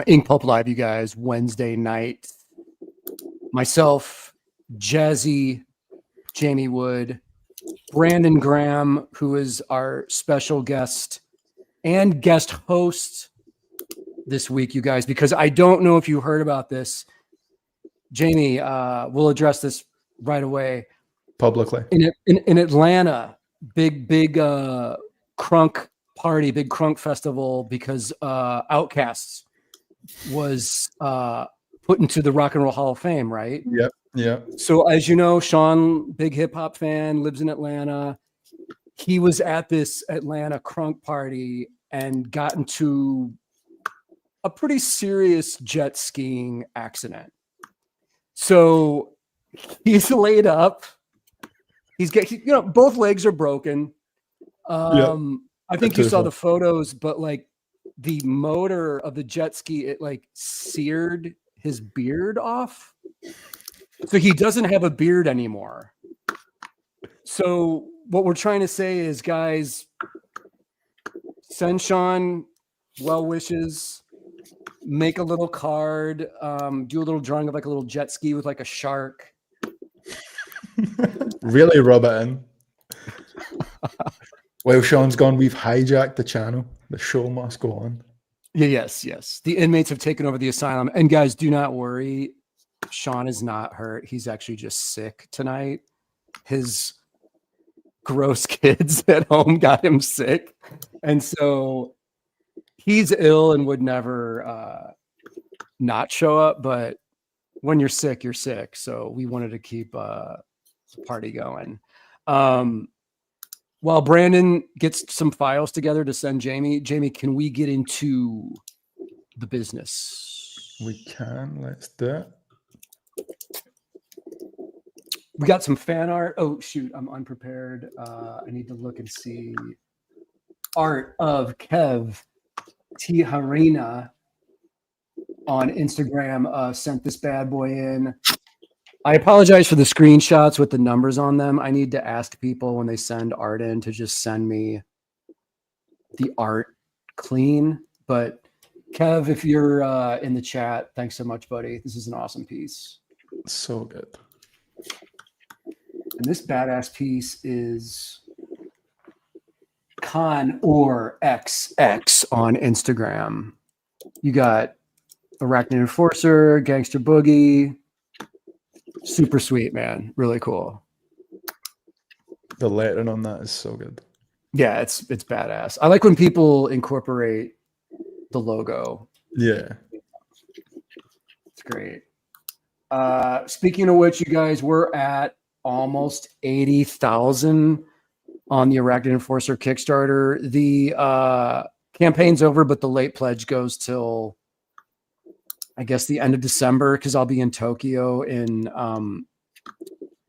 Inkpulp Live, you guys, Wednesday night. Myself, Jazzy, Jamie Wood, Brandon Graham, who is our special guest and guest host this week, you guys, because I don't know if you heard about this. Jamie, we'll address this right away. Publicly. In Atlanta, big crunk party, big crunk festival, because Outkast was put into the Rock and Roll Hall of Fame, right? Yep. So as you know, Shawn, big hip hop fan, lives in Atlanta. He was at this Atlanta crunk party and got into a pretty serious jet skiing accident. So he's laid up. He's getting, both legs are broken. I think you saw the photos, but like the motor of the jet ski, it like seared his beard off. So he doesn't have a beard anymore. So what we're trying to say is, guys, send Shawn well wishes, make a little card, do a little drawing of like a little jet ski with like a shark. Really rub it in. While Shawn's gone, we've hijacked the channel. The show must go on. Yes. The inmates have taken over the asylum. And guys, do not worry. Shawn is not hurt. He's actually just sick tonight. His gross kids at home got him sick. And so he's ill and would never not show up. But when you're sick, you're sick. So we wanted to keep the party going. While Brandon gets some files together to send Jamie, can we get into the business? We can. Let's do it. We got some fan art. Oh, shoot. I'm unprepared. I need to look and see. Art of Kev Tiharina on Instagram sent this bad boy in. I apologize for the screenshots with the numbers on them. I need to ask people when they send art in to just send me the art clean. But Kev, if you're in the chat, thanks so much, buddy. This is an awesome piece. So good. And this badass piece is Con or XX on Instagram. You got Arachnid Enforcer, Gangster Boogie. Super sweet, man. Really cool. The lettering on that is so good. Yeah, it's badass. I like when people incorporate the logo. Yeah. It's great. Speaking of which, you guys, we're at almost 80,000 on the Arachnid Enforcer Kickstarter. The campaign's over, but the late pledge goes till, I guess, the end of December, because I'll be in Tokyo in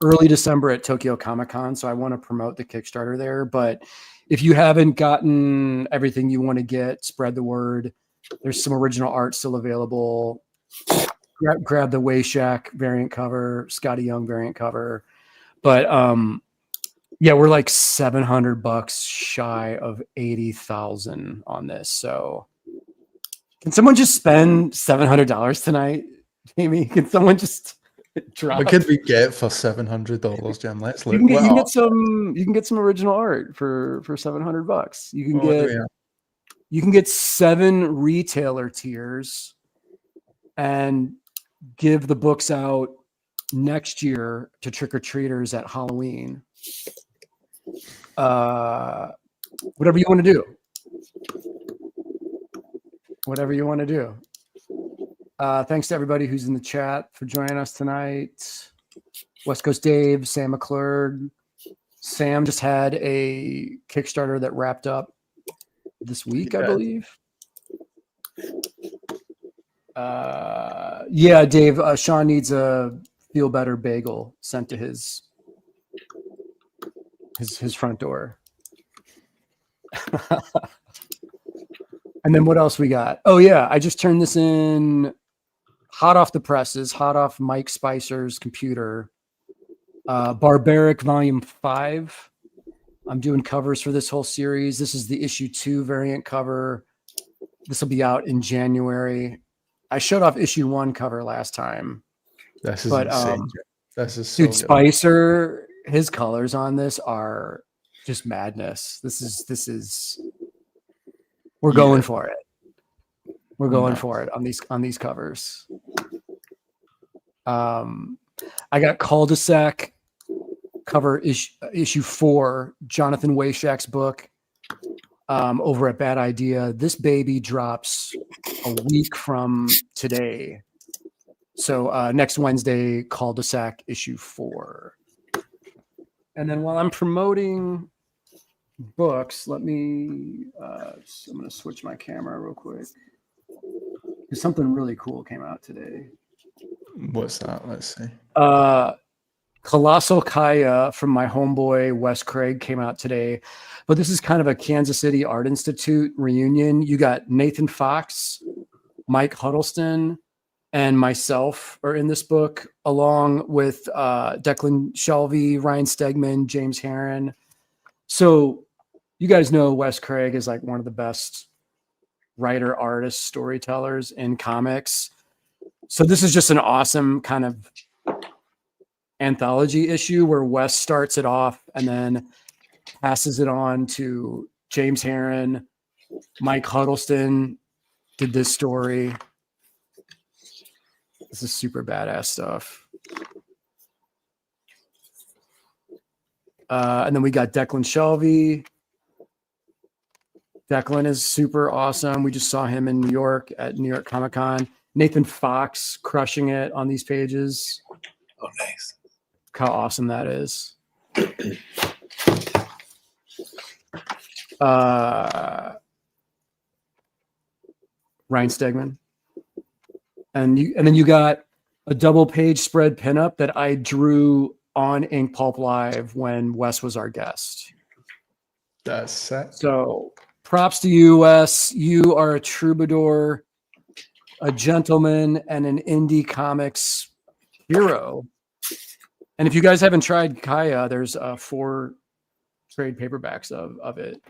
early December at Tokyo Comic-Con. So I want to promote the Kickstarter there. But if you haven't gotten everything you want to get, spread the word. There's some original art still available. Grab the Wayshack variant cover, Scotty Young variant cover. But yeah, we're like $700 shy of 80,000 on this. So can someone just spend $700 tonight, Jamie? Can someone just drop? What could we get for $700, Jim? Let's look. You can get some original art for $700. You can get 7 retailer tiers and give the books out next year to trick-or-treaters at Halloween. Whatever you want to do. Whatever you want to do. Thanks to everybody who's in the chat for joining us tonight. West Coast Dave, Sam McClurg. Sam just had a Kickstarter that wrapped up this week, I believe. Yeah, Dave, Shawn needs a Feel Better bagel sent to his front door. And then what else we got? Oh yeah, I just turned this in hot off the presses, hot off Mike Spicer's computer. Barbaric Volume 5. I'm doing covers for this whole series. This is the issue 2 variant cover. This will be out in January. I showed off issue 1 cover last time. This is But, insane. This is so dude, good. Spicer, his colors on this are just madness. We're going for it. We're going for it on these covers. I got Cul-de-sac cover issue 4, Jonathan Wayshak's book, over at Bad Idea. This baby drops a week from today. So next Wednesday, Cul-de-sac issue 4. And then while I'm promoting books, let me, I'm going to switch my camera real quick. Something really cool came out today. What's that? Let's see. Colossal Kaya from my homeboy Wes Craig came out today. But this is kind of a Kansas City Art Institute reunion. You got Nathan Fox, Mike Huddleston, and myself are in this book, along with Declan Shelby, Ryan Stegman, James Herron. So you guys know Wes Craig is like one of the best writer, artist, storytellers in comics. So this is just an awesome kind of anthology issue where Wes starts it off and then passes it on to James Herron. Mike Huddleston did this story. This is super badass stuff. And then we got Declan Shelby. Declan is super awesome. We just saw him in New York at New York Comic Con. Nathan Fox crushing it on these pages. Oh, nice. How awesome that is. Ryan Stegman. And then you got a double page spread pinup that I drew on Inkpulp Live when Wes was our guest. That's sick. So props to you, Wes. You are a troubadour, a gentleman, and an indie comics hero. And if you guys haven't tried Kaya, there's 4 trade paperbacks of it.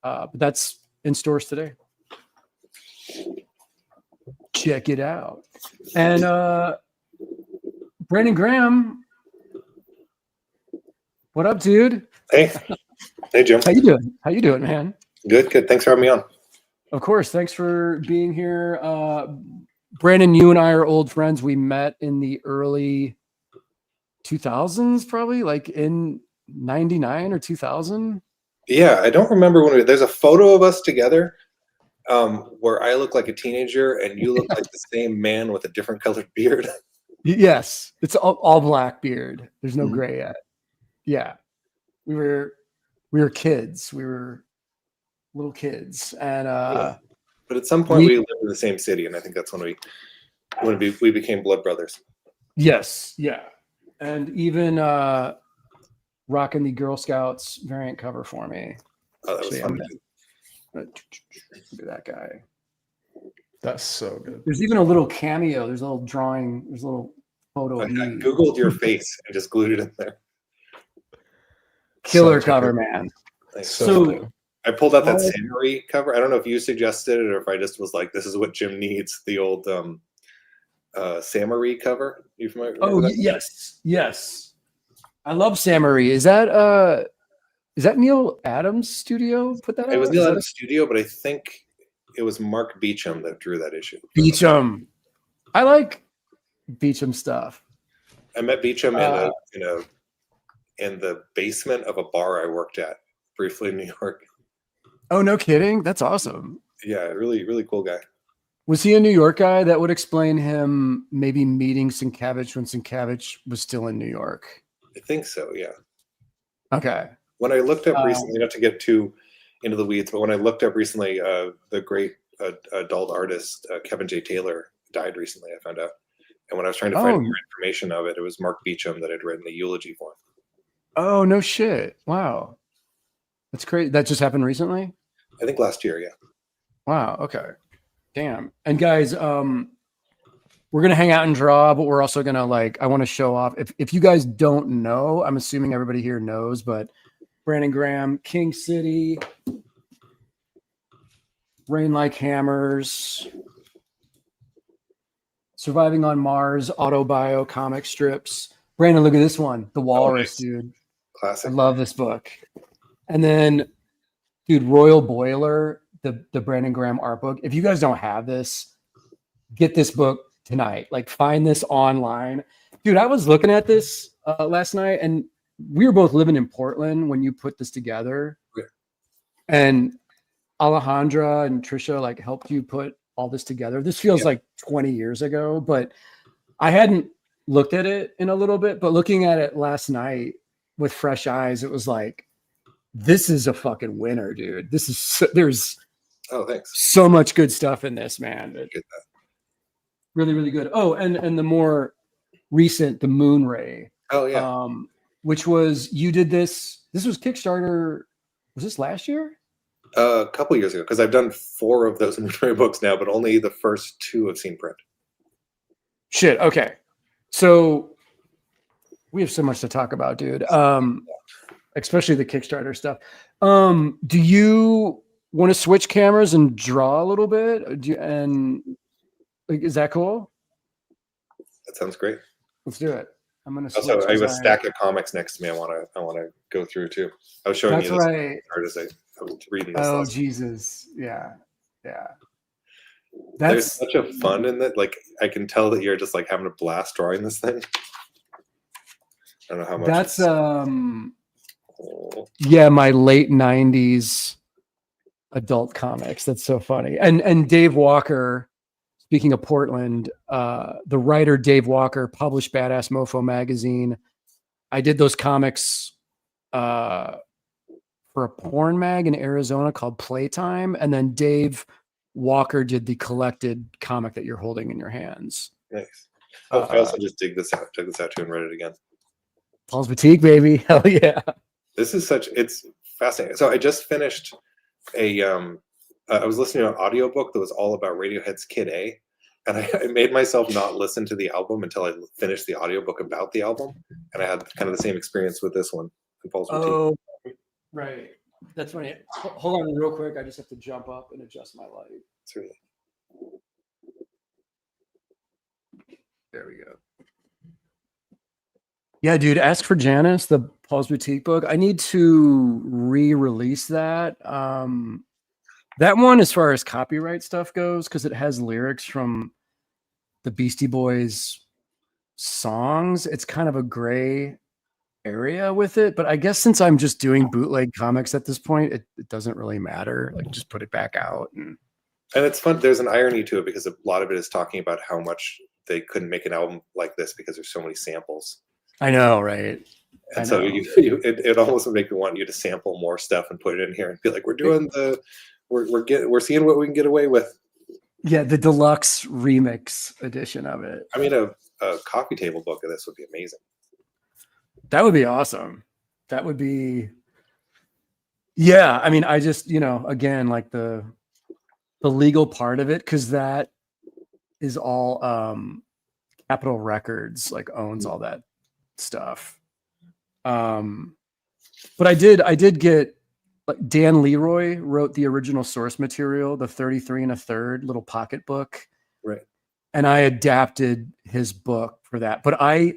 But that's in stores today. Check it out. And Brandon Graham, what up, dude? Hey. Hey, Jim. How you doing? How you doing, man? Good, good. Thanks for having me on. Of course. Thanks for being here. Brandon, you and I are old friends. We met in the early 2000s, probably like in 99 or 2000. Yeah, I don't remember when there's a photo of us together where I look like a teenager and you look like the same man with a different colored beard. Yes, it's all black beard. There's no gray yet. Yeah, we were kids. We were little kids, and yeah. But at some point we lived in the same city, and I think that's when we became blood brothers. Yes, yeah, and even rocking the Girl Scouts variant cover for me. Oh, that was fun. Look at that guy. That's so good. There's even a little cameo. There's a little drawing. There's a little photo of me. I Googled your face and just glued it in there. Killer cover, man. So I pulled out that Samurai cover. I don't know if you suggested it or if I just was like, this is what Jim needs. The old Samurai cover. You familiar with that? Yes. Yes. I love Samurai. Is that Neil Adams' studio put that out? It was Neil Adams' studio, but I think it was Mark Beecham that drew that issue. Beecham. I like Beecham stuff. I met Beecham in the basement of a bar I worked at briefly in New York. Oh, no kidding. That's awesome. Yeah, really, really cool guy. Was he a New York guy? That would explain him maybe meeting Sienkiewicz when Sienkiewicz was still in New York. I think so, yeah. Okay. When I looked up recently, not to get too into the weeds, but when I looked up recently, the great adult artist Kevin J. Taylor died recently, I found out. And when I was trying to find more information of it, it was Mark Beecham that had written the eulogy for him. Oh, no shit. Wow. That's great. That just happened recently? I think last year, yeah. Wow. Okay. Damn. And guys, we're going to hang out and draw, but we're also going to I want to show off. If you guys don't know, I'm assuming everybody here knows, but Brandon Graham, King City. Rain Like Hammers, Surviving on Mars, Autobio comic strips. Brandon, look at this one, The Walrus, dude. Classic. I love this book. And then, dude, Royal Boiler, the Brandon Graham art book. If you guys don't have this, get this book tonight. Like, find this online. Dude, I was looking at this last night, and we were both living in Portland when you put this together. Yeah. And Alejandra and Trisha like helped you put all this together. This feels like 20 years ago, but I hadn't looked at it in a little bit, but looking at it last night with fresh eyes, it was like, this is a fucking winner, dude. This is there's thanks. So much good stuff in this, man. Get that. Really, really good. Oh, and the more recent, the Moonray. Oh yeah. Which was, you did this was Kickstarter. Was this last year? A couple years ago, because I've done 4 of those Moonray books now, but only the first 2 have seen print. Shit. Okay. So we have so much to talk about, dude. Especially the Kickstarter stuff. Do you want to switch cameras and draw a little bit? Is that cool? That sounds great. Let's do it. I'm gonna. Also, I have a stack of comics next to me. I want to go through too. I was showing That's you this right. art as I was reading this. Oh Jesus! Yeah. There's such a fun in that. Like, I can tell that you're just like having a blast drawing this thing. I don't know how much. That's yeah, my late '90s adult comics. That's so funny. And Dave Walker. Speaking of Portland, the writer Dave Walker published Badass Mofo magazine. I did those comics for a porn mag in Arizona called Playtime, and then Dave Walker did the collected comic that you're holding in your hands. Nice. I also just took this out too and read it again. Paul's Boutique, baby. Hell yeah. This is it's fascinating. So I just finished I was listening to an audiobook that was all about Radiohead's Kid A, and I made myself not listen to the album until I finished the audiobook about the album, and I had kind of the same experience with this one. Oh, right. That's funny. Hold on real quick. I just have to jump up and adjust my light. There we go. Yeah, dude, ask for Janice, the Paul's Boutique book. I need to re-release that. That one, as far as copyright stuff goes, because it has lyrics from the Beastie Boys songs, it's kind of a gray area with it. But I guess since I'm just doing bootleg comics at this point, it doesn't really matter. Like, just put it back out. And it's fun. There's an irony to it because a lot of it is talking about how much they couldn't make an album like this because there's so many samples. I know, right? And so it almost would make me want you to sample more stuff and put it in here and be like, we're seeing what we can get away with. Yeah, the deluxe remix edition of it. I mean, a coffee table book of this would be amazing. That would be awesome. That would be, yeah. I mean, I just, again, like the legal part of it, because that is all Capitol Records like owns all that stuff. But I did get, like, Dan Leroy wrote the original source material, the 33 1/3 little pocket book. Right. And I adapted his book for that. But I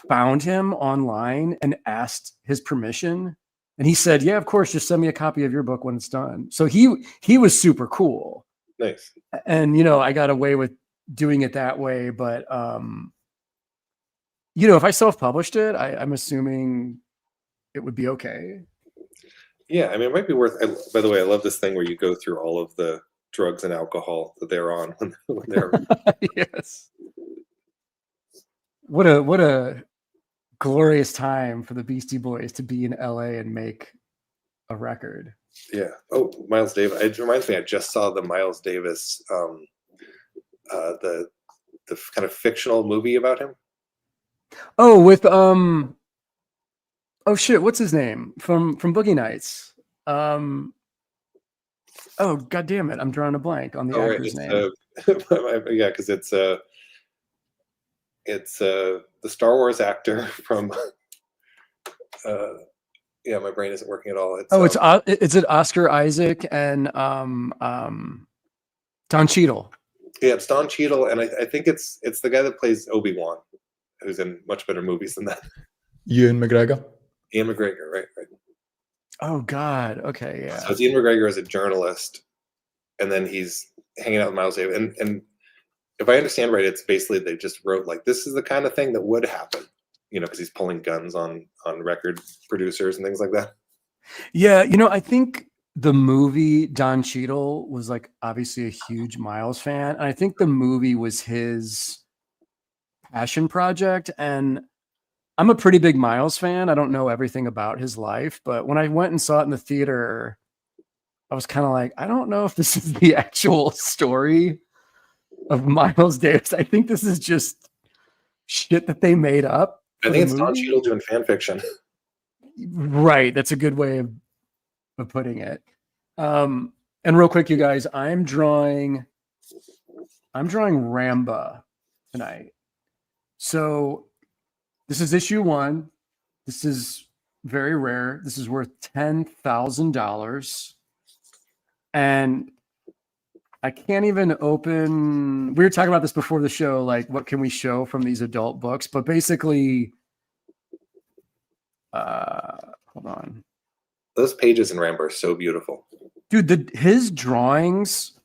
found him online and asked his permission. And he said, yeah, of course, just send me a copy of your book when it's done. So he was super cool. Nice. And, I got away with doing it that way. But, if I self-published it, I'm assuming it would be okay. Yeah, I mean, it might be worth. By the way, I love this thing where you go through all of the drugs and alcohol that they're on when they're. Yes. What a glorious time for the Beastie Boys to be in LA and make a record. Yeah. Oh, Miles Davis. It reminds me. I just saw the Miles Davis, the kind of fictional movie about him. Oh, with oh shit, what's his name from Boogie Nights? Oh, god damn it, I'm drawing a blank on the actor's name. Yeah, because it's the Star Wars actor from. Yeah, my brain isn't working at all. It's it Oscar Isaac and Don Cheadle. Yeah, it's Don Cheadle, and I think it's the guy that plays Obi-Wan, who's in much better movies than that. Ewan McGregor. Ian McGregor, right? Oh God. Okay. Yeah. So it's Ian McGregor as a journalist, and then he's hanging out with Miles Davis. And if I understand right, it's basically they just wrote like this is the kind of thing that would happen, because he's pulling guns on record producers and things like that. Yeah. I think the movie Don Cheadle was like obviously a huge Miles fan. And I think the movie was his passion project. And I'm a pretty big Miles fan. I don't know everything about his life, but when I went and saw it in the theater, I was kind of like, I don't know if this is the actual story of Miles Davis. I think this is just shit that they made up. I think it's Don Cheadle doing fan fiction. Right. That's a good way of putting it. And real quick, you guys, I'm drawing Ramba tonight. So this is issue 1. This is very rare. This is worth $10,000. And I can't even open. We were talking about this before the show, like what can we show from these adult books? But basically, hold on. Those pages in Rambo are so beautiful. Dude, his drawings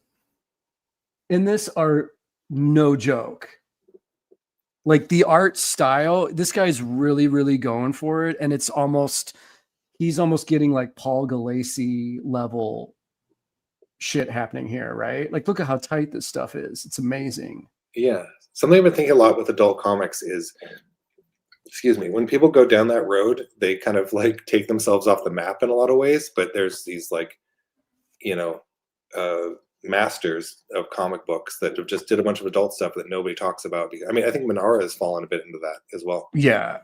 in this are no joke. Like the art style, this guy's really, really going for it. And he's almost getting like Paul Galassi level shit happening here, right? Like, look at how tight this stuff is. It's amazing. Yeah. Something I've been thinking a lot with adult comics is, when people go down that road, they kind of like take themselves off the map in a lot of ways. But there's these like, masters of comic books that have just did a bunch of adult stuff that nobody talks about. I mean, I think Manara has fallen a bit into that as well. Yeah.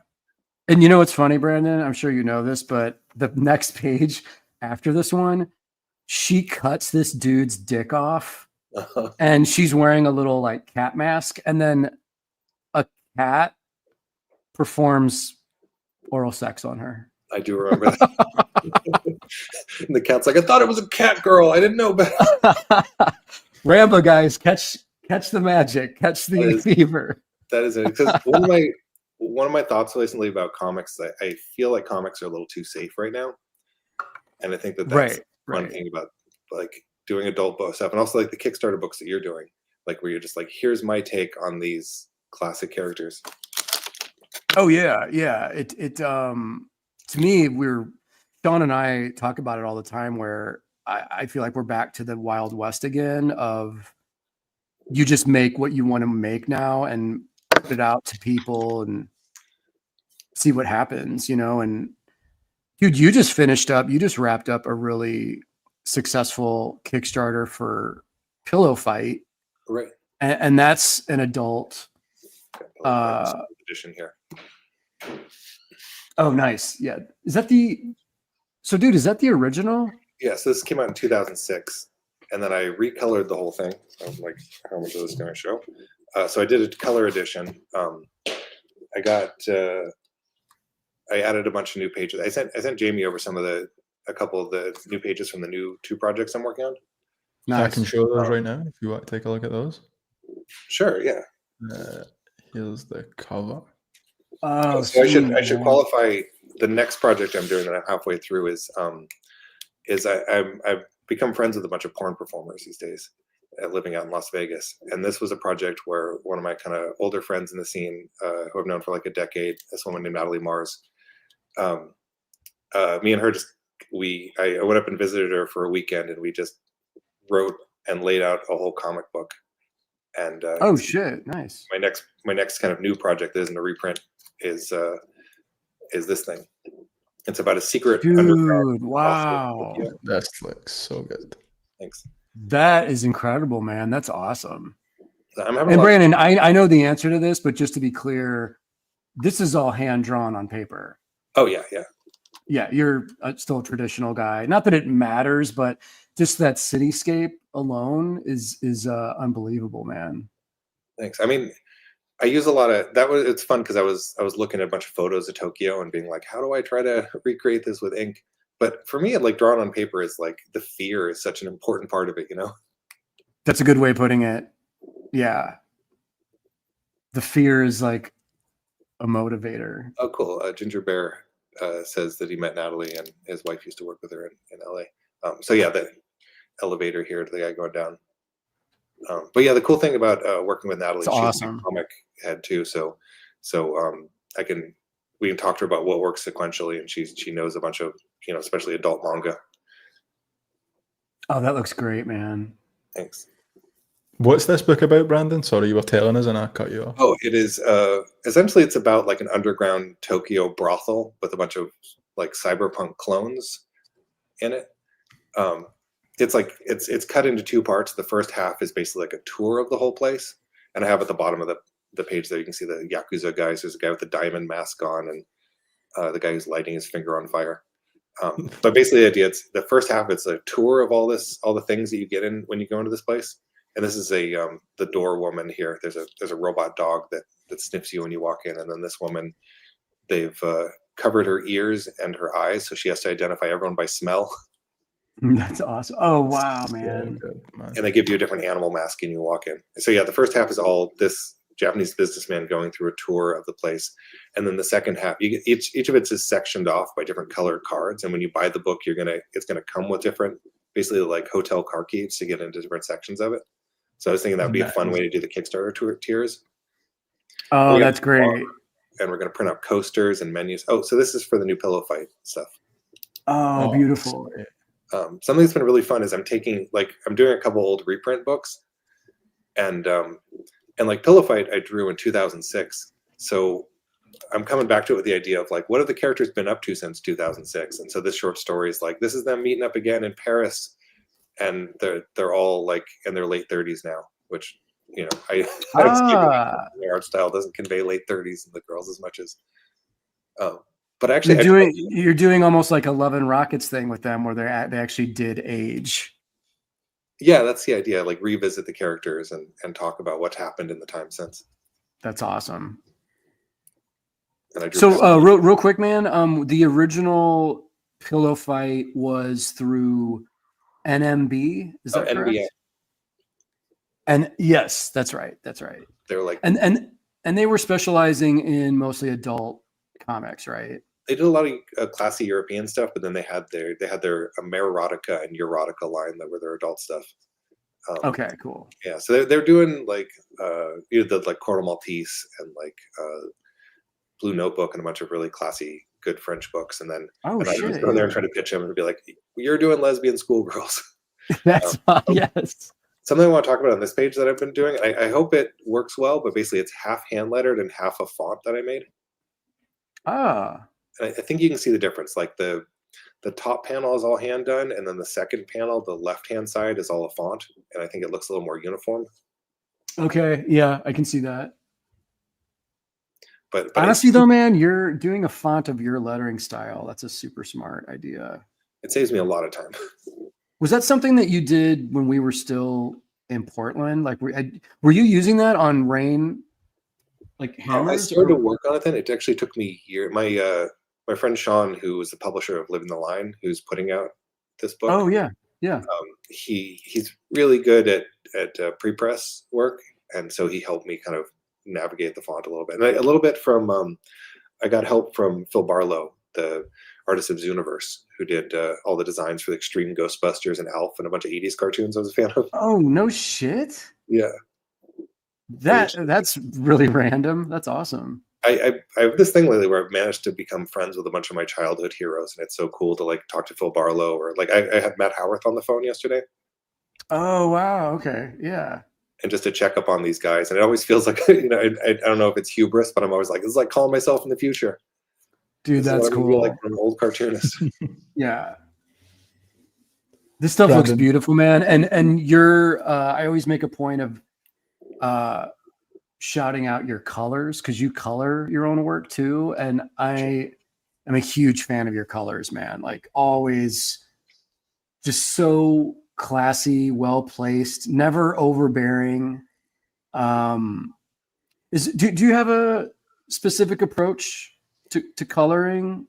And you know what's funny, Brandon? I'm sure you know this, but the next page after this one, she cuts this dude's dick off and she's wearing a little like cat mask, and then a cat performs oral sex on her. I do remember that. And the cat's like, I thought it was a cat girl. I didn't know better. Rambo, guys, catch the magic, catch the fever. That is it. Because one of my thoughts recently about comics, I feel like comics are a little too safe right now. And I think that's one thing about like doing adult book stuff, and also like the Kickstarter books that you're doing, like where you're just like, here's my take on these classic characters. Oh yeah. It to me, Shawn and I talk about it all the time, where I feel like we're back to the Wild West again of you just make what you want to make now and put it out to people and see what happens, and dude, you just wrapped up a really successful Kickstarter for Pillow Fight. Right. And that's an adult edition here. Oh, nice. Yeah. Is that the original? Yes, this came out in 2006, and then I recolored the whole thing. I was like, how much is this going to show? So I did a color edition. I added a bunch of new pages. I sent Jamie over a couple of the new pages from the new 2 projects I'm working on. Nice. I can show those right now if you want to take a look at those. Sure, yeah. Here's the cover. So I should qualify the next project I'm doing that I'm halfway through is I've become friends with a bunch of porn performers these days, living out in Las Vegas. And this was a project where one of my kind of older friends in the scene, who I've known for like a decade, this woman named Natalie Mars, me and her I went up and visited her for a weekend, and we just wrote and laid out a whole comic book. And oh shit, nice. My next kind of new project that isn't a reprint is this thing. It's about a secret underground. Wow. That looks so good. Thanks. That is incredible, man. That's awesome. I'm having and Brandon, I know the answer to this, but just to be clear, this is all hand drawn on paper. Oh yeah. Yeah, you're still a traditional guy. Not that it matters, but just that cityscape alone is unbelievable, man. Thanks. I mean, I use a lot of that. It's fun because I was looking at a bunch of photos of Tokyo and being like, how do I try to recreate this with ink? But for me, like drawing on paper is like the fear is such an important part of it, That's a good way of putting it. Yeah. The fear is like a motivator. Oh, cool. Ginger Bear says that he met Natalie and his wife used to work with her in LA. So yeah, the elevator here to the guy going down. But yeah, the cool thing about working with Natalie, It's she's awesome. a comic head too. So we can talk to her about what works sequentially, and she knows a bunch of, especially adult manga. Oh, that looks great, man. Thanks. What's this book about, Brandon? Sorry, you were telling us and I cut you off. Oh, it is essentially it's about like an underground Tokyo brothel with a bunch of like cyberpunk clones in it. It's cut into two parts. The first half is basically like a tour of the whole place, and I have at the bottom of the page there you can see the Yakuza guys. There's a guy with the diamond mask on, and the guy who's lighting his finger on fire. But basically, the idea, it's the first half. It's a tour of all the things that you get in when you go into this place. And this is the door woman here. There's a robot dog that sniffs you when you walk in, and then this woman, they've covered her ears and her eyes, so she has to identify everyone by smell. That's awesome. Oh wow, man. Yeah, good, man. And they give you a different animal mask when you walk in. So yeah, the first half is all this Japanese businessman going through a tour of the place, and then the second half, you get each of it is sectioned off by different colored cards. And when you buy the book, it's gonna come with different, basically like hotel car keys to get into different sections of it. So I was thinking that would be a fun way to do the Kickstarter tiers. Oh, that's great. And we're going to print out coasters and menus. Oh, so this is for the new Pillow Fight stuff. Oh, beautiful. Something that's been really fun is I'm doing a couple old reprint books, and like Pillow Fight I drew in 2006. So I'm coming back to it with the idea of like, what have the characters been up to since 2006? And so this short story is like, this is them meeting up again in Paris. And they're all like in their late 30s now, which I would say my art style doesn't convey late 30s in the girls as much as. But actually, you're doing almost like a Love and Rockets thing with them, where they actually did age. Yeah, that's the idea. Like revisit the characters and talk about what's happened in the time since. That's awesome. So real quick, man. The original Pillow Fight was through NMB, is that correct? NBA. And yes, that's right. They're like, and they were specializing in mostly adult comics, right? They did a lot of classy European stuff, but then they had their Amerirotica and Erotica line that were their adult stuff. Okay, cool. Yeah, so they're doing like the like Corto Maltese and like Blue Notebook and a bunch of really classy, good French books, and then I was going there and trying to pitch them and be like, "You're doing lesbian schoolgirls." That's yes. Something I want to talk about on this page that I've been doing. I hope it works well, but basically it's half hand lettered and half a font that I made. Ah. And I think you can see the difference. Like the top panel is all hand done, and then the second panel, the left hand side, is all a font, and I think it looks a little more uniform. Okay, yeah, I can see that. But honestly, though, man, you're doing a font of your lettering style. That's a super smart idea. It saves me a lot of time. Was that something that you did when we were still in Portland? Like, were you using that on Rain? Like hammers? I started to work on it then. It actually took me a year. My friend Shawn, who was the publisher of Living the Line, who's putting out this book. Oh yeah. He's really good at pre-press work, and so he helped me kind of navigate the font a little bit. And a little bit from I got help from Phil Barlow, the artist of Zooniverse, who did all the designs for the Extreme Ghostbusters and Alf and a bunch of 80s cartoons I was a fan of. Oh, no shit. Yeah. That's really random. That's awesome. I have this thing lately where I've managed to become friends with a bunch of my childhood heroes, and it's so cool to like talk to Phil Barlow, or like I had Matt Howarth on the phone yesterday. Oh wow, okay, yeah. And just to check up on these guys, and it always feels like I don't know if it's hubris, but I'm always like, this is like calling myself in the future. Dude, that's cool. Like an old cartoonist. Yeah. This stuff looks beautiful, man. And you're I always make a point of shouting out your colors, because you color your own work too. And I am a huge fan of your colors, man. Like always just so classy, well placed, never overbearing. Do you have a specific approach to coloring?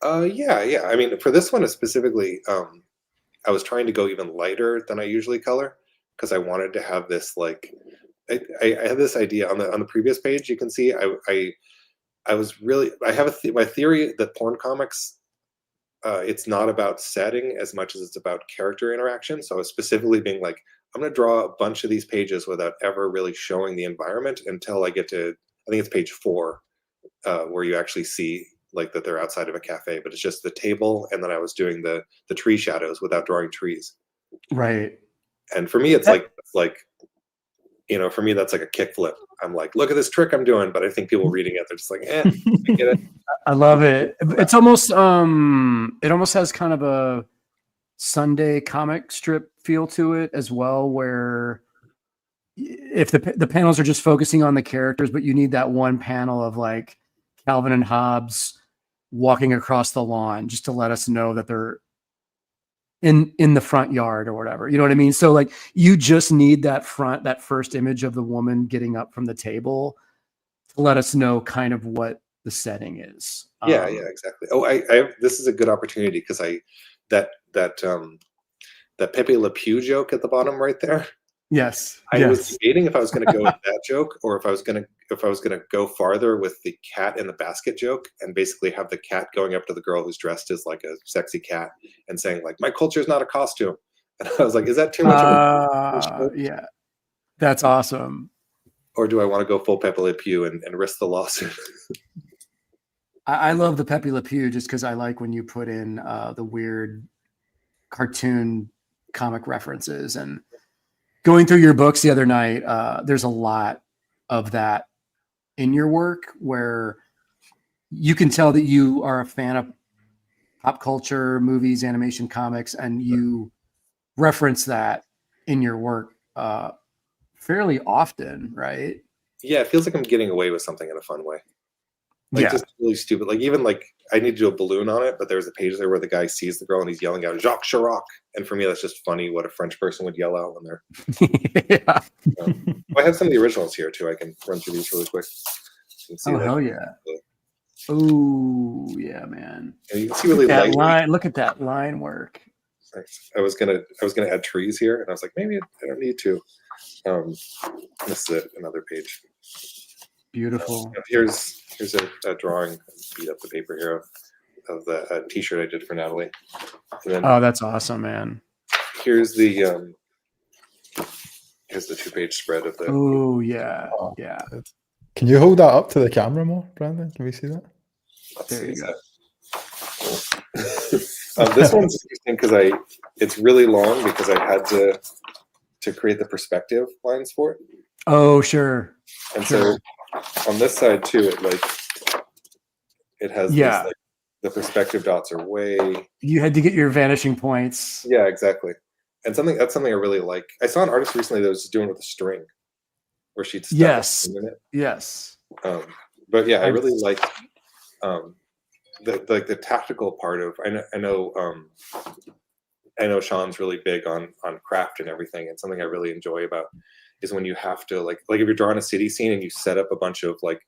Yeah. I mean, for this one specifically, I was trying to go even lighter than I usually color. because I wanted to have this like I had this idea on the previous page. You can see I was really I have my theory that porn comics it's not about setting as much as it's about character interaction. So I was specifically being like, I'm going to draw a bunch of these pages without ever really showing the environment until I get to, I think it's page 4, where you actually see like that they're outside of a cafe, but it's just the table. And then I was doing the tree shadows without drawing trees. Right. And for me, it's like, you know, for me, that's like a kickflip. I'm like, look at this trick I'm doing. But I think people reading it, they're just like, I get it. I love it. It's almost it almost has kind of a Sunday comic strip feel to it as well, where if the panels are just focusing on the characters, but you need that one panel of like Calvin and Hobbes walking across the lawn just to let us know that they're in the front yard or whatever. You know what I mean? So like you just need that first image of the woman getting up from the table to let us know kind of what the setting is. Yeah, exactly. Oh, this is a good opportunity because that Pepe Le Pew joke at the bottom right there. Yes. I was debating if I was going to go with that joke or if I was going to go farther with the cat in the basket joke and basically have the cat going up to the girl who's dressed as like a sexy cat and saying like, my culture is not a costume. And I was like, is that too much of a yeah. That's awesome. Or do I want to go full Pepe Le Pew and risk the lawsuit? I love the Pepe Le Pew just because I like when you put in the weird cartoon comic references. And going through your books the other night, there's a lot of that in your work where you can tell that you are a fan of pop culture, movies, animation, comics, and you reference that in your work fairly often, right? Yeah, it feels like I'm getting away with something in a fun way. Like just really stupid. Like even like I need to do a balloon on it, but there's a page there where the guy sees the girl and he's yelling out Jacques Chirac. And for me, that's just funny what a French person would yell out when they're. I have some of the originals here too. I can run through these really quick. You can see hell yeah! Oh yeah, man! And you can see really that line. Look at that line work. I was gonna add trees here, and I was like, maybe I don't need to. This is it. Another page. Beautiful. Here's a drawing. Beat up the paper here of the T-shirt I did for Natalie. And then, oh, that's awesome, man. Here's the 2-page spread of the. Oh yeah, yeah. Can you hold that up to the camera more, Brandon? Can we see that? There you go. This one's interesting because it's really long because I had to create the perspective lines for it. Oh sure. And so on this side too, it has this, like, the perspective dots are way. You had to get your vanishing points. Yeah, exactly. And that's something I really like. I saw an artist recently that was doing it with a string, where she'd stuff a in it. Yes. But yeah, I really like the tactical part of. I know Shawn's really big on craft and everything, and something I really enjoy about is when you have to like if you're drawing a city scene and you set up a bunch of like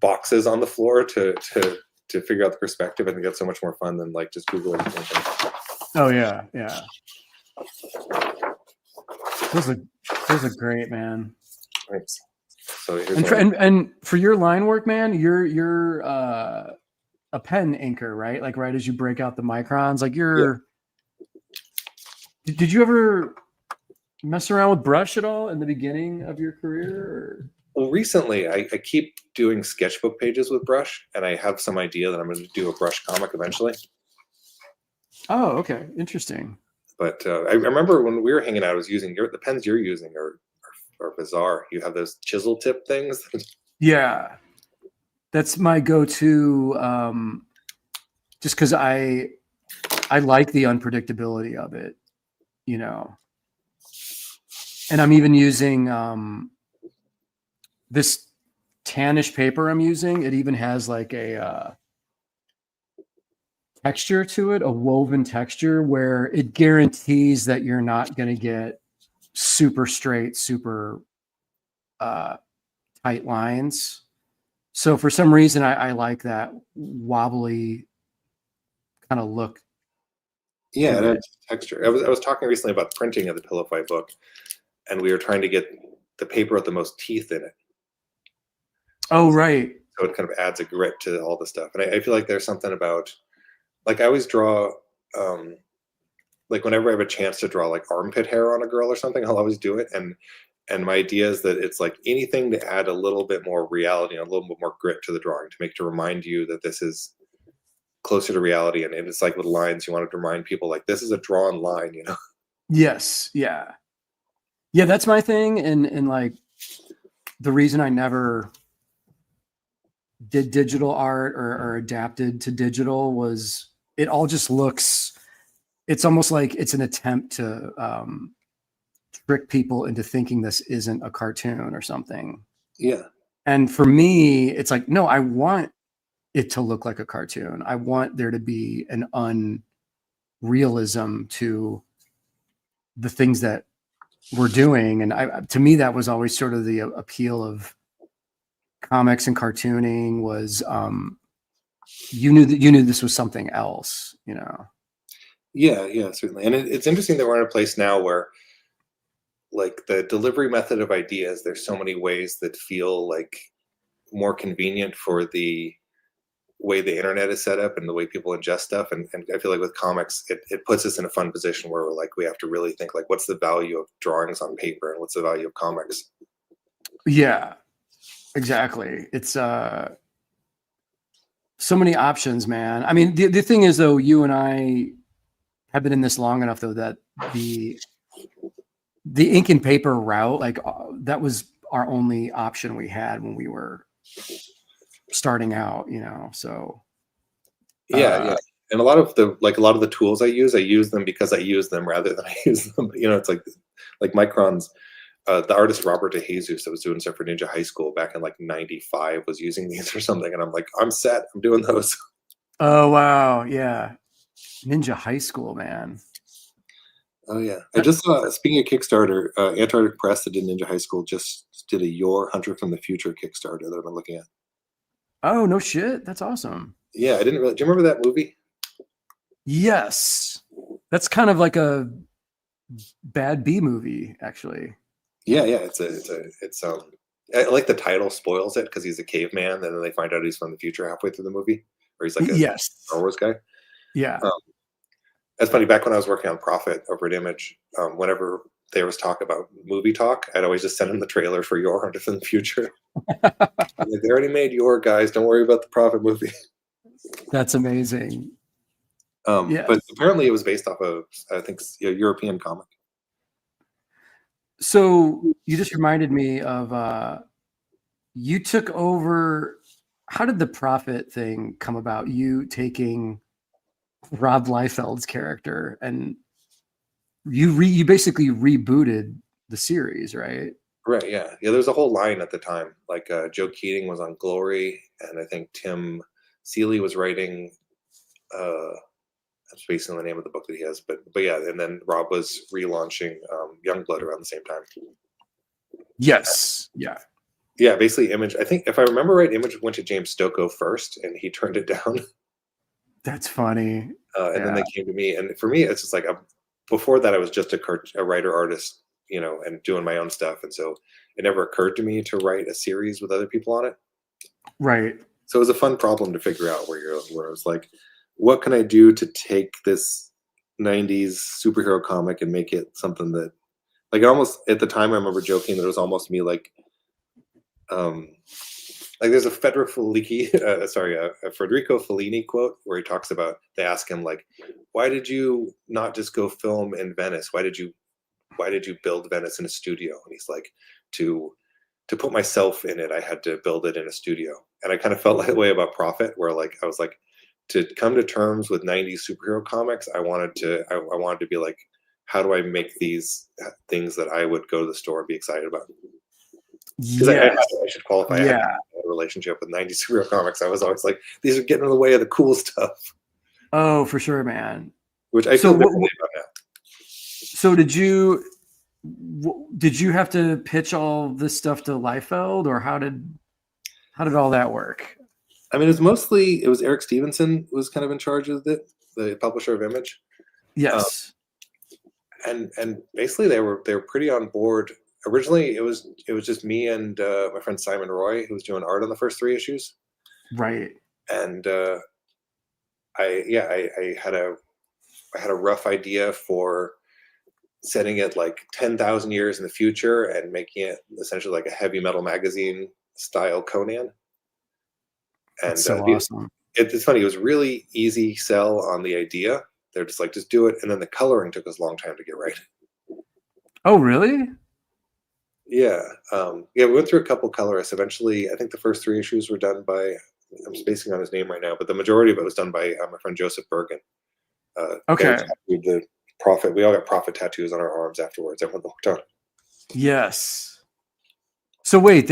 boxes on the floor to figure out the perspective. I think that's so much more fun than like just Googling something. Oh yeah, yeah. Those are great, man. Thanks. So and for your line work, man, you're a pen inker, right? Like right as you break out the microns, like you're. Yeah. Did you ever mess around with brush at all in the beginning of your career? Or? Well, recently I keep doing sketchbook pages with brush, and I have some idea that I'm going to do a brush comic eventually. Oh, okay, interesting. But I remember when we were hanging out, I was using the pens you're using are bizarre. You have those chisel tip things. Yeah, that's my go-to. Just because I like the unpredictability of it, you know. And I'm even using this tannish paper I'm using. It even has like a texture to it, a woven texture where it guarantees that you're not going to get super straight, super tight lines. So for some reason, I like that wobbly kind of look Yeah, to it it. adds texture. I was talking recently about printing of the Pillow Fight book, and we were trying to get the paper with the most teeth in it. Oh, right. So it kind of adds a grit to all the stuff. And I feel like there's something about, like, I always draw, um, like whenever I have a chance to draw like armpit hair on a girl or something, I'll always do it. And my idea is that it's like anything to add a little bit more reality and a little bit more grit to the drawing to remind you that this is closer to reality. And it's like with lines, you wanted to remind people like this is a drawn line, you know? Yes. Yeah. Yeah. That's my thing. And like the reason I never did digital art or adapted to digital was it all just looks, it's almost like it's an attempt to trick people into thinking this isn't a cartoon or something. Yeah. And for me, it's like, no, I want it to look like a cartoon. I want there to be an unrealism to the things that we're doing. And to me, that was always sort of the appeal of comics and cartooning was, you knew this was something else, you know? Yeah, yeah, certainly. And it's interesting that we're in a place now where like the delivery method of ideas, there's so many ways that feel like more convenient for the way the internet is set up and the way people ingest stuff. And I feel like with comics, it puts us in a fun position where we're like, we have to really think like, what's the value of drawings on paper and what's the value of comics? Yeah, exactly. It's so many options, man. I mean, the thing is though, you and I have been in this long enough though, that the ink and paper route, like that was our only option we had when we were starting out, you know? So Yeah, yeah. And a lot of the tools I use them because I use them rather than I use them. You know, it's like Micron's the artist Robert DeJesus that was doing stuff for Ninja High School back in like '95 was using these or something, and I'm like, I'm set. I'm doing those. oh wow, yeah. Ninja High School, man. Oh yeah, I just saw. Speaking of Kickstarter, Antarctic Press that did Ninja High School just did a Your Hunter from the Future Kickstarter that I've been looking at. Oh no shit, that's awesome. Yeah, I didn't really. Do you remember that movie? Yes, that's kind of like a bad B movie, actually. Yeah, yeah. I like the title spoils it because he's a caveman, and then they find out he's from the future halfway through the movie, or he's like a Yes, Star Wars guy. yeah. That's funny. Back when I was working on Profit over at Image, whenever there was talk about movie talk, I'd always just send them the trailer for Your Hunter from the Future. Like, they already made Your, guys. Don't worry about the Profit movie. That's amazing. Yeah. But apparently it was based off of, I think, a European comic. So you just reminded me of you took over. How did the Prophet thing come about? You taking Rob Liefeld's character and you basically rebooted the series, right? Right, yeah. Yeah, there's a whole line at the time. Like Joe Keating was on Glory, and I think Tim Seeley was writing that's based on the name of the book that he has. But yeah, and then Rob was relaunching Youngblood around the same time. Yes. Yeah. Yeah, basically Image, I think if I remember right, Image went to James Stokoe first and he turned it down. That's funny. And then they came to me. And for me, it's just like before that, I was just a writer artist, you know, and doing my own stuff. And so it never occurred to me to write a series with other people on it. Right. So it was a fun problem to figure out where I was like, what can I do to take this 90s superhero comic and make it something that, like, almost at the time I remember joking that it was almost me like there's a Federico Fellini quote where he talks about, they ask him like, why did you not just go film in Venice? Why did you build Venice in a studio? And he's like, to put myself in it, I had to build it in a studio. And I kind of felt that way about Prophet, where like I was like, to come to terms with 90s superhero comics, I wanted to be like, how do I make these things that I would go to the store and be excited about? Because I should qualify. I had a relationship with 90s superhero comics. I was always like, these are getting in the way of the cool stuff. Oh, for sure, man. Which I feel differently about now. So did you have to pitch all this stuff to Liefeld, or how did all that work? I mean, it was Eric Stevenson was kind of in charge of it, the publisher of Image. Yes. And basically they were pretty on board. Originally, it was just me and my friend Simon Roy who was doing art on the first 3 issues, Right. and I had a rough idea for setting it like 10,000 years in the future and making it essentially like a heavy metal magazine style Conan. And That's so awesome. it's funny. It was really easy sell on the idea. They're just like, just do it, and then the coloring took us a long time to get right. Oh, really? Yeah, we went through a couple colorists. Eventually, I think the first 3 issues were done by. I'm spacing on his name right now, but the majority of it was done by my friend Joseph Bergen. Okay. The prophet. We all got prophet tattoos on our arms afterwards. Everyone looked on. Yes. So wait,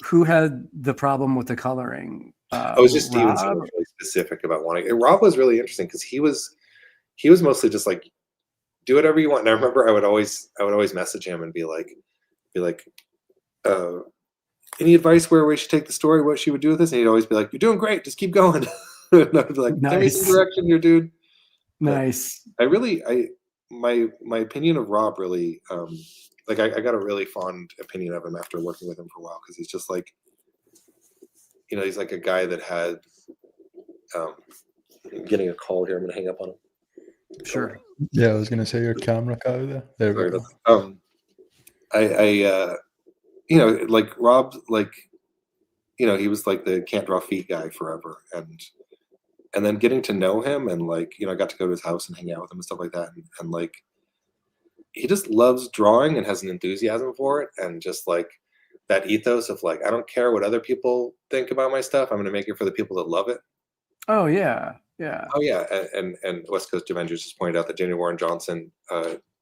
who had the problem with the coloring? It was just Stevenson Rob? was really specific about wanting. And Rob was really interesting because he was mostly just like, do whatever you want. And I remember I would always message him and be like, any advice where we should take the story, what she would do with this? And he'd always be like, you're doing great, just keep going. And I'd be like, send me some Nice. direction here, dude. Nice. My opinion of Rob really, I got a really fond opinion of him after working with him for a while, because he's just like, he's like a guy that had. I'm getting a call here. I'm gonna hang up on him. Sure. Yeah, I was gonna say your camera cut out there. There we Sorry go. about that. Like Rob, like, he was like the can't draw feet guy forever, and then getting to know him, and like, I got to go to his house and hang out with him and stuff like that, and like, he just loves drawing and has an enthusiasm for it, and just like that ethos of like, I don't care what other people think about my stuff, I'm going to make it for the people that love it. Oh yeah. Yeah. Oh yeah, and West Coast Avengers just pointed out that Daniel Warren Johnson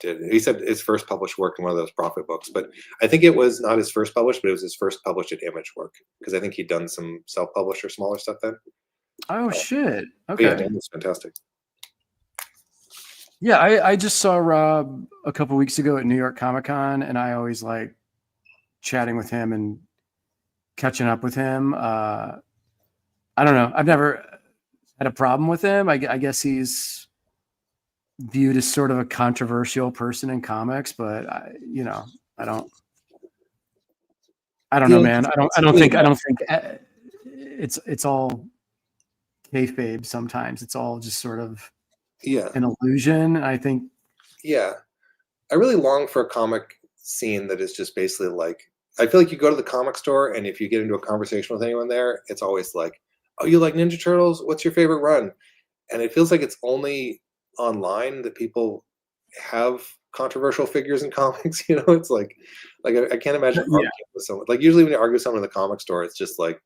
he said his first published work in one of those Prophet books, but I think it was not his first published, but it was his first published at Image work, because I think he'd done some self-published or smaller stuff then. Oh shit. But yeah, Okay. Daniel's fantastic. Yeah, I just saw Rob a couple weeks ago at New York Comic Con, and I always like chatting with him and catching up with him. I don't know. I've never had a problem with him. I guess he's viewed as sort of a controversial person in comics, but I don't know, man. I don't think it's all kayfabe sometimes. It's all just sort of an illusion. I think. Yeah, I really long for a comic scene that is just basically like, I feel like you go to the comic store, and if you get into a conversation with anyone there, it's always like, oh, you like Ninja Turtles? What's your favorite run? And it feels like it's only online that people have controversial figures in comics. It's like I can't imagine arguing with someone. Like, usually when you argue with someone in the comic store, it's just like,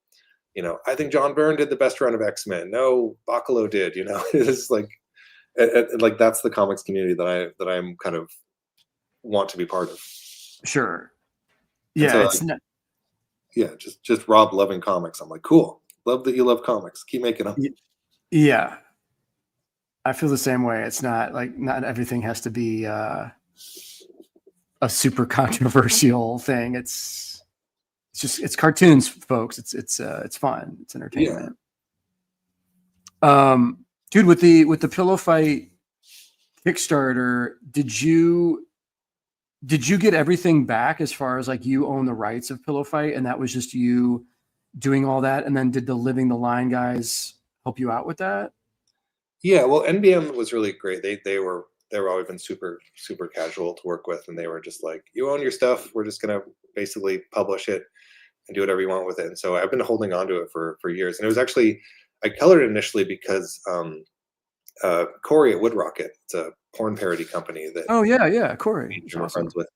I think John Byrne did the best run of X-Men. No, Bacalo did. It's like, like, that's the comics community that I'm kind of want to be part of. Sure. Yeah, so, it's not. Yeah, just Rob loving comics. I'm like, cool. Love that you love comics. Keep making them. Yeah, I feel the same way. It's not like, not everything has to be a super controversial thing. It's cartoons, folks. It's fun. It's entertainment. Yeah. Dude, with the Pillow Fight Kickstarter, did you get everything back as far as like you own the rights of Pillow Fight, and that was just you doing all that? And then did the Living the Line guys help you out with that? Yeah, well, NBM was really great. They were always been super casual to work with, and they were just like, you own your stuff. We're just gonna basically publish it and do whatever you want with it. And so I've been holding on to it for years. And it was actually, I colored it initially because Corey at Wood Rocket, it's a porn parody company that. Oh yeah, Corey. We're friends with.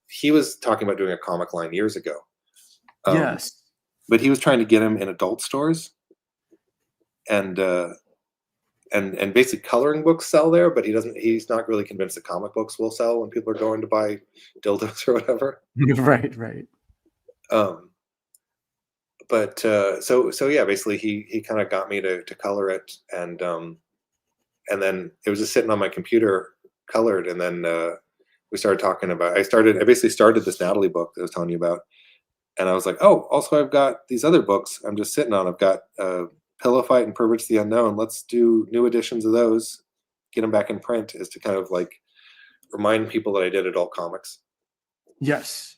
He was talking about doing a comic line years ago. Yes. But he was trying to get him in adult stores, and basically coloring books sell there, but he's not really convinced that comic books will sell when people are going to buy dildos or whatever. Right. But so yeah, basically he kind of got me to color it, and then it was just sitting on my computer colored, and then we started talking about. I basically started this Natalie book that I was telling you about, and I was like, oh, also I've got these other books I'm just sitting on. I've got Pillow Fight and Perverts the Unknown. Let's do new editions of those, get them back in print, is to kind of like remind people that I did adult comics. Yes.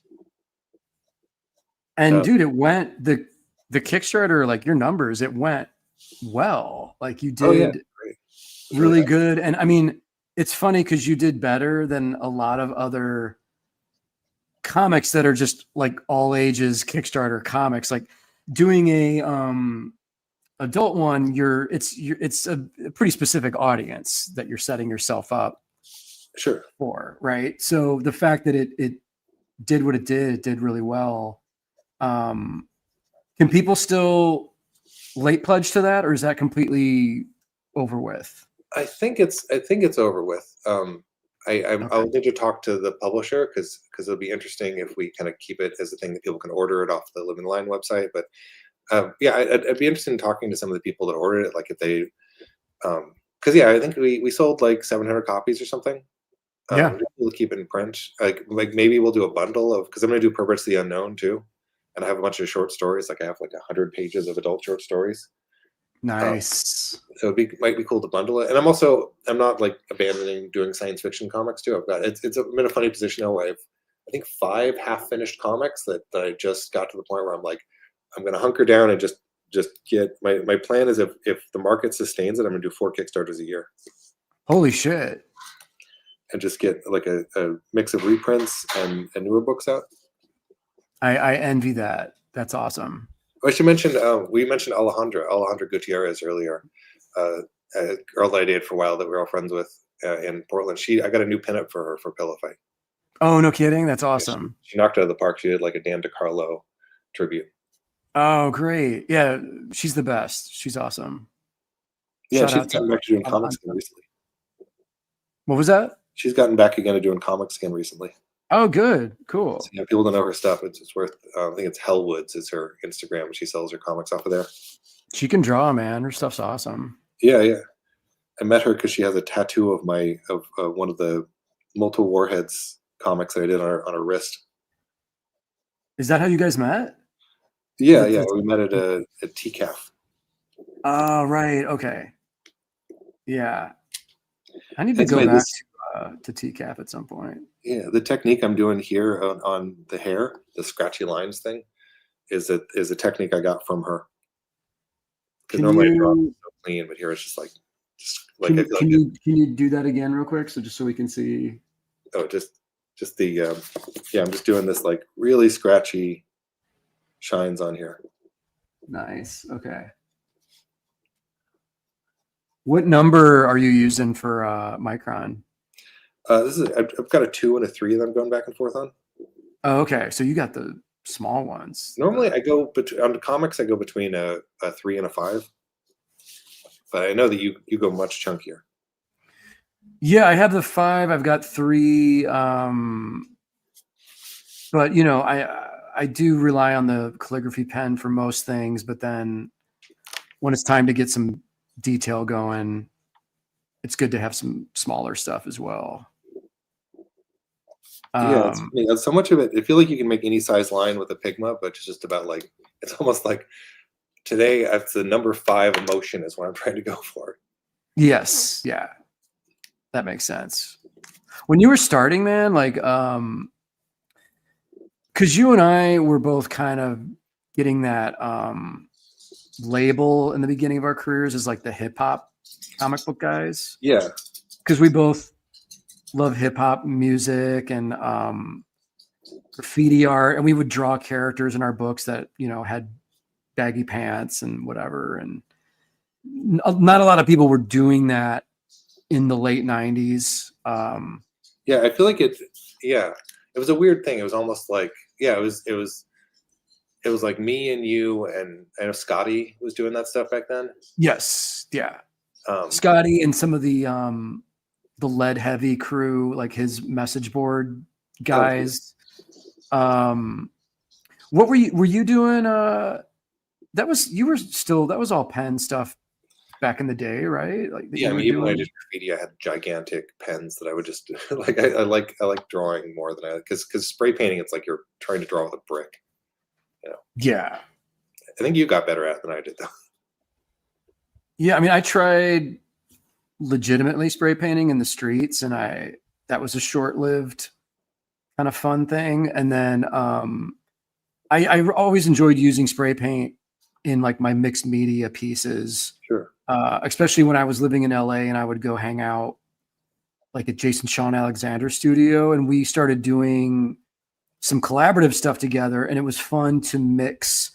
And dude, it went the Kickstarter, like your numbers, it went well. Like you did really good. And I mean, it's funny because you did better than a lot of other comics that are just like all ages Kickstarter comics. Like doing a adult one, it's a pretty specific audience that you're setting yourself up for, right? So the fact that it did what it did really well. Can people still late pledge to that, or is that completely over with? I think it's over with. I'll need to talk to the publisher because it'll be interesting if we kind of keep it as a thing that people can order it off the Living Line website. But yeah, I'd be interested in talking to some of the people that ordered it, like if they, because yeah, I think we sold like 700 copies or something. We'll keep it in print. Like maybe we'll do a bundle of, because I'm going to do Perverts the Unknown too, and I have a bunch of short stories. Like I have like 100 pages of adult short stories. Nice. So might be cool to bundle it. And I'm not like abandoning doing science fiction comics too. I've got I'm in a funny position now where I think 5 half-finished comics that I just got to the point where I'm like, I'm going to hunker down and just get my plan is if the market sustains it, I'm going to do 4 Kickstarters a year. Holy shit. And just get like a mix of reprints and newer books out. I envy that. That's awesome. I should mention, we mentioned Alejandra Gutierrez earlier, a girl that I dated for a while that we're all friends with in Portland. I got a new pinup for her for Pillow Fight. Oh, no kidding? That's awesome. She knocked it out of the park. She did like a Dan DeCarlo tribute. Oh, great. Yeah, she's the best. She's awesome. Yeah, she's gotten back to doing comics again recently. What was that? She's gotten back again to doing comics again recently. Oh, good. Cool. So, yeah, people don't know her stuff. It's worth, I think it's Hellwoods is her Instagram. She sells her comics off of there. She can draw, man. Her stuff's awesome. Yeah. I met her because she has a tattoo of one of the Multiple Warheads comics that I did on her wrist. Is that how you guys met? Yeah. We met at TCAF. Oh, right. Okay. Yeah. I need to go back to TCAF at some point. Yeah, the technique I'm doing here on the hair, the scratchy lines thing, is a technique I got from her. Because normally I draw it so clean, but here it's just like can you do that again real quick? So just so we can see. Oh, just the I'm just doing this like really scratchy shines on here. Nice. Okay. What number are you using for micron? I've got a 2 and a 3 that I'm going back and forth on. Oh, okay. So you got the small ones. Normally I go on the comics. I go between a 3 and a 5, but I know that you go much chunkier. Yeah, I have the 5. I've got 3. But you know, I do rely on the calligraphy pen for most things. But then when it's time to get some detail going, it's good to have some smaller stuff as well. Yeah, so much of it. I feel like you can make any size line with a Pigma, but it's just about like it's almost like today. It's the number 5 emotion is what I'm trying to go for. Yes, yeah, that makes sense. When you were starting, man, like, because you and I were both kind of getting that label in the beginning of our careers as like the hip hop comic book guys. Yeah, because we both love hip hop music and graffiti art, and we would draw characters in our books that had baggy pants and whatever. And not a lot of people were doing that in the late 90s. Yeah, I feel like it was a weird thing. It was almost like it was like me and you, and I know Scotty was doing that stuff back then. Yes, yeah. Scotty and some of the lead heavy crew, like his message board guys. What were you doing? That was all pen stuff back in the day, right? Like yeah, I mean, even when I did graffiti, I had gigantic pens that I would just like. I like drawing more than because spray painting, it's like you're trying to draw with a brick. Yeah. I think you got better at it than I did, though. Yeah, I mean, I tried legitimately spray painting in the streets, and that was a short-lived kind of fun thing. And then I always enjoyed using spray paint in like my mixed media pieces, Sure. especially when I was living in LA and I would go hang out like at Shawn Alexander's studio, and we started doing some collaborative stuff together, and it was fun to mix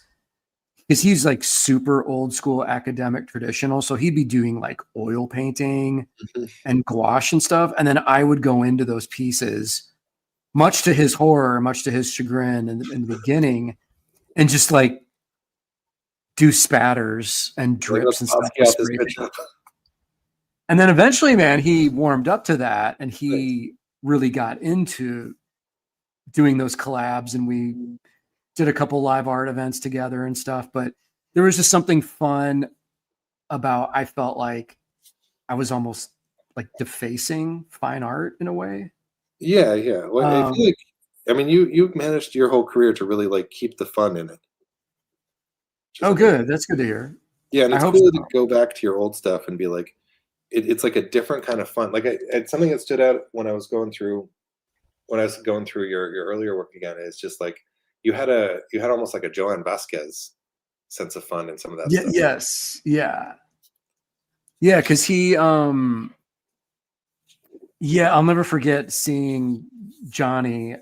because he's like super old school academic traditional. So he'd be doing like oil painting and gouache and stuff. And then I would go into those pieces, much to his horror, much to his chagrin in the beginning, and just like do spatters and drips and stuff. With spray paint. And then eventually, man, he warmed up to that and he really got into doing those collabs, and we did a couple live art events together and stuff. But there was just something fun about, I felt like I was almost like defacing fine art in a way. Yeah, yeah. Well, I feel like, I mean, you've managed your whole career to really like keep the fun in it. Oh, good. That's good to hear. Yeah, and it's cool to go back to your old stuff and be like, it's like a different kind of fun. Like it's something that stood out when I was going through your earlier work again. Is just like you had almost like a Joan Vasquez sense of fun in some of that stuff. Yes. Yeah. Yeah. Cause he, I'll never forget seeing Johnny,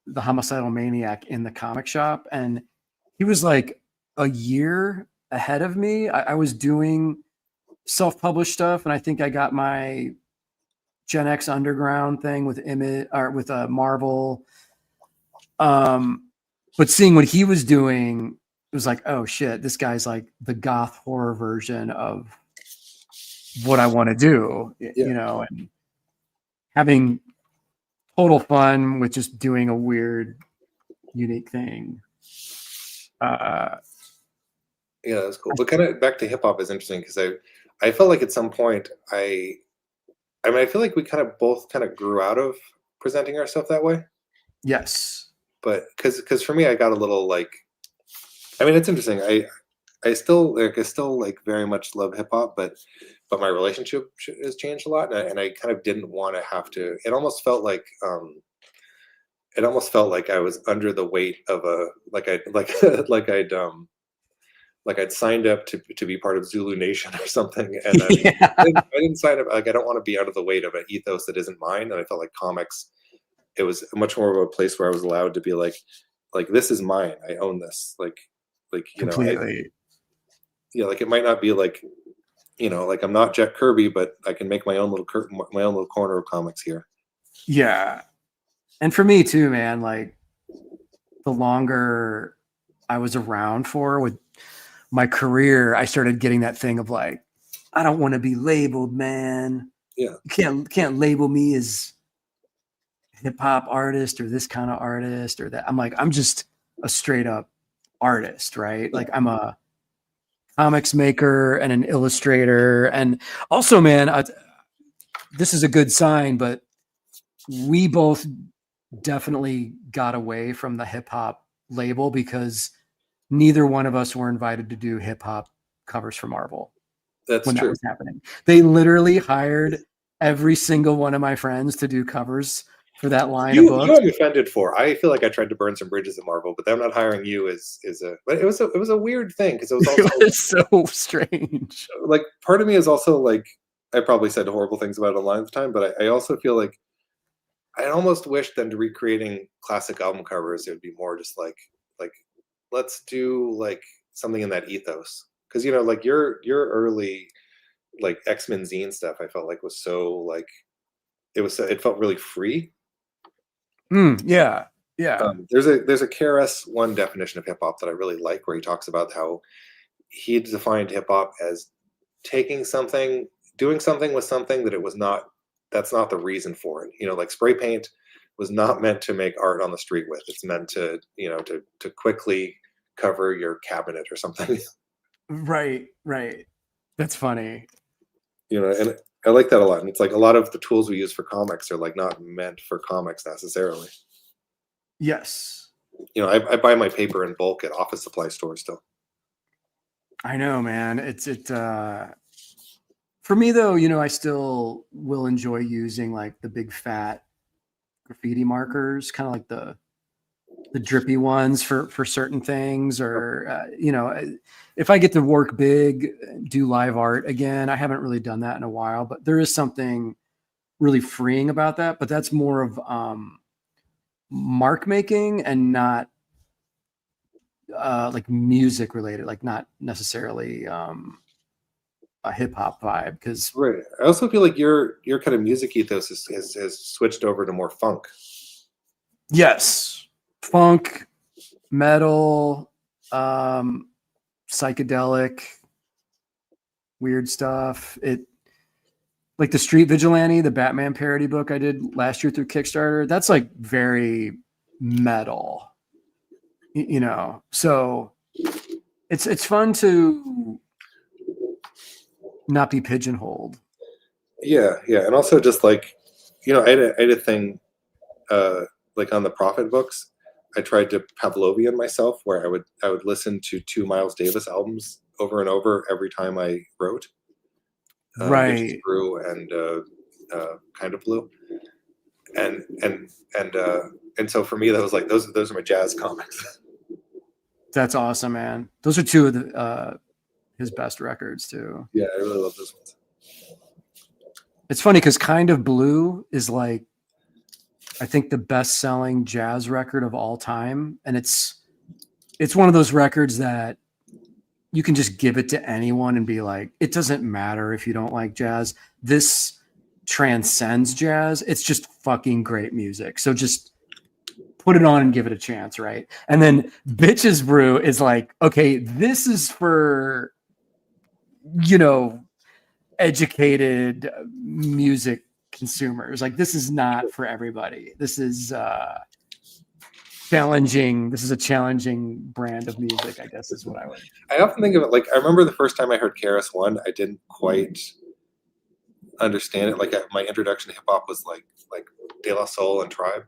the homicidal maniac, in the comic shop. And he was like a year ahead of me. I was doing self-published stuff, and I think I got my Gen X Underground thing with Image or with Marvel. But seeing what he was doing, it was like, oh shit, this guy's like the goth horror version of what I want to do, you know, and having total fun with just doing a weird, unique thing. Yeah, that's cool. But kind of back to hip hop is interesting because I felt like at some point I mean, I feel like we kind of both kind of grew out of presenting ourselves that way. Yes. But because for me, I got a little like, I mean, it's interesting. I still like very much love hip hop, but my relationship has changed a lot, and I kind of didn't want to have to. It almost felt like I was under the weight of a like I'd signed up to be part of Zulu Nation or something, and I didn't sign up. Like I don't want to be out of the weight of an ethos that isn't mine. And I felt like comics, it was much more of a place where I was allowed to be like this is mine. I own this. Like you completely. know, like it might not be like, you know, like I'm not Jack Kirby, but I can make my own little corner of comics here. Yeah, and for me too, man. Like the longer I was around for with my career, I started getting that thing of like, I don't want to be labeled, man. Yeah. You can't label me as hip hop artist or this kind of artist or that. I'm like, I'm just a straight up artist, right? Like I'm a comics maker and an illustrator. And also, man, this is a good sign, but we both definitely got away from the hip hop label because neither one of us were invited to do hip hop covers for Marvel. That's when true. That was happening. They literally hired every single one of my friends to do covers for that line of books. You I'm offended for. I feel like I tried to burn some bridges at Marvel, but them not hiring you but it was a weird thing because it was also it was so strange. Like part of me is also like, I probably said horrible things about it online at the time, but I also feel like I almost wish them to recreating classic album covers. It would be more just like let's do like something in that ethos, because you know, like your early like X-Men zine stuff, I felt like was so like it felt really free. Yeah. There's a KRS-One definition of hip hop that I really like, where he talks about how he defined hip hop as taking something, doing something with something that it was not. That's not the reason for it. You know, like spray paint was not meant to make art on the street with. It's meant to, you know, to quickly cover your cabinet or something. Right. That's funny. You know, and I like that a lot. And it's like a lot of the tools we use for comics are like not meant for comics necessarily. Yes. You know, I buy my paper in bulk at office supply stores still. I know, man. For me though, I still will enjoy using like the big fat graffiti markers, kind of like the drippy ones for certain things, or if I get to work big, do live art again. I haven't really done that in a while, but there is something really freeing about that. But that's more of mark making and not like music related, like not necessarily a hip hop vibe. Because Right. I also feel like your kind of music ethos has switched over to more funk. yes, funk, metal, psychedelic, weird stuff. It like the Street Vigilante, the Batman parody book I did last year through Kickstarter. That's like very metal, So it's fun to not be pigeonholed. Yeah, and also just like, I had a thing like on the Prophet books. I tried to Pavlovian myself, where I would listen to 2 Miles Davis albums over and over every time I wrote. Right. Brew and Kind of Blue, and so for me that was like those are my jazz comics. That's awesome, man. Those are two of the his best records too. Yeah, I really love those ones. It's funny because Kind of Blue is like, I think, the best-selling jazz record of all time, and it's one of those records that you can just give it to anyone and be like, it doesn't matter if you don't like jazz. This transcends jazz. It's just fucking great music. So just put it on and give it a chance, right? And then Bitches Brew is like, okay, this is for, educated music consumers. Like, this is not for everybody. This is challenging. This is a challenging brand of music, I guess, is what I would. I often think of it like, I remember the first time I heard KRS-One, I didn't quite understand it. Like my introduction to hip hop was like De La Soul and Tribe.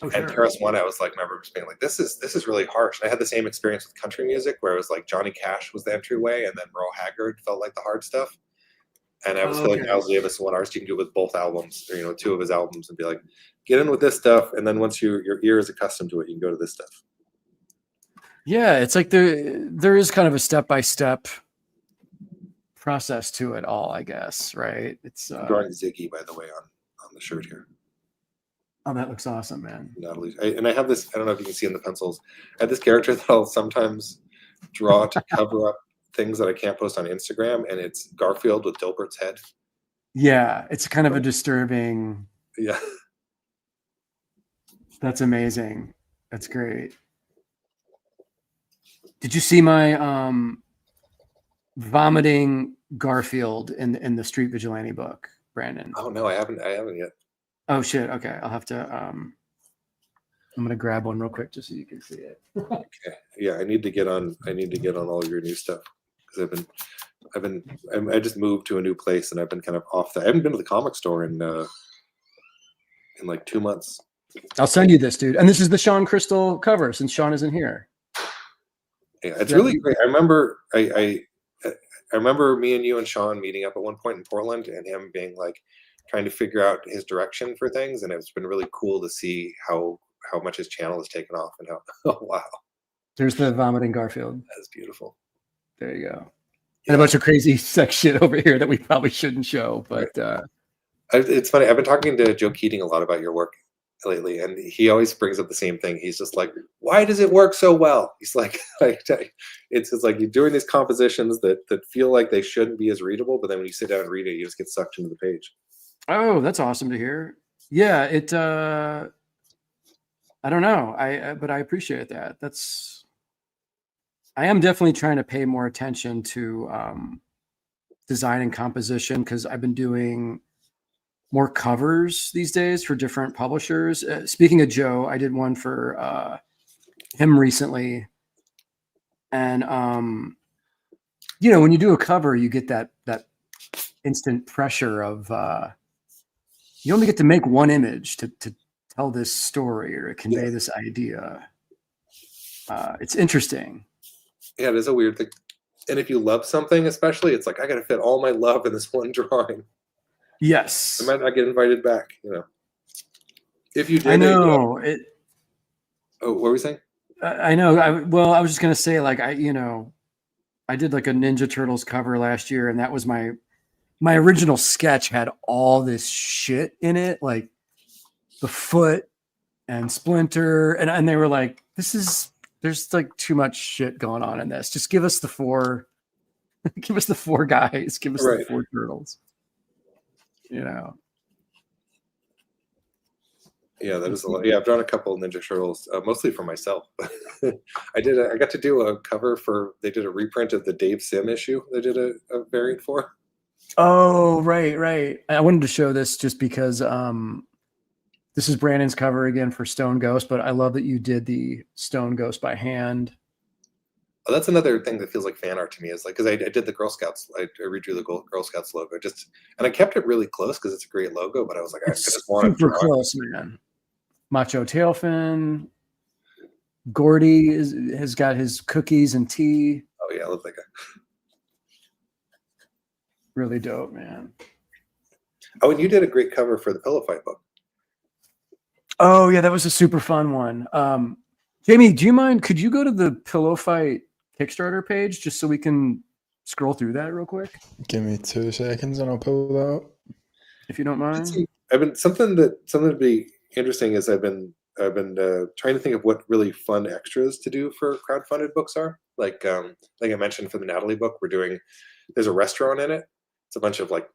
Oh, sure. And KRS-One, I was like, I remember just being like, this is really harsh. And I had the same experience with country music, where it was like Johnny Cash was the entryway, and then Merle Haggard felt like the hard stuff. And I was feeling Miles Davis, one artist you can do with both albums, or 2 of his albums, and be like, get in with this stuff, and then once your ear is accustomed to it, you can go to this stuff. Yeah, it's like there is kind of a step-by-step process to it all, I guess, right? It's I'm drawing Ziggy, by the way, on the shirt here. Oh, that looks awesome, man. Natalie, and I have this, I don't know if you can see in the pencils, I have this character that I'll sometimes draw to cover up things that I can't post on Instagram, and it's Garfield with Dilbert's head. Yeah, it's kind of a disturbing. Yeah. That's amazing. That's great. Did you see my vomiting Garfield in the Street Vigilante book, Brandon? Oh no, I haven't yet. Oh shit. Okay, I'll have to. I'm gonna grab one real quick just so you can see it. Okay. Yeah, I need to get on all your new stuff, because I just moved to a new place, and I've been kind of off that. I haven't been to the comic store in like 2 months. I'll send you this, dude. And this is the Shawn Crystal cover, since Shawn isn't here. Yeah, it's really great. I remember I remember me and you and Shawn meeting up at one point in Portland, and him being like trying to figure out his direction for things, and it's been really cool to see how much his channel has taken off, and how oh wow. There's the vomiting Garfield. That's beautiful. There you go. And a bunch of crazy sex shit over here that we probably shouldn't show, but it's funny. I've been talking to Joe Keating a lot about your work lately, and he always brings up the same thing. He's just like, why does it work so well? He's like it's like you're doing these compositions that feel like they shouldn't be as readable, but then when you sit down and read it, you just get sucked into the page. Oh, that's awesome to hear. Yeah, it I don't know. But I appreciate that. I am definitely trying to pay more attention to design and composition, because I've been doing more covers these days for different publishers. Speaking of Joe, I did one for him recently. And, when you do a cover, you get that instant pressure of you only get to make one image to tell this story or convey this idea. It's interesting. Yeah, it is a weird thing. And if you love something, especially, it's like I got to fit all my love in this one drawing. Yes. I might not get invited back. If you did, I know it. oh, what were we saying? I know. I was just gonna say, like, I did like a Ninja Turtles cover last year, and that was my original sketch had all this shit in it, like the foot and Splinter, and they were like, there's like too much shit going on in this. Just give us the four, give us the four guys, give us the four turtles. Yeah, that is a lot. Yeah, I've drawn a couple of Ninja Turtles, mostly for myself. I got to do a cover they did a reprint of the Dave Sim issue. They did a variant for. Oh, right. I wanted to show this just because this is Brandon's cover again for Stone Ghost, but I love that you did the Stone Ghost by hand. Oh, that's another thing that feels like fan art to me, is like, because I did the Girl Scouts, I redrew the Girl Scouts logo, and I kept it really close because it's a great logo, but I was like, I just want super close, man. Macho Tailfin. Gordy has got his cookies and tea. Oh yeah, I love that guy. Really dope, man. Oh, and you did a great cover for the Pillow Fight book. Oh yeah, that was a super fun one. Jamie, do you mind? Could you go to the Pillow Fight Kickstarter page just so we can scroll through that real quick? Give me 2 seconds and I'll pull that up. If you don't mind. I've been something to be interesting is I've been trying to think of what really fun extras to do for crowdfunded books are. Like I mentioned for the Natalie book, there's a restaurant in it. It's a bunch of like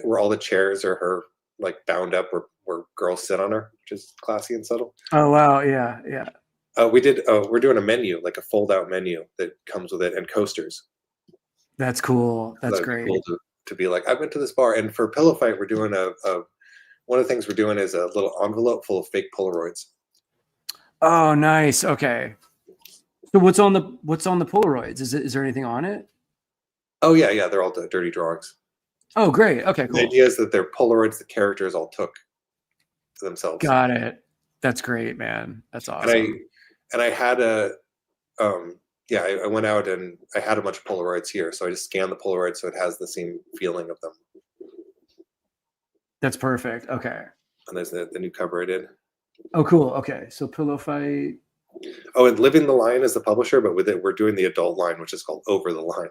where all the chairs are her like bound up where girls sit on her, which is classy and subtle. Oh wow, yeah. We're doing a menu, like a fold out menu that comes with it, and coasters. That's cool. That's great. Cool to be like, I've been to this bar. And for Pillow Fight, we're doing one of the things we're doing is a little envelope full of fake Polaroids. Oh, nice. Okay. So what's on the Polaroids? Is there anything on it? Oh yeah, they're all dirty drawings. Oh, great. Okay, cool. The idea is that they're Polaroids the characters all took to themselves. Got it. That's great, man. That's awesome. And I had I went out and I had a bunch of Polaroids here, so I just scanned the Polaroids so it has the same feeling of them. That's perfect. Okay. And there's the new cover I did. Oh, cool. Okay, so Pillow Fight. Oh, and Living the Line is the publisher, but with it, we're doing the adult line, which is called Over the Line.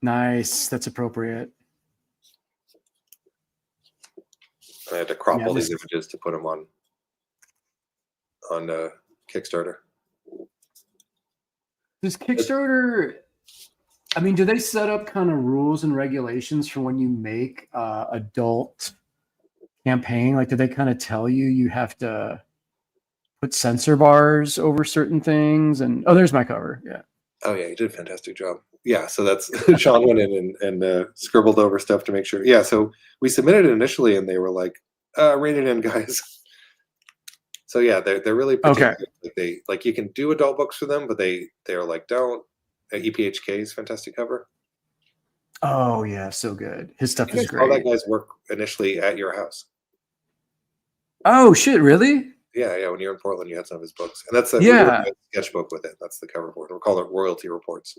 Nice. That's appropriate. I had to crop all these images to put them on Kickstarter. Does Kickstarter, I mean, do they set up kind of rules and regulations for when you make adult campaign? Like, do they kind of tell you have to put censor bars over certain things? And oh, there's my cover. Yeah. Oh yeah, you did a fantastic job. Yeah, so that's Shawn went in and scribbled over stuff to make sure. Yeah, so we submitted it initially, and they were like, "Rein it in, guys." So yeah, they're really particular. Okay. Like you can do adult books for them, but they're like, don't. EPHK's fantastic cover. Oh yeah, so good. His stuff is great. All that guy's work initially at your house. Oh shit! Really? Yeah. When you're in Portland, you had some of his books, and that's a sketchbook with it. That's the cover for it. We'll call it Royalty Reports.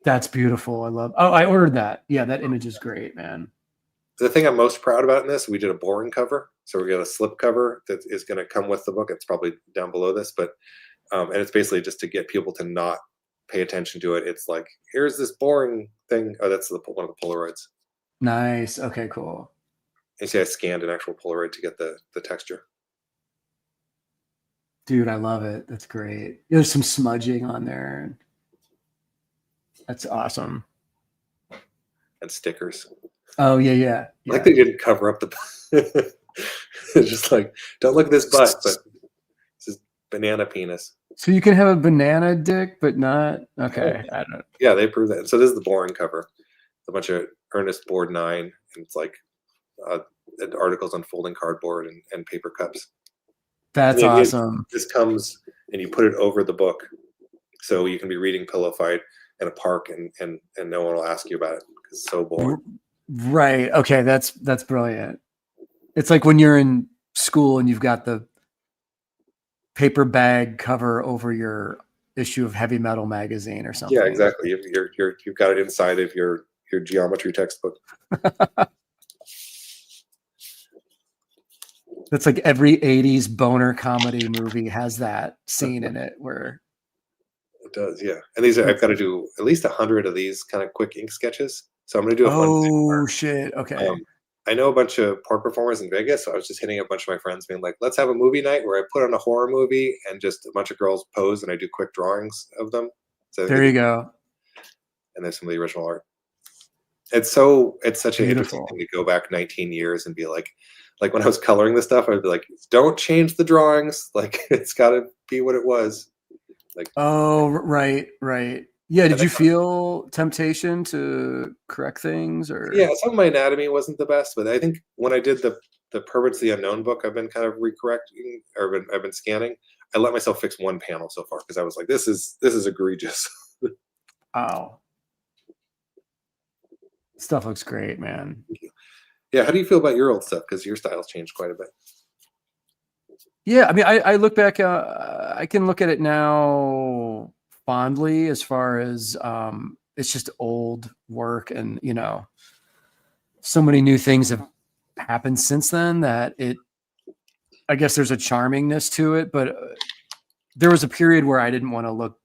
That's beautiful. I love. Oh, I ordered that. Yeah, that image is great, man. The thing I'm most proud about in this, we did a boring cover. So we got a slip cover that is going to come with the book. It's probably down below this, but and it's basically just to get people to not pay attention to it. It's like, here's this boring thing. Oh, that's one of the Polaroids. Nice. Okay, cool. You see, I scanned an actual Polaroid to get the texture. Dude, I love it. That's great. There's some smudging on there. That's awesome. And stickers. Oh yeah. Like they didn't cover up the. It's just like, don't look at this butt, but this is banana penis. So you can have a banana dick, but not okay. I don't know. Yeah, they proved that. So this is the boring cover. A bunch of Ernest Board 9, and it's like articles on folding cardboard and paper cups. That's awesome. This comes and you put it over the book, so you can be reading Pillow Fight in a park, and no one will ask you about it because it's so boring. Right. Okay. That's brilliant. It's like when you're in school and you've got the paper bag cover over your issue of Heavy Metal magazine or something. Yeah, exactly. You've got it inside of your geometry textbook. That's like every 80s boner comedy movie has that scene in it where it does, yeah. And I've got to do at least 100 of these kind of quick ink sketches. So I'm going to do a fun thing where, shit. Okay. I know a bunch of porn performers in Vegas, so I was just hitting a bunch of my friends being like, let's have a movie night where I put on a horror movie and just a bunch of girls pose and I do quick drawings of them. So there you go. And there's some of the original art. It's such an interesting Beautiful. thing to go back 19 years and be like when I was coloring this stuff, I'd be like, don't change the drawings. Like it's got to be what it was. Like, oh, right. Yeah. Did you feel temptation to correct things or? Yeah, some of my anatomy wasn't the best, but I think when I did the Perverts of the Unknown book, I've been kind of recorrecting or I've been scanning. I let myself fix one panel so far because I was like, this is egregious. Oh. Stuff looks great, man. Yeah, how do you feel about your old stuff? Because your style's changed quite a bit. Yeah, I mean, I look back. I can look at it now fondly, as far as it's just old work, and so many new things have happened since then that I guess there's a charmingness to it. But there was a period where I didn't want to look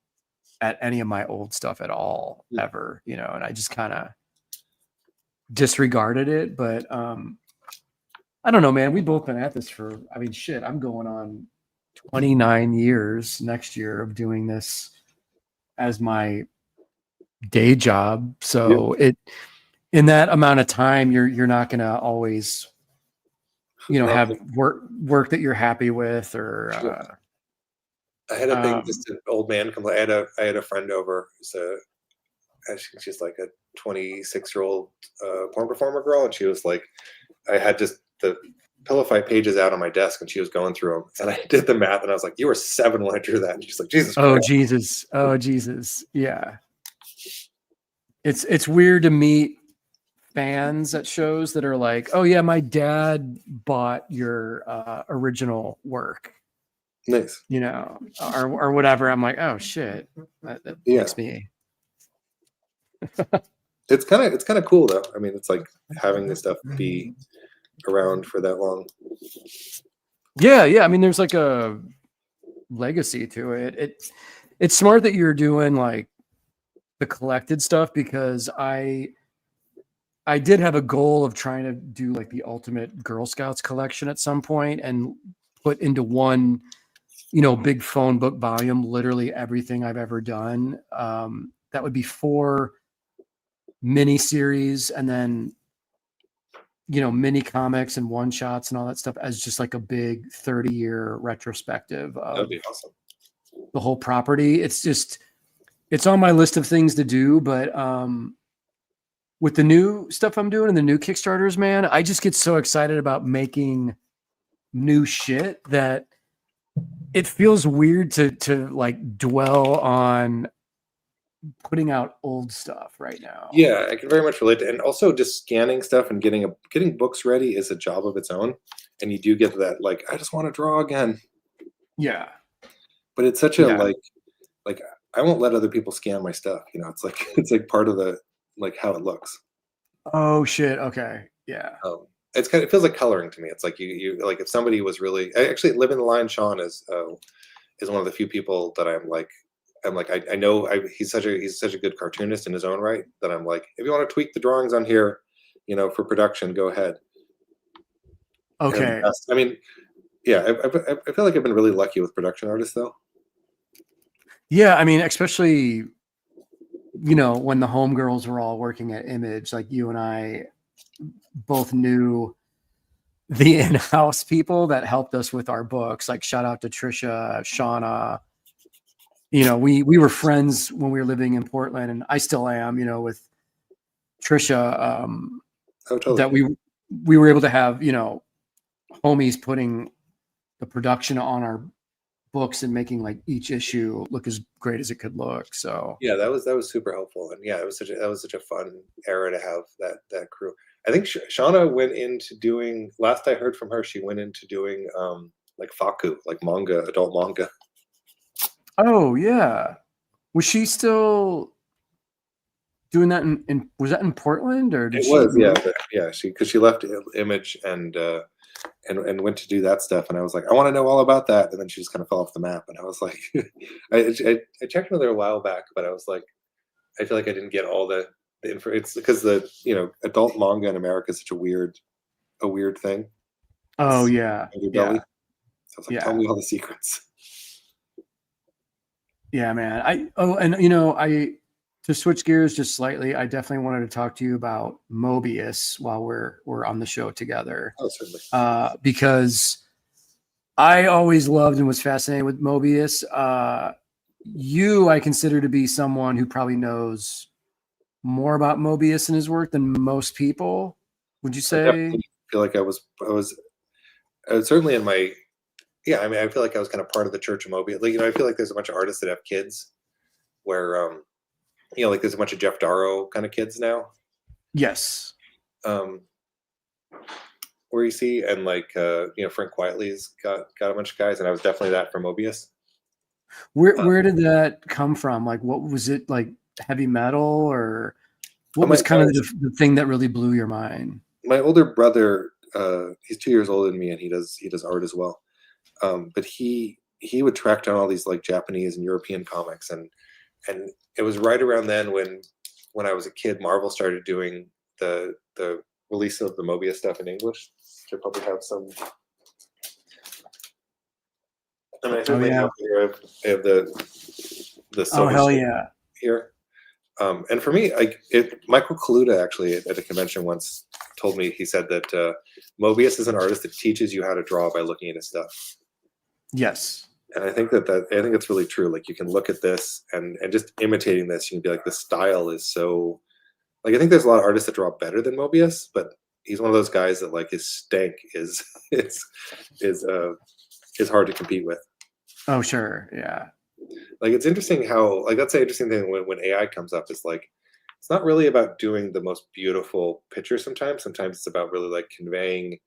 at any of my old stuff at all, ever, and I just kind of disregarded it. But I don't know, man. We've both been at this for, I mean, shit, I'm going on 29 years next year of doing this as my day job. So in that amount of time, you're not going to always, have work that you're happy with or, Sure. I had a thing, just an old man come. I had a friend over. She's like a 26-year-old porn performer girl, and she was like, I had just the pillow fight pages out on my desk, and she was going through them, and I did the math, and I was like, "You were 7 when I drew that." And she's like, "Jesus Christ." Oh Jesus, yeah. It's weird to meet fans at shows that are like, "Oh yeah, my dad bought your original work." Nice. Or whatever. I'm like, oh shit, that makes me. It's kind of cool though. I mean, it's like having this stuff be around for that long. Yeah. I mean, there's like a legacy to it. It's smart that you're doing like the collected stuff, because I did have a goal of trying to do like the ultimate Girl Scouts collection at some point and put into one, big phone book volume, literally everything I've ever done. That would be 4 mini series and then, mini comics and one shots and all that stuff as just like a big 30-year retrospective of That'd be awesome. the whole property. It's on my list of things to do, but with the new stuff I'm doing and the new Kickstarters, man, I just get so excited about making new shit that it feels weird to like dwell on putting out old stuff right now. Yeah, I can very much relate to, and also just scanning stuff and getting books ready is a job of its own, and you do get that like, I just want to draw again. Yeah, but it's such a like I won't let other people scan my stuff. It's like part of the like how it looks. Oh shit. Okay. Yeah. It feels like coloring to me. It's like you like if somebody was really actually Living the Line. Shawn is one of the few people that I'm like I know he's such a good cartoonist in his own right that I'm like, if you want to tweak the drawings on here, for production, go ahead. Okay. I mean, yeah, I feel like I've been really lucky with production artists though. Yeah, I mean, especially when the homegirls were all working at Image, like you and I both knew the in-house people that helped us with our books. Like shout out to Trisha, Shauna. We were friends when we were living in Portland, and I still am. With Trisha, totally. that we were able to have homies putting the production on our books and making like each issue look as great as it could look. So yeah, that was super helpful, and yeah, that was such a fun era to have that crew. I think Shauna went into doing. Last I heard from her, she went into doing like faku, like manga, adult manga. Oh yeah. Was she still doing that in was that in Portland or did It she was, yeah, move? but yeah, because she left Image and went to do that stuff, and I was like, I want to know all about that, and then she just kind of fell off the map, and I was like, I checked with her a while back, but I was like, I feel like I didn't get all the info. It's because the adult manga in America is such a weird thing. Oh It's yeah. underbelly. Yeah. So I was like, tell Yeah. me all the secrets. Yeah, man. I to switch gears just slightly, I definitely wanted to talk to you about Mobius while we're on the show together. Oh, certainly. Because I always loved and was fascinated with Mobius. I consider to be someone who probably knows more about Mobius and his work than most people. Would you I say? definitely feel like I was certainly in my yeah. I mean, I feel like I was kind of part of the Church of Mobius. Like, I feel like there's a bunch of artists that have kids where like there's a bunch of Jeff Darrow kind of kids now. Yes. Um, where you see, and like Frank Quietly's got a bunch of guys, and I was definitely that for Mobius. Where did that come from? Like, what was it like? Heavy metal, or what was kind of the thing that really blew your mind? My older brother, he's 2 years older than me, and he does art as well. But he would track down all these like Japanese and European comics, and it was right around then when I was a kid, Marvel started doing the release of the Mobius stuff in English. Should probably have some. I mean, I certainly have the Oh hell yeah! Here. And for me, Michael Kaluta actually at a convention once told me, he said that Mobius is an artist that teaches you how to draw by looking at his stuff. Yes. And I think I think it's really true. Like, you can look at this and just imitating this, you can be like, the style is so, like, I think there's a lot of artists that draw better than Mobius, but he's one of those guys that like his stank is hard to compete with. Oh sure, yeah. Like, it's interesting how, like, that's the interesting thing when AI comes up, is like, it's not really about doing the most beautiful picture sometimes. Sometimes it's about really like conveying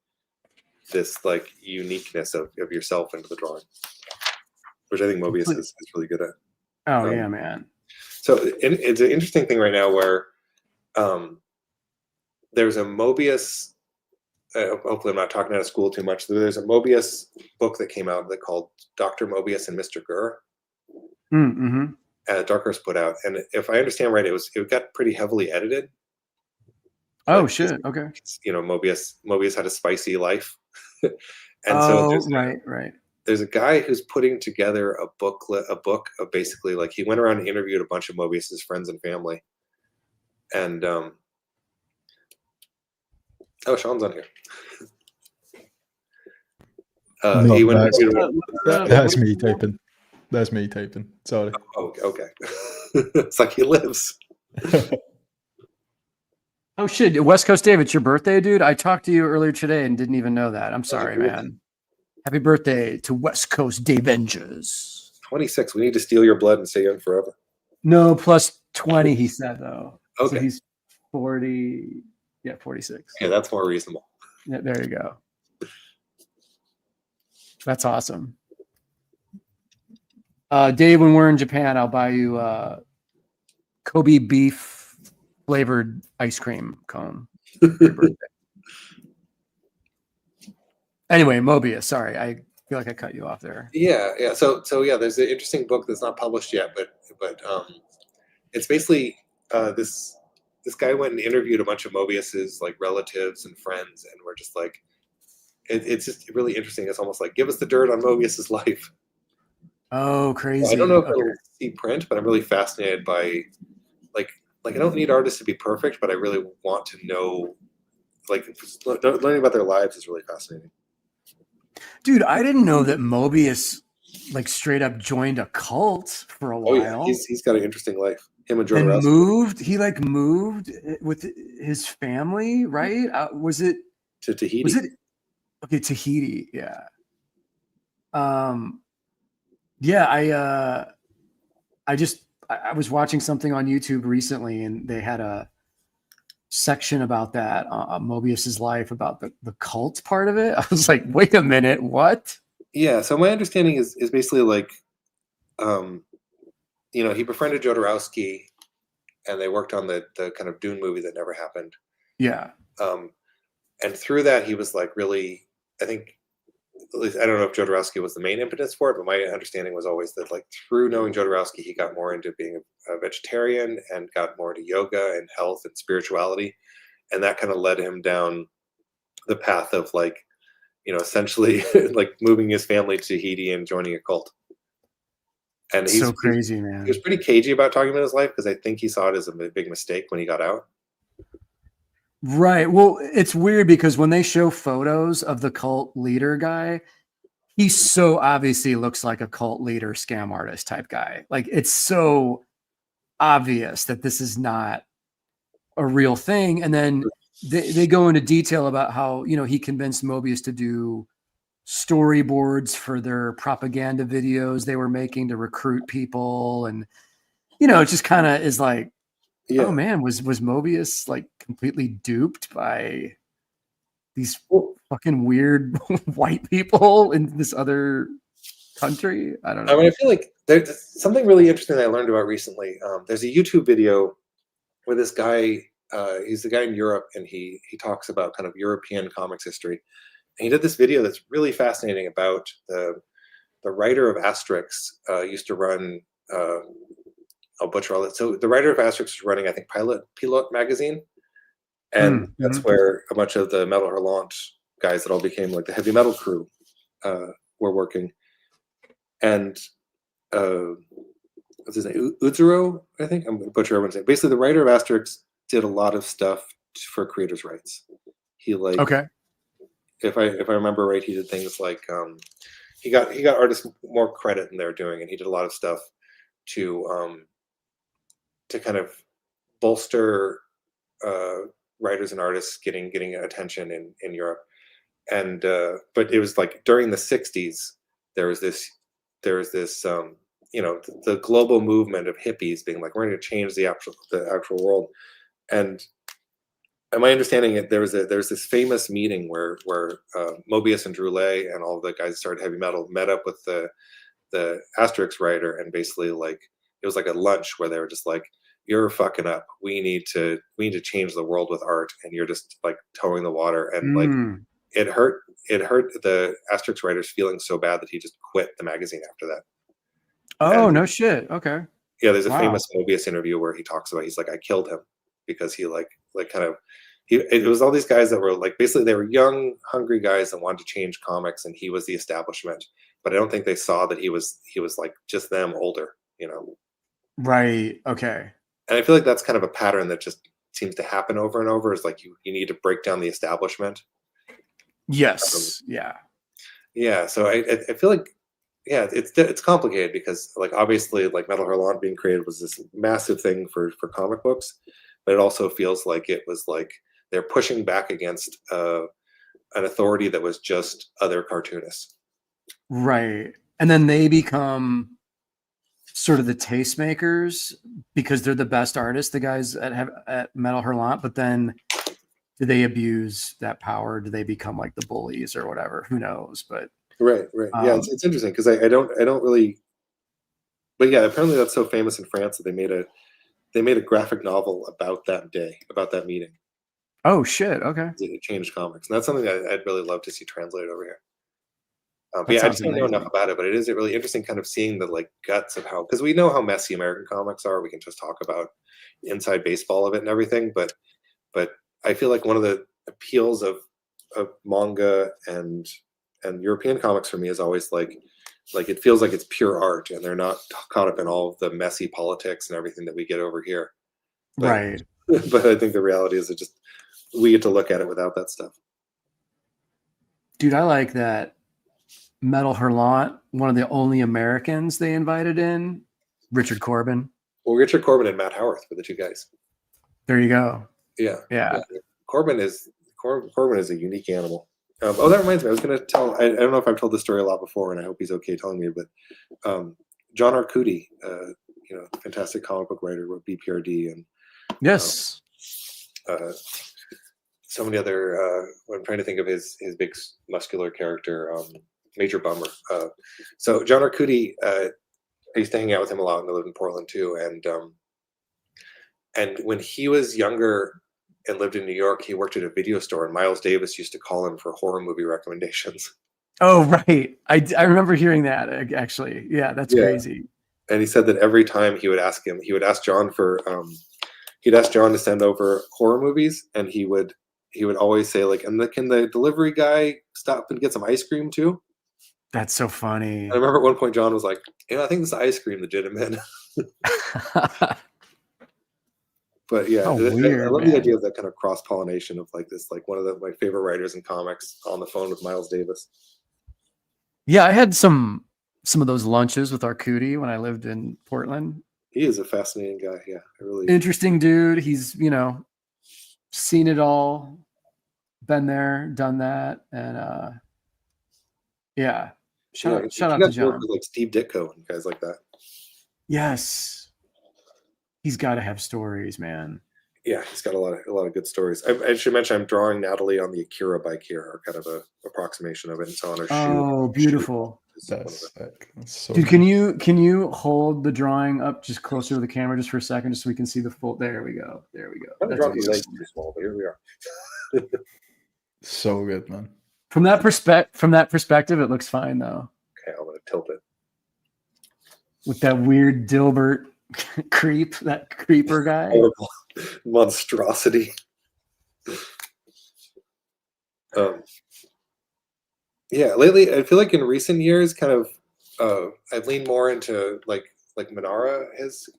this like uniqueness of yourself into the drawing, which I think Mobius is really good at. Oh yeah, man. So it's an interesting thing right now where there's a Mobius, hopefully I'm not talking out of school too much, there's a Mobius book that came out that called Dr. Mobius and Mr. Gurr. Mm-hmm. Dark Horse put out, and if I understand right, it got pretty heavily edited. Oh shit! Okay. Mobius had a spicy life, and so so right. There's a guy who's putting together a book of basically, like, he went around and interviewed a bunch of Mobius's friends and family, and Shawn's on here. He went. That's me typing. That's me typing. Sorry. Oh, okay. It's like he lives. Oh shit! West Coast Dave, it's your birthday, dude. I talked to you earlier today and didn't even know that. I'm sorry, man. Happy birthday to West Coast Dave Engers. 26. We need to steal your blood and stay young forever. No, plus 20, he said, though. Okay. So he's 40. Yeah, 46. Yeah, that's more reasonable. Yeah, there you go. That's awesome. Dave, when we're in Japan, I'll buy you Kobe beef flavored ice cream cone for your birthday. Anyway, Mobius. Sorry, I feel like I cut you off there. Yeah. So yeah, there's an interesting book that's not published yet, but it's basically this guy went and interviewed a bunch of Mobius's like relatives and friends, and we're just like, it's just really interesting. It's almost like, give us the dirt on Mobius's life. Oh, crazy! I don't know if I'll see print, but I'm really fascinated by like I don't need artists to be perfect, but I really want to know, like, learning about their lives is really fascinating. Dude, I didn't know that Mobius like straight up joined a cult for a while. Oh, yeah. He's got an interesting life. Him and Joe and moved. He like moved with his family, right? Was it to Tahiti? Was it okay? Tahiti, yeah. Yeah, I was watching something on YouTube recently, and they had a section about that, Mobius's life, about the cult part of it. I was like, wait a minute, what? Yeah, so my understanding is basically like, he befriended Jodorowsky, and they worked on the kind of Dune movie that never happened. Yeah. And through that, he was like really, I think, at least I don't know if Jodorowsky was the main impetus for it, but my understanding was always that like through knowing Jodorowsky, he got more into being a vegetarian and got more into yoga and health and spirituality. And that kind of led him down the path of like, essentially like moving his family to Tahiti and joining a cult. And So crazy, man. He was pretty cagey about talking about his life because I think he saw it as a big mistake when he got out. Right. Well, it's weird because when they show photos of the cult leader guy, he so obviously looks like a cult leader, scam artist type guy. Like it's so obvious that this is not a real thing. And then they go into detail about how, he convinced Mobius to do storyboards for their propaganda videos they were making to recruit people. And, it just kind of is like, oh man, was Mobius like completely duped by these fucking weird white people in this other country? I don't know. I mean, I feel like there's something really interesting that I learned about recently. There's a YouTube video where this guy, he's the guy in Europe, and he talks about kind of European comics history. And he did this video that's really fascinating about the writer of Asterix used to run. I'll butcher all that. So the writer of Asterix was running, I think, Pilot magazine, and that's where a bunch of the Metal Hurlant guys that all became like the heavy metal crew were working. And what's his name? Uzuro, I think. I'm going to butcher everyone's name. Basically, the writer of Asterix did a lot of stuff for creators' rights. He okay. If I remember right, he did things like he got artists more credit than they're doing, and he did a lot of stuff to kind of bolster writers and artists getting attention in Europe. And but it was like during the 60s, there was this the global movement of hippies being like, we're going to change the actual world. And my understanding, there's this famous meeting where Mobius and Droulet and all of the guys who started heavy metal met up with the Asterix writer, and basically like it was like a lunch where they were just like, you're fucking up. We need to change the world with art, and you're just like towing the water. And like it hurt the Asterix writer's feelings so bad that he just quit the magazine after that. Oh, and, no shit. Okay. Yeah, there's a famous Mobius interview where he talks about, he's like, I killed him because he it was all these guys that were like, basically they were young, hungry guys that wanted to change comics, and he was the establishment. But I don't think they saw that he was like just them older, Right. Okay. And I feel like that's kind of a pattern that just seems to happen over and over, is like you need to break down the establishment. Yes. Yeah. So I feel like, yeah, it's complicated because like obviously like Metal Hurlant being created was this massive thing for comic books, but it also feels like it was like they're pushing back against an authority that was just other cartoonists. Right. And then they become sort of the tastemakers because they're the best artists, the guys at Metal Hurlant, but then do they abuse that power? Do they become like the bullies or whatever? Who knows? But right. Yeah, it's interesting because I don't really, but yeah, apparently that's so famous in France that they made a graphic novel about that day, about that meeting. Oh shit! Okay. It changed comics, and that's something that I'd really love to see translated over here. But yeah, I just don't know enough about it, but it is really interesting kind of seeing the like guts of how, because we know how messy American comics are. We can just talk about inside baseball of it and everything, but I feel like one of the appeals of manga and European comics for me is always like it feels like it's pure art, and they're not caught up in all of the messy politics and everything that we get over here. Right. But I think the reality is that just we get to look at it without that stuff. Dude, I like that. Metal Hurlant, one of the only Americans they invited in, Richard Corbin. Well, Richard Corbin and Matt Howarth were the two guys. There you go. Yeah. Corbin is a unique animal. That reminds me. I was going to tell. I don't know if I've told this story a lot before, and I hope he's okay telling me. But John Arcudi, fantastic comic book writer, wrote BPRD, and yes, so many other. I'm trying to think of his big muscular character. Major Bummer. So John Arcudi I used to hang out with him a lot, and I lived in Portland too. And when he was younger and lived in New York, he worked at a video store, and Miles Davis used to call him for horror movie recommendations. Oh, right. I remember hearing that actually. Yeah, that's Yeah. crazy. And he said that every time he would ask John for he'd ask John to send over horror movies, and he would always say like, and can the delivery guy stop and get some ice cream too? That's so funny. I remember at one point John was like, I think this ice cream that did him in. But yeah, Oh, I weird, love man. the idea of that kind of cross pollination of like this, like one of my favorite writers in comics on the phone with Miles Davis. Yeah, I had some of those lunches with Arcudi when I lived in Portland. He is a fascinating guy. Yeah, I really Interesting dude. He's, seen it all, been there, done that, and yeah. Shout out to John. Like Steve Ditko and guys like that. Yes. He's got to have stories, man. Yeah, he's got a lot of good stories. I should mention I'm drawing Natalie on the Akira bike here, or kind of a approximation of it. It's on her shoe. Oh, beautiful. That's sick. That's so Dude, nice. can you hold the drawing up just closer to the camera just for a second, just so we can see the full? There we go. There we go. I'm That's drawing these beautiful. legs too small, but here we are. So good, man. From that perspective, it looks fine though. Okay, I'm gonna tilt it. With that weird Dilbert that creeper guy. Horrible monstrosity. Yeah, lately I feel like in recent years, kind of, I've leaned more into like Manara has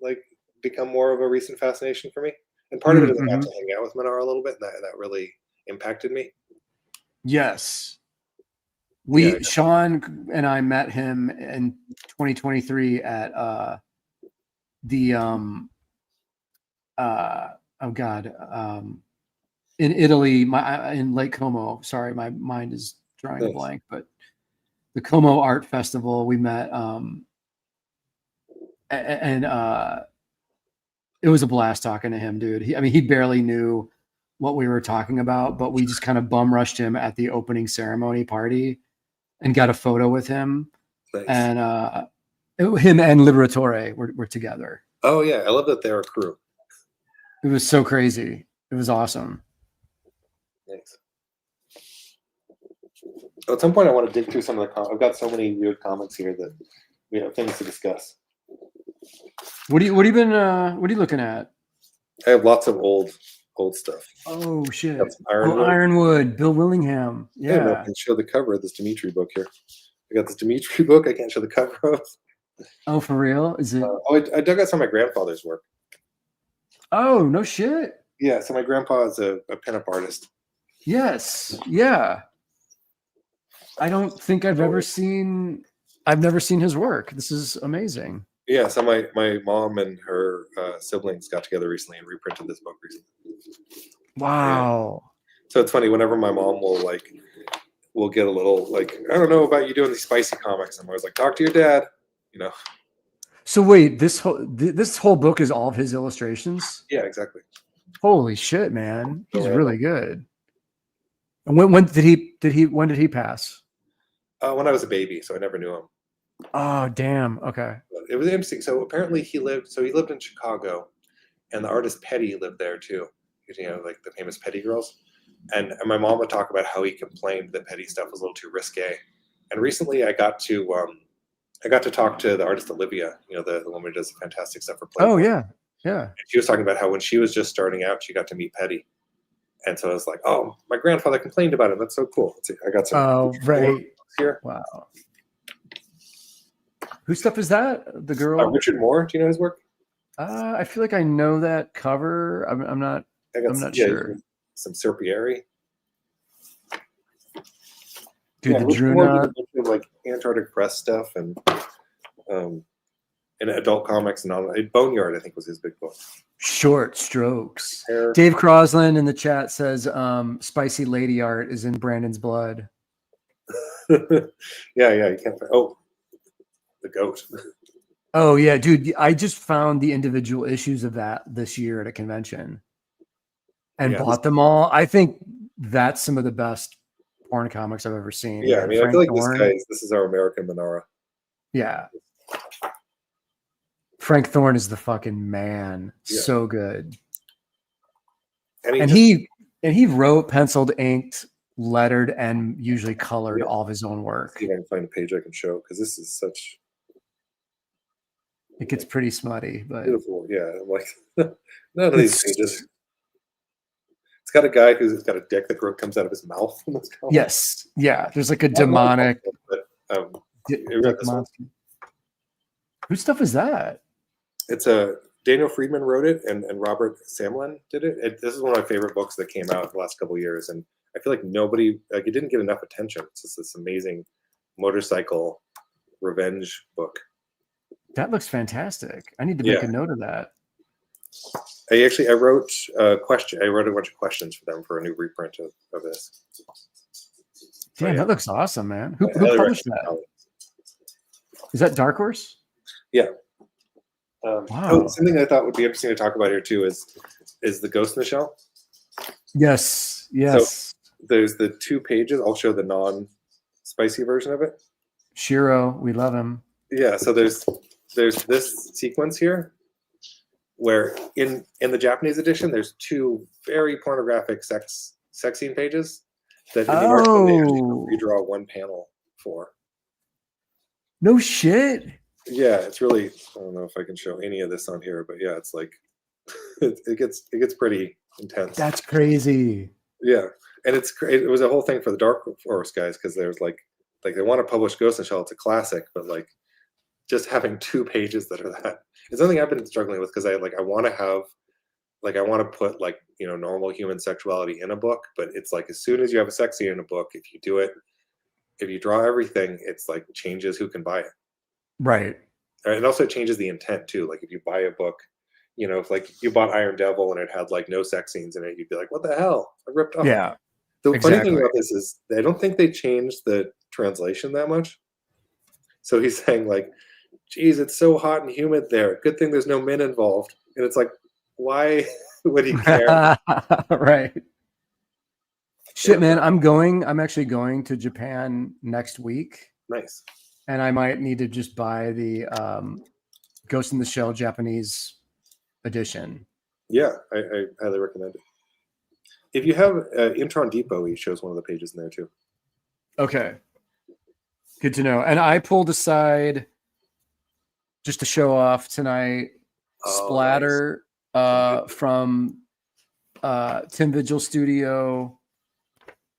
like become more of a recent fascination for me, and part of it is I got to hang out with Manara a little bit, and that really impacted me. Yes. Yeah. Shawn and I met him in 2023 at in Italy, in Lake Como. Sorry, my mind is drawing a blank, but the Como Art Festival, we met, and it was a blast talking to him, dude. He barely knew what we were talking about, but we just kind of bum rushed him at the opening ceremony party and got a photo with him. Nice. And him and Liberatore were together. Oh yeah, I love that they're a crew. It was so crazy. It was awesome. Thanks. At some point, I want to dig through some of the. I've got so many weird comics here that we have things to discuss. What are you looking at? I have lots of old stuff. Oh shit! Ironwood. Ironwood, Bill Willingham. Yeah. I can show the cover of this Dimitri book here. I got this Dimitri book. I can't show the cover of. Oh, for real? Is it? I dug out some of my grandfather's work. Oh, no shit. Yeah, so my grandpa is a pinup artist. Yes. Yeah. I don't think I've never seen his work. This is amazing. Yeah, so my mom and her siblings got together recently and reprinted this book recently. Wow. Yeah. So it's funny, whenever my mom will get a little like, I don't know about you doing these spicy comics. I'm always like, talk to your dad, So wait, this whole book is all of his illustrations? Yeah, exactly. Holy shit, man. He's really good. And when did he pass? When I was a baby, so I never knew him. Oh, damn. Okay. But it was interesting. So apparently he lived in Chicago, and the artist Petty lived there too. Like the famous Petty girls. And my mom would talk about how he complained that Petty stuff was a little too risque. And recently I got to talk to the artist Olivia, the woman who does fantastic stuff for Playboy. Oh yeah. Yeah. And she was talking about how when she was just starting out, she got to meet Petty. And so I was like, oh, my grandfather complained about him. That's so cool. I got some. Oh, right. Here. Wow. Whose stuff is that? The girl? Richard Moore. Do you know his work? I feel like I know that cover. I'm not sure. Some Serpieri. Dude, the Druna. Like Antarctic Press stuff and adult comics and all. Boneyard, I think, was his big book. Short Strokes. Dave Crosland in the chat says spicy lady art is in Brandon's blood. yeah, you can't. Oh, the goat. Oh yeah, dude! I just found the individual issues of that this year at a convention, and bought them all. I think that's some of the best porn comics I've ever seen. Yeah, I mean, Frank I feel like this is our American Manara. Yeah, Frank Thorne is the fucking man. Yeah. So good. And he wrote, penciled, inked, lettered, and usually colored all of his own work. see if I can find a page I can show, because this is such It gets pretty smutty, but beautiful. Yeah, I'm like none of these pages. It's got a guy who's got a dick that comes out of his mouth. yes, yeah. There's like a demonic. But, dick read this one? monster. Whose stuff is that? It's Daniel Friedman wrote it, and Robert Samlin did it. This is one of my favorite books that came out in the last couple of years, and I feel like it didn't get enough attention. It's just this amazing motorcycle revenge book. That looks fantastic. I need to make a note of that. I wrote a question. I wrote a bunch of questions for them for a new reprint of this. Damn, that looks awesome, man. Who published that? Is that Dark Horse? Yeah. Wow. Something I thought would be interesting to talk about here too is the Ghost in the Shell. Yes. So there's the 2 pages. I'll show the non-spicy version of it. Shiro, we love him. Yeah. So there's this sequence here where in the Japanese edition there's 2 very pornographic sex scene pages that in the art they actually redraw 1 panel for. No shit. Yeah, it's really, I don't know if I can show any of this on here, but yeah, it's like it gets pretty intense. That's crazy. Yeah, and it was a whole thing for the Dark Horse guys, because there's like they want to publish Ghost in the Shell. It's a classic, but like just having 2 pages that are that, it's something I've been struggling with, because I want to put like, you know, normal human sexuality in a book, but it's like as soon as you have a sex scene in a book, if you draw everything, it's like changes who can buy it. Right. And also it changes the intent too. Like if you buy a book, you know, if like you bought Iron Devil and it had like no sex scenes in it, you'd be like, what the hell? I ripped off. Yeah. The funny thing about this is I don't think they changed the translation that much. So he's saying like, geez, it's so hot and humid there. Good thing there's no men involved. And it's like, why would he care? Right. Shit, man. I'm actually going to Japan next week. Nice. And I might need to just buy the Ghost in the Shell Japanese edition. Yeah, I highly recommend it. If you have Intron Depot, he shows one of the pages in there too. Okay. Good to know. And I pulled aside just to show off tonight Splatter from Tim Vigil Studio,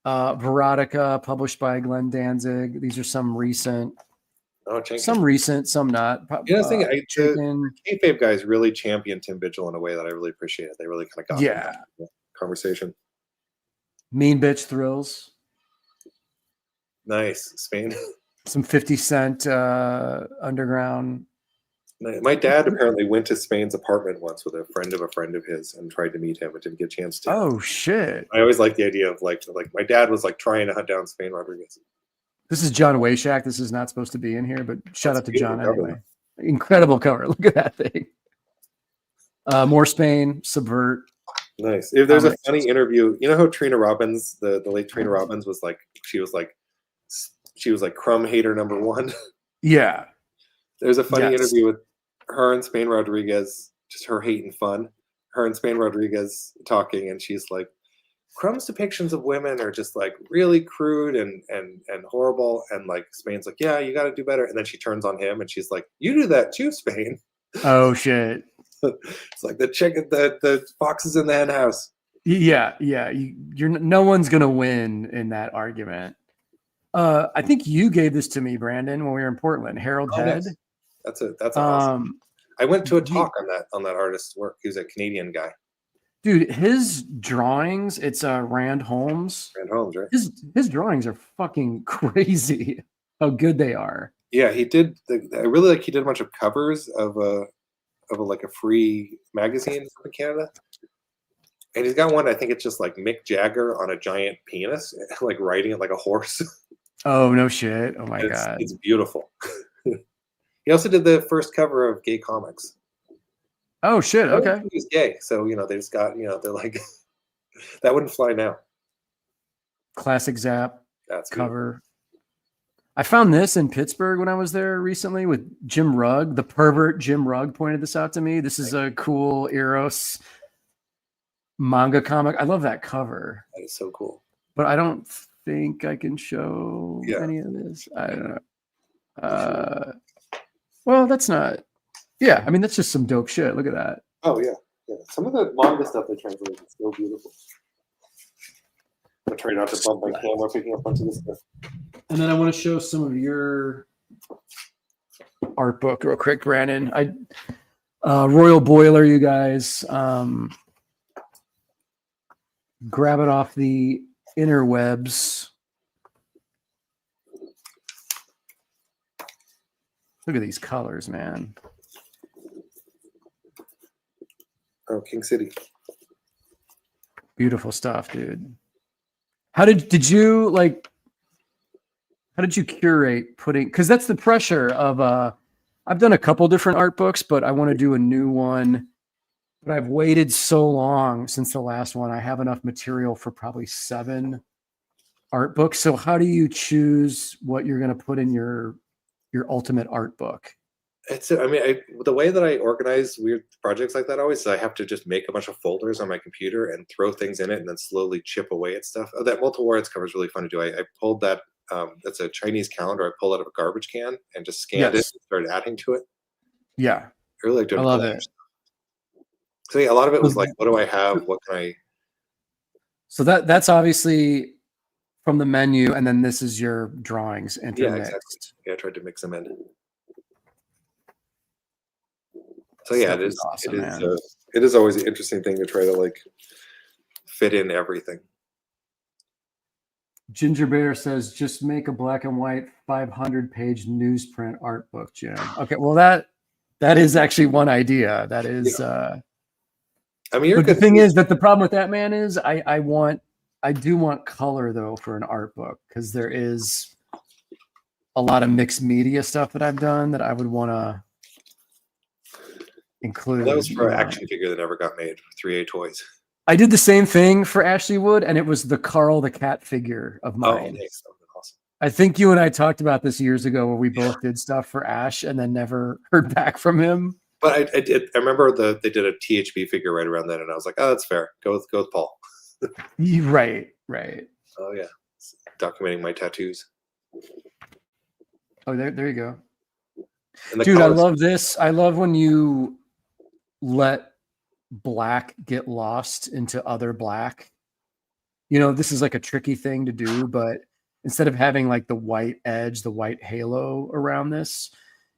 Verotica, published by Glenn Danzig. These are some recent. Some recent, some not. You know, the kayfabe guys really champion Tim Vigil in a way that I really appreciate it. They really kind of got the conversation. Mean Bitch Thrills. Nice. Spain. Some 50 Cent underground. My dad apparently went to Spain's apartment once with a friend of his and tried to meet him, but didn't get a chance to. Oh shit! I always like the idea of like my dad was like trying to hunt down Spain Rodriguez. This is John Wayshak. This is not supposed to be in here, but shout out to John anyway. Incredible cover. Look at that thing. More Spain, Subvert. Nice. If there's a funny interview, you know how Trina Robbins, the late Trina Robbins, was like she was like crumb hater number 1. Yeah. There's a funny interview with her and Spain Rodriguez, just her hating fun. Her and Spain Rodriguez talking, and she's like, Crumb's depictions of women are just like really crude and horrible. And like Spain's like, yeah, you got to do better. And then she turns on him and she's like, you do that too, Spain. Oh shit. It's like the chicken, the foxes in the hen house. Yeah. You're no one's gonna win in that argument. I think you gave this to me, Brandon, when we were in Portland. Harold Head. Nice. That's awesome. I went to a talk on that artist's work. He was a Canadian guy. Dude, his drawings, it's Rand Holmes. Rand Holmes, right? His drawings are fucking crazy. How good they are. Yeah, he did. I really like. He did a bunch of covers of a free magazine in Canada, and he's got one. I think it's just like Mick Jagger on a giant penis, like riding it like a horse. Oh no shit! Oh my god, it's beautiful. He also did the first cover of Gay Comics. Oh shit! Okay, he's gay, so they just got they're like that wouldn't fly now. Classic Zap That's cover. I found this in Pittsburgh when I was there recently with Jim Rugg. The pervert Jim Rugg pointed this out to me. This is a cool Eros manga comic. I love that cover. That is so cool. But I don't think I can show any of this. I don't know. Well, that's not. Yeah, I mean that's just some dope shit. Look at that. Oh yeah. Some of the manga stuff they translate is so beautiful. I try not to bump my camera picking up onto this stuff. And then I want to show some of your art book real quick, Brandon. Royal Boiler, you guys. Grab it off the interwebs. Look at these colors, man. Oh, King City. Beautiful stuff, dude. How did you curate putting, because that's the pressure of I've done a couple different art books, but I want to do a new one. But I've waited so long since the last one. I have enough material for probably 7 art books. So how do you choose what you're going to put in your ultimate art book? The way that I organize weird projects like that always is I have to just make a bunch of folders on my computer and throw things in it and then slowly chip away at stuff. Oh, that multiple words cover is really fun to do. I pulled that. That's a Chinese calendar. I pulled out of a garbage can and just scanned it and started adding to it. Yeah. I really like doing I love it. So yeah, a lot of it was like, what do I have? What can I? So that's obviously from the menu, and then this is your drawings intermixed. Yeah, exactly. Yeah, I tried to mix them in. So yeah, it is awesome, it is always an interesting thing to try to like fit in everything. Ginger Bear says, just make a black and white 500-page newsprint art book, Jim. Okay, well that is actually one idea. That is I mean, but the thing is that the problem with that, man, is I do want color though for an art book, because there is a lot of mixed media stuff that I've done that I would want to include. That was for an action figure that never got made, 3A Toys. I did the same thing for Ashley Wood, and it was the Carl the Cat figure of mine. Oh, nice. That was awesome. I think you and I talked about this years ago, where we both did stuff for Ash and then never heard back from him. But I did. I remember they did a THB figure right around then, and I was like, "Oh, that's fair. Go with Paul." Right. Oh yeah, documenting my tattoos. Oh, there you go. Dude, I love this. I love when you let black get lost into other black. You know, this is like a tricky thing to do, but instead of having like the white edge, the white halo around this,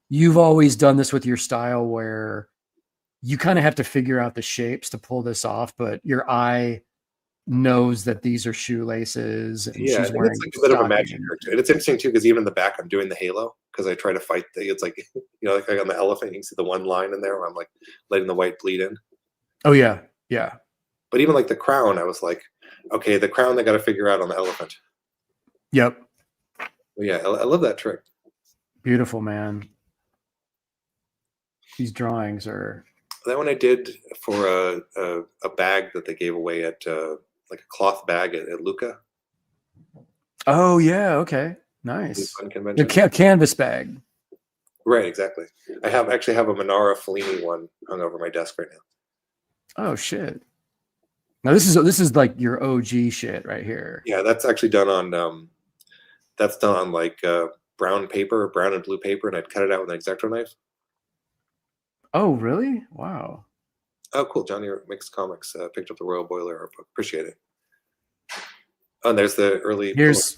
you've always done this with your style where you kind of have to figure out the shapes to pull this off, but your eye knows that these are shoelaces. And yeah, she's wearing it's like a bit of a magic trick. And it's interesting too, because even in the back, I'm doing the halo because I try to fight it's like, you know, like on the elephant, you can see the one line in there where I'm like letting the white bleed in. Oh yeah. But even like the crown, I was like, okay, the crown they got to figure out on the elephant. Yep. Well, yeah, I love that trick. Beautiful, man. These drawings are. That one I did for a bag that they gave away at like a cloth bag at Luca. Oh yeah, okay, nice. The canvas bag. Right, exactly. I actually have a Manara Fellini one hung over my desk right now. Oh shit! Now this is like your OG shit right here. Yeah, that's actually done on like brown and blue paper, and I'd cut it out with an X-Acto knife. Oh really? Wow. Oh cool. Johnny Mixed Comics picked up the Royal Boiler art book. Appreciate it. Oh, and there's the early. Here's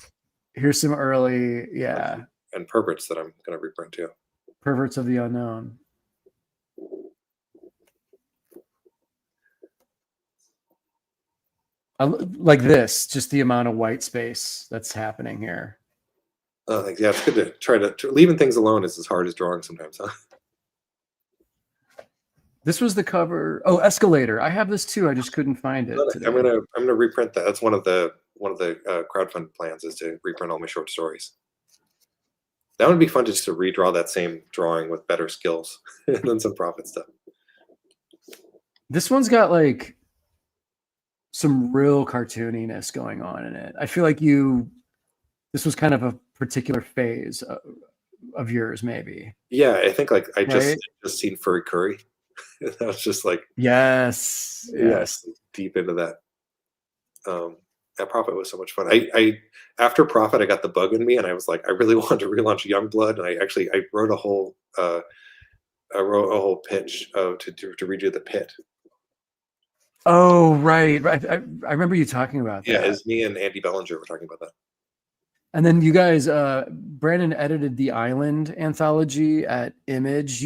some early, yeah. And Perverts that I'm gonna reprint too. Perverts of the Unknown. Like this, just the amount of white space that's happening here. Oh, thanks. Yeah, it's good to try to leaving things alone is as hard as drawing sometimes, huh? This was the cover. Oh, Escalator. I have this too. I just couldn't find it. I'm gonna reprint that. That's one of the crowdfund plans is to reprint all my short stories. That would be fun just to redraw that same drawing with better skills and then some profit stuff. This one's got like some real cartooniness going on in it. I feel like this was kind of a particular phase of yours, maybe. Yeah, I think like I Right? just seen Furry Curry. That was just like Yes. yes, deep into that. That Prophet was so much fun. I after Prophet, I got the bug in me, and I was like, I really wanted to relaunch Youngblood, and I wrote a whole pitch to redo the Pit. Oh, right. I remember you talking about Yeah, that. as me and Andy Bellinger were talking about that. And then you guys, Brandon edited the Island anthology at Image.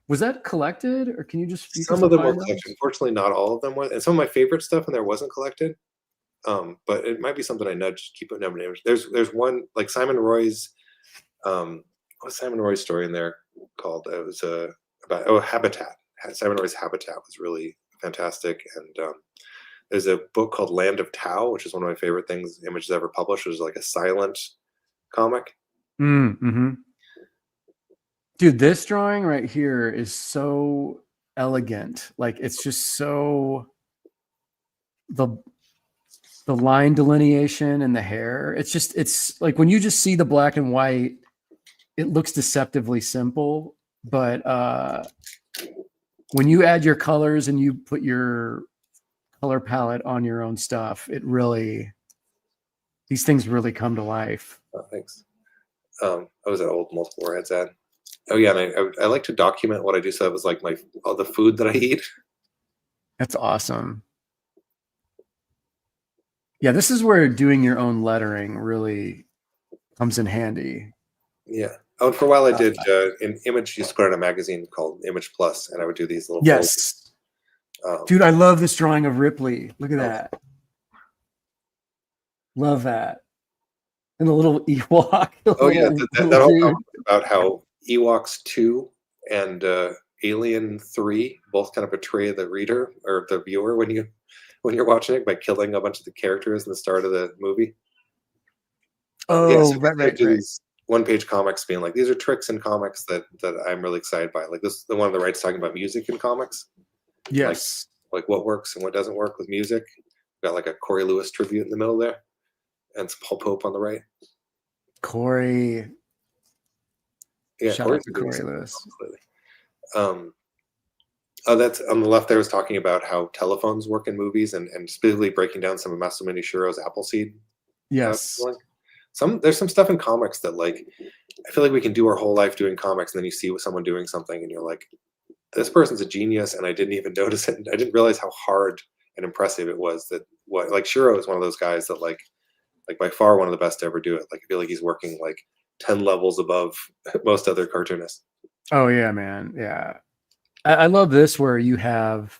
Was that collected, or can you just? Some of them were collected. Unfortunately, not all of them were. And some of my favorite stuff in there wasn't collected. But it might be something I nudged. Keep putting up an image. There's one like Simon Roy's. What's Simon Roy's story in there called? It was about Habitat. Simon Roy's Habitat was really fantastic. And there's a book called Land of Tao, which is one of my favorite things Image has ever published. It was like a silent comic. Mm-hmm. Dude, this drawing right here is so elegant. Like it's just so the line delineation and the hair. It's like when you just see the black and white, it looks deceptively simple. But when you add your colors and you put your color palette on your own stuff, these things really come to life. Oh, thanks. I was an old multiple warheads ad. Oh yeah, and I like to document what I do. So it was like all the food that I eat. That's awesome. Yeah, this is where doing your own lettering really comes in handy. Yeah. Oh, and for a while I did in Image used to put out a magazine called Image Plus, and I would do these little. Yes. Dude, I love this drawing of Ripley. Look at that. Love that. And the little Ewok. Yeah, that whole comment about how Ewoks 2 and Alien 3 both kind of betray the reader or the viewer when you're watching it by killing a bunch of the characters in the start of the movie. So right. These one-page comics being like, these are tricks in comics that I'm really excited by. Like this, the one on the right's talking about music in comics. Yes. Like what works and what doesn't work with music. Got like a Corey Lewis tribute in the middle there, and it's Paul Pope on the right. Corey. Yeah, shout out to Corey Lewis. That's on the left. There was talking about how telephones work in movies, and specifically breaking down some of Masumune Shiro's Appleseed. Yes. There's some stuff in comics that like I feel like we can do our whole life doing comics, and then you see someone doing something, and you're like, this person's a genius, and I didn't even notice it. I didn't realize how hard and impressive it was. Like Shiro is one of those guys that like by far one of the best to ever do it. Like I feel like he's working like 10 levels above most other cartoonists. Oh yeah, man. Yeah. I love this where you have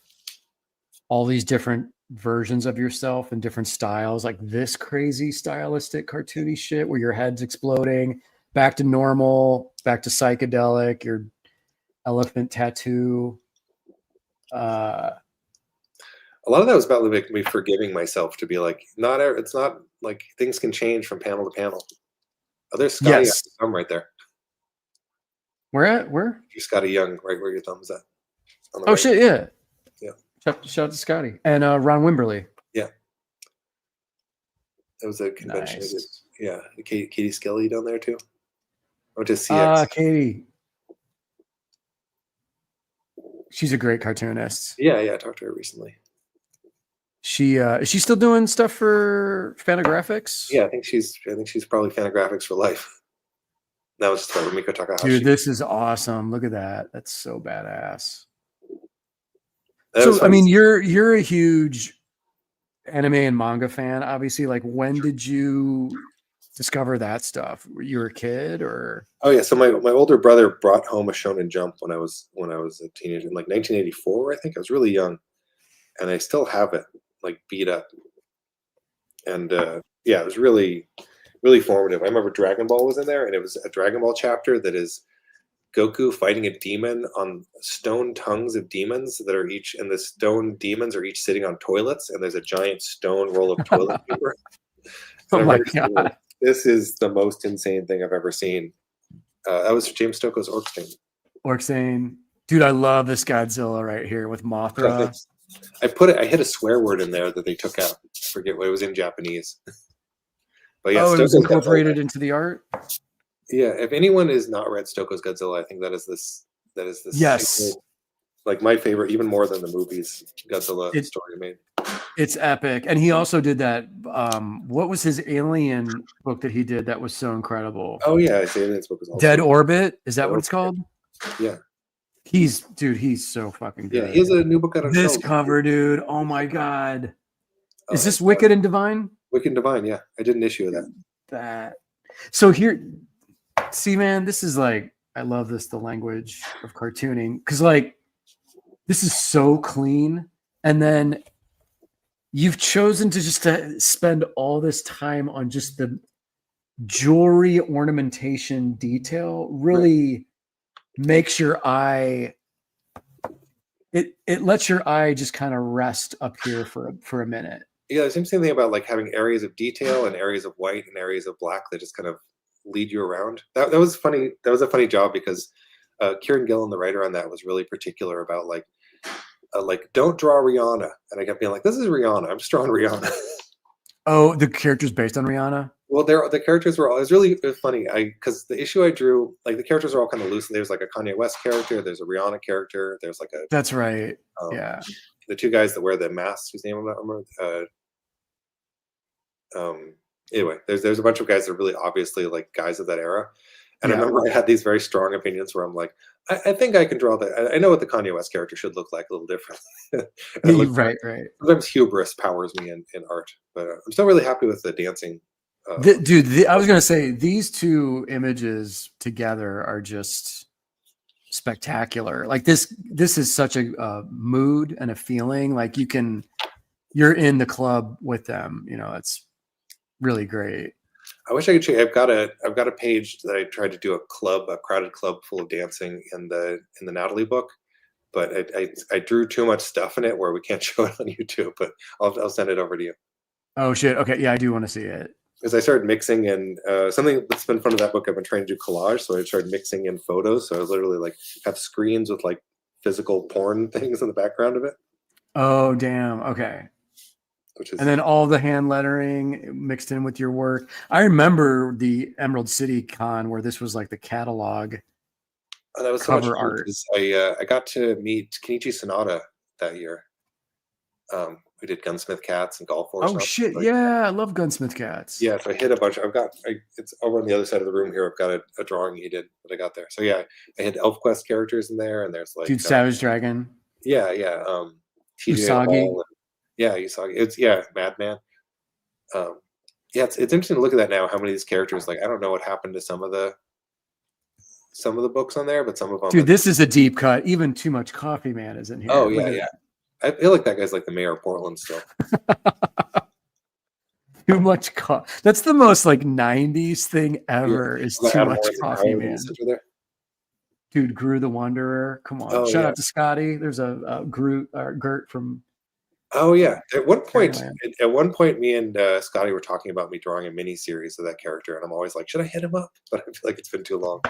all these different versions of yourself and different styles, like this crazy stylistic cartoony shit where your head's exploding, back to normal, back to psychedelic, your elephant tattoo. A lot of that was about me forgiving myself to be like, it's not like things can change from panel to panel. Oh, there's Scotty Young's thumb right there. Where? You're Scotty Young, right where your thumb's at. Oh right. Shit, yeah. Yeah. Shout out to Scotty. And Ron Wimberly. Yeah. That was a convention. Nice. Yeah. Katie Skelly down there too. I went to CX. Katie. She's a great cartoonist. Yeah, I talked to her recently. Is she still doing stuff for Fantagraphics? Yeah, I think she's probably Fantagraphics for life. That was just about Rumiko Takahashi. Dude, this is awesome. Look at that. That's so badass. So I mean, you're a huge anime and manga fan, obviously. Like, when did you discover that stuff? Were you a kid or? Oh yeah, so my older brother brought home a Shonen Jump when I was a teenager in like 1984. I think I was really young, and I still have it like beat up. And it was really, really formative. I remember Dragon Ball was in there, and it was a Dragon Ball chapter that is Goku fighting a demon on stone tongues of demons that are each, and the stone demons are each sitting on toilets, and there's a giant stone roll of toilet paper. Oh my god! This is the most insane thing I've ever seen. That was James Stokoe's Orksane. Dude, I love this Godzilla right here with Mothra. I hit a swear word in there that they took out. I forget what it was in Japanese. But yeah, Oh, it was Stokoe's incorporated Godzilla. into the art. Yeah, if anyone is not read Stokoe's Godzilla, I think that is the Yes, single, like my favorite, even more than the movies Godzilla it story made. it's epic. And he also did that. What was his alien book that he did that was so incredible? Oh yeah, his Aliens book was Dead also Orbit. Is that Dead what it's Orbit, called? yeah. He's so fucking Yeah, he good. has a new book out on This shelves. cover, dude. Oh my god. Is this It's Wicked and Divine? Wicked and Divine. Yeah, I did an issue of that. That. So here, see, man, this is like, I love this, the language of cartooning, because like this is so clean. And then you've chosen to just to spend all this time on just the jewelry ornamentation detail. Really makes your eye, it lets your eye just kind of rest up here for a minute. Yeah, there's something about like having areas of detail and areas of white and areas of black that just kind of lead you around. That was funny. That was a funny job because Kieran Gillen, the writer on that, was really particular about like don't draw Rihanna, and I kept being like, this is Rihanna. I'm just drawing Rihanna. Oh, the character's based on Rihanna. Well, the characters were all. It was funny. Because the issue I drew, like the characters are all kind of loose. There's like a Kanye West character. There's a Rihanna character. There's like a That's right. yeah. The two guys that wear the masks, whose name I'm not remember. Anyway, there's a bunch of guys that are really obviously like guys of that era. And I remember I had these very strong opinions where I'm like, I think I can draw that. I know what the Kanye West character should look like a little different. Right. Sometimes hubris powers me in art, but I'm still really happy with the dancing. Dude, I was going to say these two images together are just spectacular. Like this is such a mood and a feeling. Like you're in the club with them. You know, it's really great. I wish I could show you. I've got a page that I tried to do a crowded club full of dancing in the Natalie book, but I drew too much stuff in it where we can't show it on YouTube. But I'll send it over to you. Oh shit! Okay, yeah, I do want to see it. Because I started mixing in something that's been fun of that book. I've been trying to do collage, so I started mixing in photos. So I was literally like have screens with like physical porn things in the background of it. Oh damn! Okay. And then all the hand lettering mixed in with your work. I remember the Emerald City Con where this was like the catalog. Oh, that was so much fun art. I got to meet Kenichi Sonata that year. We did Gunsmith Cats and Golf Horse. Oh shit! Yeah, I love Gunsmith Cats. Yeah, so I hit a bunch. It's over on the other side of the room here. I've got a drawing he did that I got there. So yeah, I had ElfQuest characters in there, and there's like Dude, Savage Dragon. Yeah. Usagi. Yeah, Usagi. It's Madman. Yeah, it's interesting to look at that now. How many of these characters? Like, I don't know what happened to some of the books on there, but some of them. Dude, this is a deep cut. Even Too Much Coffee Man is in here. Oh yeah. I feel like that guy's like the mayor of Portland still. Too much coffee. That's the most like 90s thing ever. Is Too Much Coffee Man. Dude, Gru the Wanderer. Come on. Shout out to Scotty. There's a Gert from. Oh yeah. At one point, me and Scotty were talking about me drawing a mini series of that character, and I'm always like, should I hit him up? But I feel like it's been too long.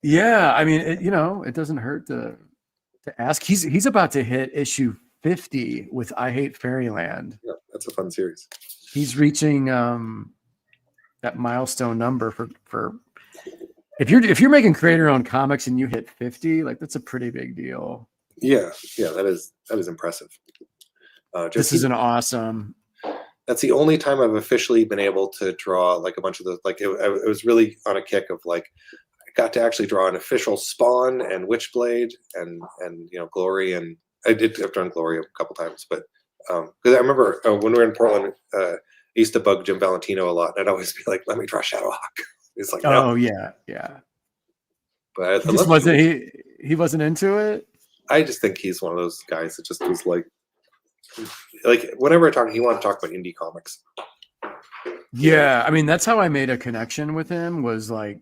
Yeah, I mean, it doesn't hurt to ask. He's about to hit issue 50 with I Hate Fairyland. Yeah, that's a fun series. He's reaching that milestone number for if you're making creator-owned comics and you hit 50, like that's a pretty big deal. Yeah, that is impressive. This is an awesome. That's the only time I've officially been able to draw like a bunch of those. Like it was really on a kick of like I got to actually draw an official Spawn and Witchblade and Glory, and I've drawn Glory a couple times, but because I remember when we were in Portland, I used to bug Jim Valentino a lot, and I'd always be like, "Let me draw Shadowhawk." He's like, "No." Oh yeah. But he wasn't into it. I just think he's one of those guys that just was like whenever I talk, he wanted to talk about indie comics. Yeah, I mean that's how I made a connection with him, was like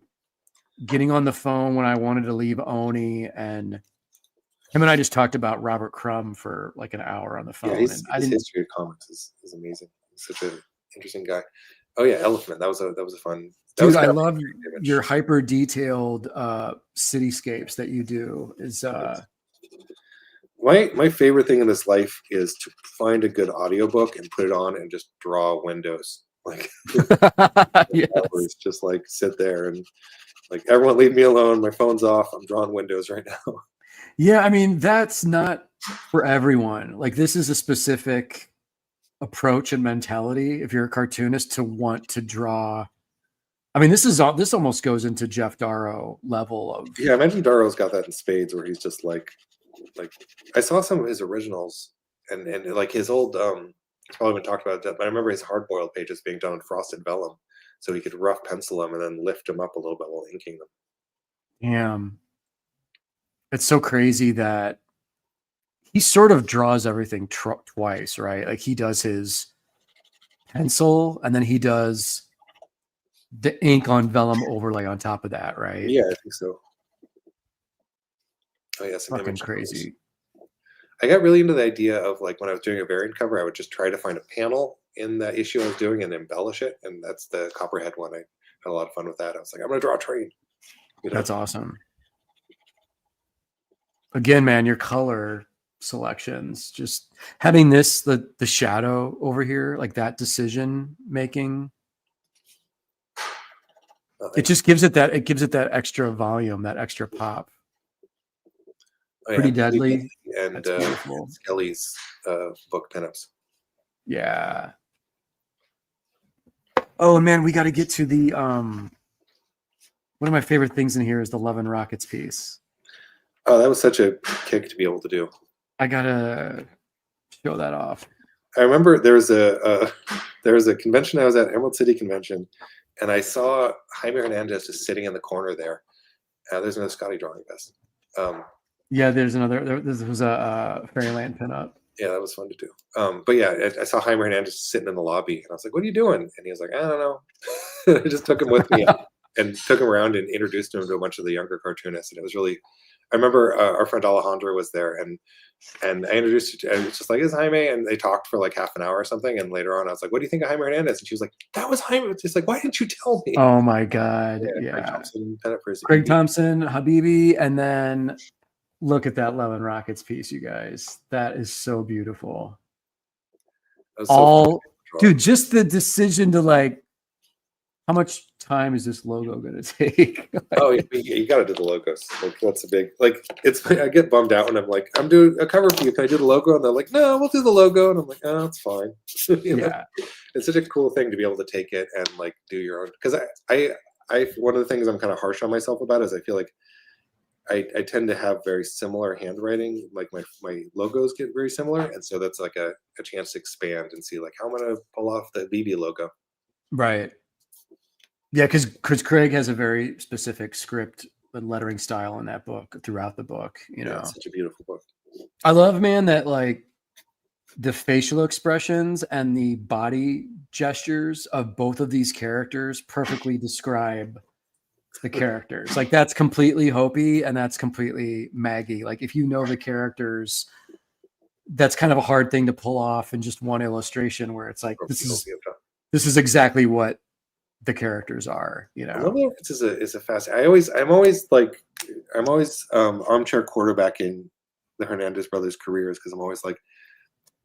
getting on the phone when I wanted to leave Oni, and him and I just talked about Robert Crumb for like an hour on the phone. Yeah, his history of comics is amazing. He's such an interesting guy. Oh yeah, Elephant. That was a fun. Dude, I love your hyper detailed cityscapes that you do. Is my favorite thing in this life is to find a good audiobook and put it on and just draw windows Like Yes. hours, just like sit there and like everyone leave me alone. My phone's off. I'm drawing windows right now. Yeah, I mean, that's not for everyone. Like, this is a specific approach and mentality if you're a cartoonist to want to draw. I mean, this almost goes into Jeff Darrow level of. Yeah, I imagine Darrow's got that in spades, where he's just like I saw some of his originals and like his old it's probably been talked about that, but I remember his hard boiled pages being done in frosted vellum, so he could rough pencil them and then lift them up a little bit while inking them. Damn. It's so crazy that he sort of draws everything twice, right? Like, he does his pencil and then he does the ink on vellum overlay on top of that, right? Yeah, I think so. Oh yeah, some Fucking image covers. crazy. I got really into the idea of like when I was doing a variant cover, I would just try to find a panel in that issue I was doing and embellish it. And that's the Copperhead one. I had a lot of fun with that. I was like, I'm gonna draw a train. You know? That's awesome. Again, man, your color selections, just having the shadow over here, like that decision making, it just gives it that extra volume, that extra pop. Oh, Pretty deadly. And Skelly's book pinups. Yeah. Oh, and man, we got to get to the one of my favorite things in here is the Love and Rockets piece. Oh, that was such a kick to be able to do. I gotta show that off. I remember there was a convention I was at, Emerald City Convention, and I saw Jaime Hernandez just sitting in the corner there. There's another Scotty drawing vest. Yeah, there's another. This was a Fairyland pinup. Yeah, that was fun to do. But yeah, I saw Jaime Hernandez sitting in the lobby, and I was like, "What are you doing?" And he was like, "I don't know." I just took him with me and took him around and introduced him to a bunch of the younger cartoonists, and it was really. I remember our friend Alejandra was there, and I introduced her to, and it's just like, "Is Jaime?" And they talked for like half an hour or something, and later on, I was like, "What do you think of Jaime Hernandez?" And she was like, "That was Jaime." It's just like, "Why didn't you tell me?" Oh my god! Yeah. Craig Thompson, Habibi, and then look at that Love and Rockets piece, you guys. That is so beautiful. Dude, just the decision to like, how much time is this logo going to take? Oh, you got to do the logos. Like, that's a big, like, it's, I get bummed out when I'm like, I'm doing a cover for you. Can I do the logo? And they're like, no, we'll do the logo. And I'm like, oh, it's fine. You know? Yeah. It's such a cool thing to be able to take it and like do your own. Because I one of the things I'm kind of harsh on myself about is I feel like I tend to have very similar handwriting. Like my logos get very similar. And so that's like a chance to expand and see like, how am I going to pull off the BB logo? Right. Yeah, because Craig has a very specific script and lettering style in that book throughout the book. You know, it's such a beautiful book. I love, man, that like the facial expressions and the body gestures of both of these characters perfectly describe the characters. Like that's completely Hopi and that's completely Maggie. Like if you know the characters, that's kind of a hard thing to pull off in just one illustration where it's like this is exactly what the characters are, you know. I love that is a fast. I'm always armchair quarterbacking the Hernandez brothers' careers because I'm always like,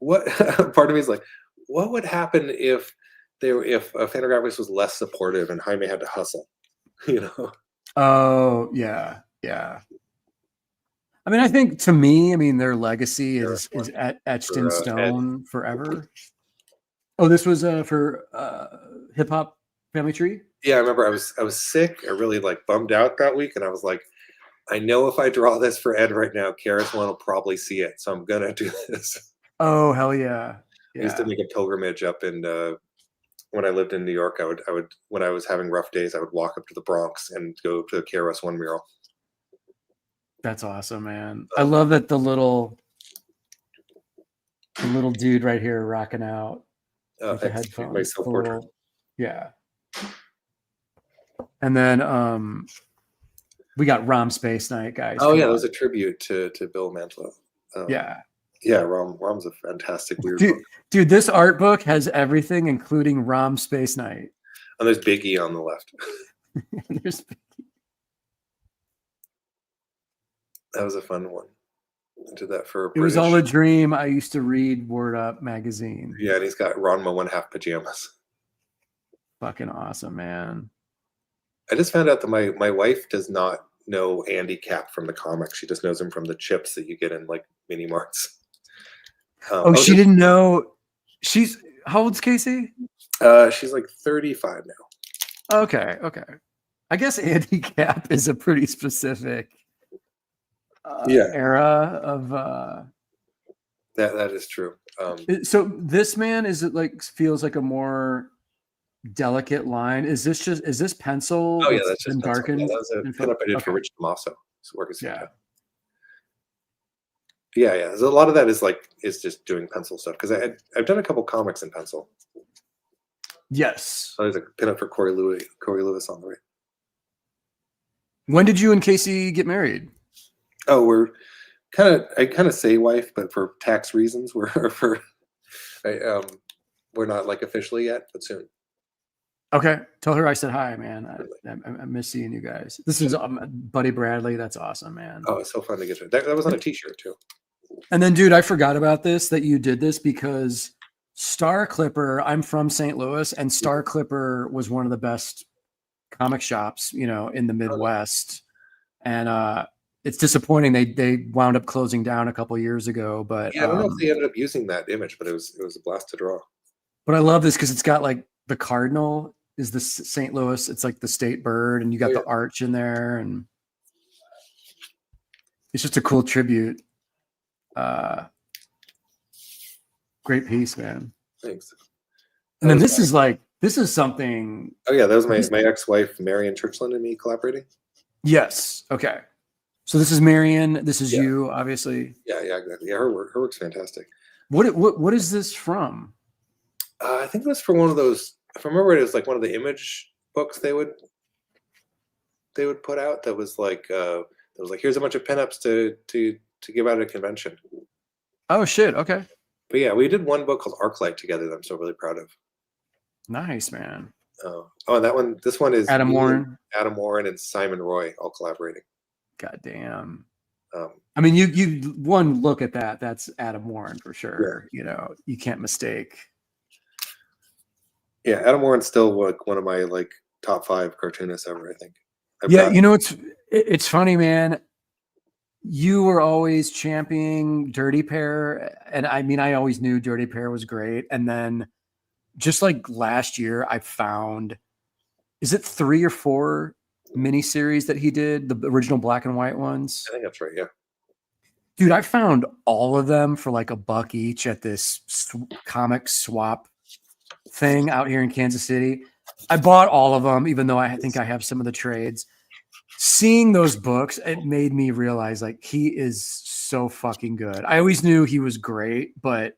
what? Part of me is like, what would happen if Fantagraphics was less supportive and Jaime had to hustle, you know? Oh yeah, yeah. I mean, I think to me, their legacy is etched in stone forever. Oh, this was for Hip Hop Family Tree. Yeah, I remember I was sick. I really like bummed out that week, and I was like, I know if I draw this for Ed right now, Karis One will probably see it, so I'm gonna do this. Oh hell yeah! I used to make a pilgrimage up in when I lived in New York. I would when I was having rough days, I would walk up to the Bronx and go to the KRS One mural. That's awesome, man. I love that the little dude right here rocking out with the headphones. Yeah. And then we got Rom Space Night, guys. Oh yeah, that was a tribute to Bill Mantlo. Yeah. Yeah, Rom's a fantastic weird book. Book. Dude, this art book has everything, including Rom Space Night. And there's Biggie on the left. That was a fun one. I did that for It was all a dream. I used to read Word Up magazine. Yeah, and he's got Ronma 1/2 pajamas. Fucking awesome, man. I just found out that my wife does not know Andy Cap from the comics. She just knows him from the chips that you get in like mini marts. She didn't know. She's how old's Casey? She's like 35 now. Okay. I guess Andy Cap is a pretty specific era of. That is true. So this man is it like feels like a more delicate line? Is this pencil? Oh yeah, that's just darkened. Yeah, that was a pinup I did for Rich Tomaso. His work is fantastic. Yeah. There's a lot of that is just doing pencil stuff because I've done a couple comics in pencil. Yes. So there's a pinup for Corey Lewis on the right. When did you and Casey get married? Oh, I kind of say wife, but for tax reasons, we're not like officially yet, but soon. Okay, tell her I said hi, man. I miss seeing you guys. This is Buddy Bradley. That's awesome, man. Oh, it's so fun to get to. That was on a T-shirt too. And then, dude, I forgot about this that you did this because Star Clipper. I'm from St. Louis, and Star Clipper was one of the best comic shops, in the Midwest. And it's disappointing they wound up closing down a couple years ago. But yeah, I don't know if they ended up using that image, but it was a blast to draw. But I love this because it's got like the cardinal is the St. Louis. It's like the state bird, and you got the arch in there, and it's just a cool tribute. Great piece, man. Thanks. And then this is something. Oh yeah, that was my ex-wife Marion Churchland and me collaborating. Yes. Okay. So this is Marion. This is you, obviously. Yeah, exactly. Yeah, her work's fantastic. What is this from? I think it was for one of those. If I remember, it was like one of the image books they would put out. That was like here's a bunch of pinups to give out at a convention. Oh shit. Okay. But yeah, we did one book called Arclight together that I'm so really proud of. Nice, man. And that one. This one is Adam Warren, and Simon Roy all collaborating. God damn. I mean, you one look at that. That's Adam Warren for sure. Yeah. You can't mistake. Yeah, Adam Warren's still like one of my like top 5 cartoonists ever. I think. It's funny, man. You were always championing Dirty Pair, and I mean, I always knew Dirty Pair was great. And then, just like last year, I found, is it 3 or 4 miniseries that he did, the original black and white ones? I think that's right. Yeah. Dude, I found all of them for like $1 each at this comic swap thing out here in Kansas City. I bought all of them, even though I think I have some of the trades. Seeing those books, it made me realize like he is so fucking good. I always knew he was great, but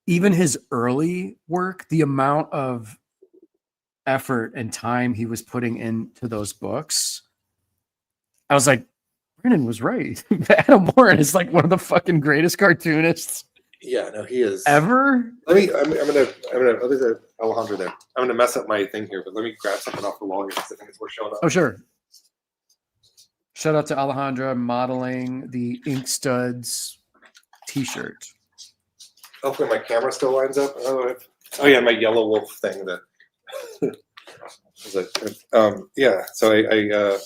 even his early work, the amount of effort and time he was putting into those books, I was like, Brennan was right. Adam Warren is like one of the fucking greatest cartoonists. Yeah, no, he is ever. I'm gonna oh, there's a Alejandro there. I'm gonna mess up my thing here, but let me grab something off the wall here because I think it's worth showing up. Oh sure. Shout out to Alejandra modeling the Ink Studs t-shirt. Hopefully my camera still lines up. Oh yeah, my Yellow Wolf thing that. Yeah, so I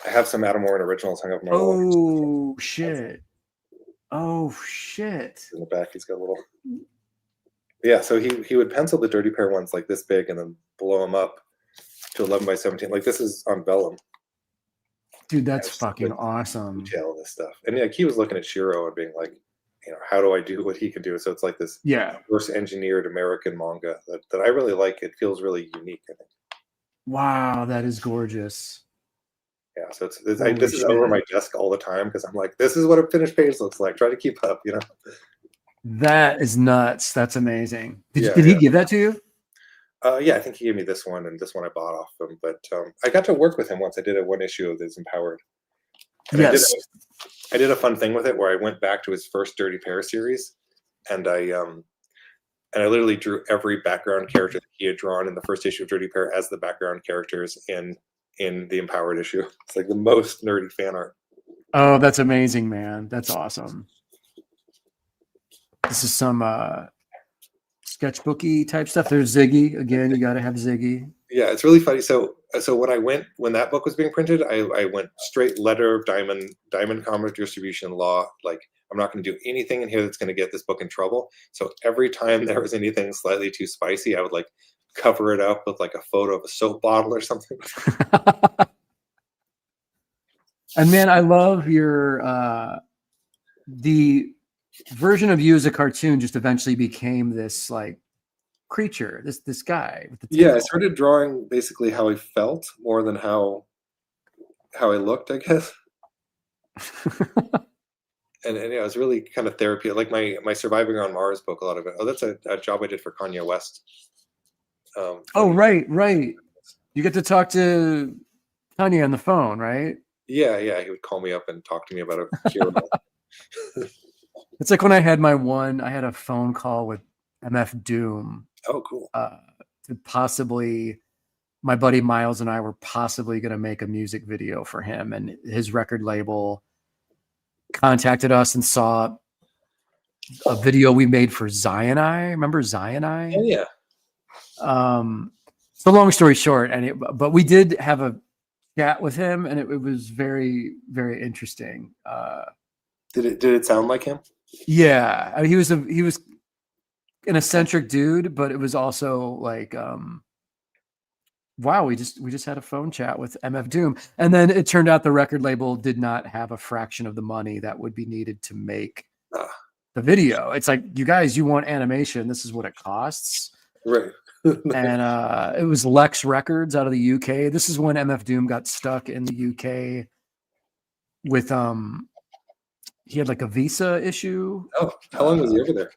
have some Adam Warren originals hung up on my wall. Oh shit! In the back, he's got a little. Yeah, so he would pencil the Dirty Pair ones like this big and then blow them up to 11 by 17. Like this is on vellum. Dude, that's fucking awesome. Detail this stuff, and like he was looking at Shiro and being like, how do I do what he can do? So it's like this reverse engineered American manga that I really like. It feels really unique, I think. Wow, that is gorgeous. Yeah, so this is over my desk all the time because I'm like, this is what a finished page looks like. Try to keep up, That is nuts. That's amazing. Did he give that to you? Yeah, I think he gave me this one, and this one I bought off him. But I got to work with him once. I did one issue of his Empowered. And yes. I did a fun thing with it where I went back to his first Dirty Pair series, and I literally drew every background character that he had drawn in the first issue of Dirty Pair as the background characters in the Empowered issue. It's like the most nerdy fan art. Oh, that's amazing, man. That's awesome. This is some sketchbooky type stuff. There's Ziggy again. You got to have Ziggy. Yeah, it's really funny. So when that book was being printed, I went straight letter of Diamond Commerce Distribution Law. Like, I'm not going to do anything in here that's going to get this book in trouble. So every time there was anything slightly too spicy, I would like cover it up with like a photo of a soap bottle or something. And man, I love your the version of you as a cartoon just eventually became this like creature, this guy with the tail. Yeah, I started drawing basically how I felt more than how I looked, I guess. and yeah, it was really kind of therapy. Like my Surviving on Mars book, a lot of it. Oh, that's a job I did for Kanye West. Oh, right. You get to talk to Kanye on the phone, right? Yeah, he would call me up and talk to me about a hero. It's like when I had I had a phone call with MF Doom. Oh, cool. To possibly, my buddy Miles and I were possibly going to make a music video for him, and his record label contacted us and saw a video we made for Zine. Remember Zine? Oh, yeah. So long story short, but we did have a chat with him, and it was very, very interesting. Did it sound like him? Yeah, I mean, he was an eccentric dude, but it was also like, wow, we just had a phone chat with MF Doom, and then it turned out the record label did not have a fraction of the money that would be needed to make the video. It's like, you guys, you want animation? This is what it costs, right? And it was Lex Records out of the UK. This is when MF Doom got stuck in the UK with he had like a visa issue. Oh, how long was he over there?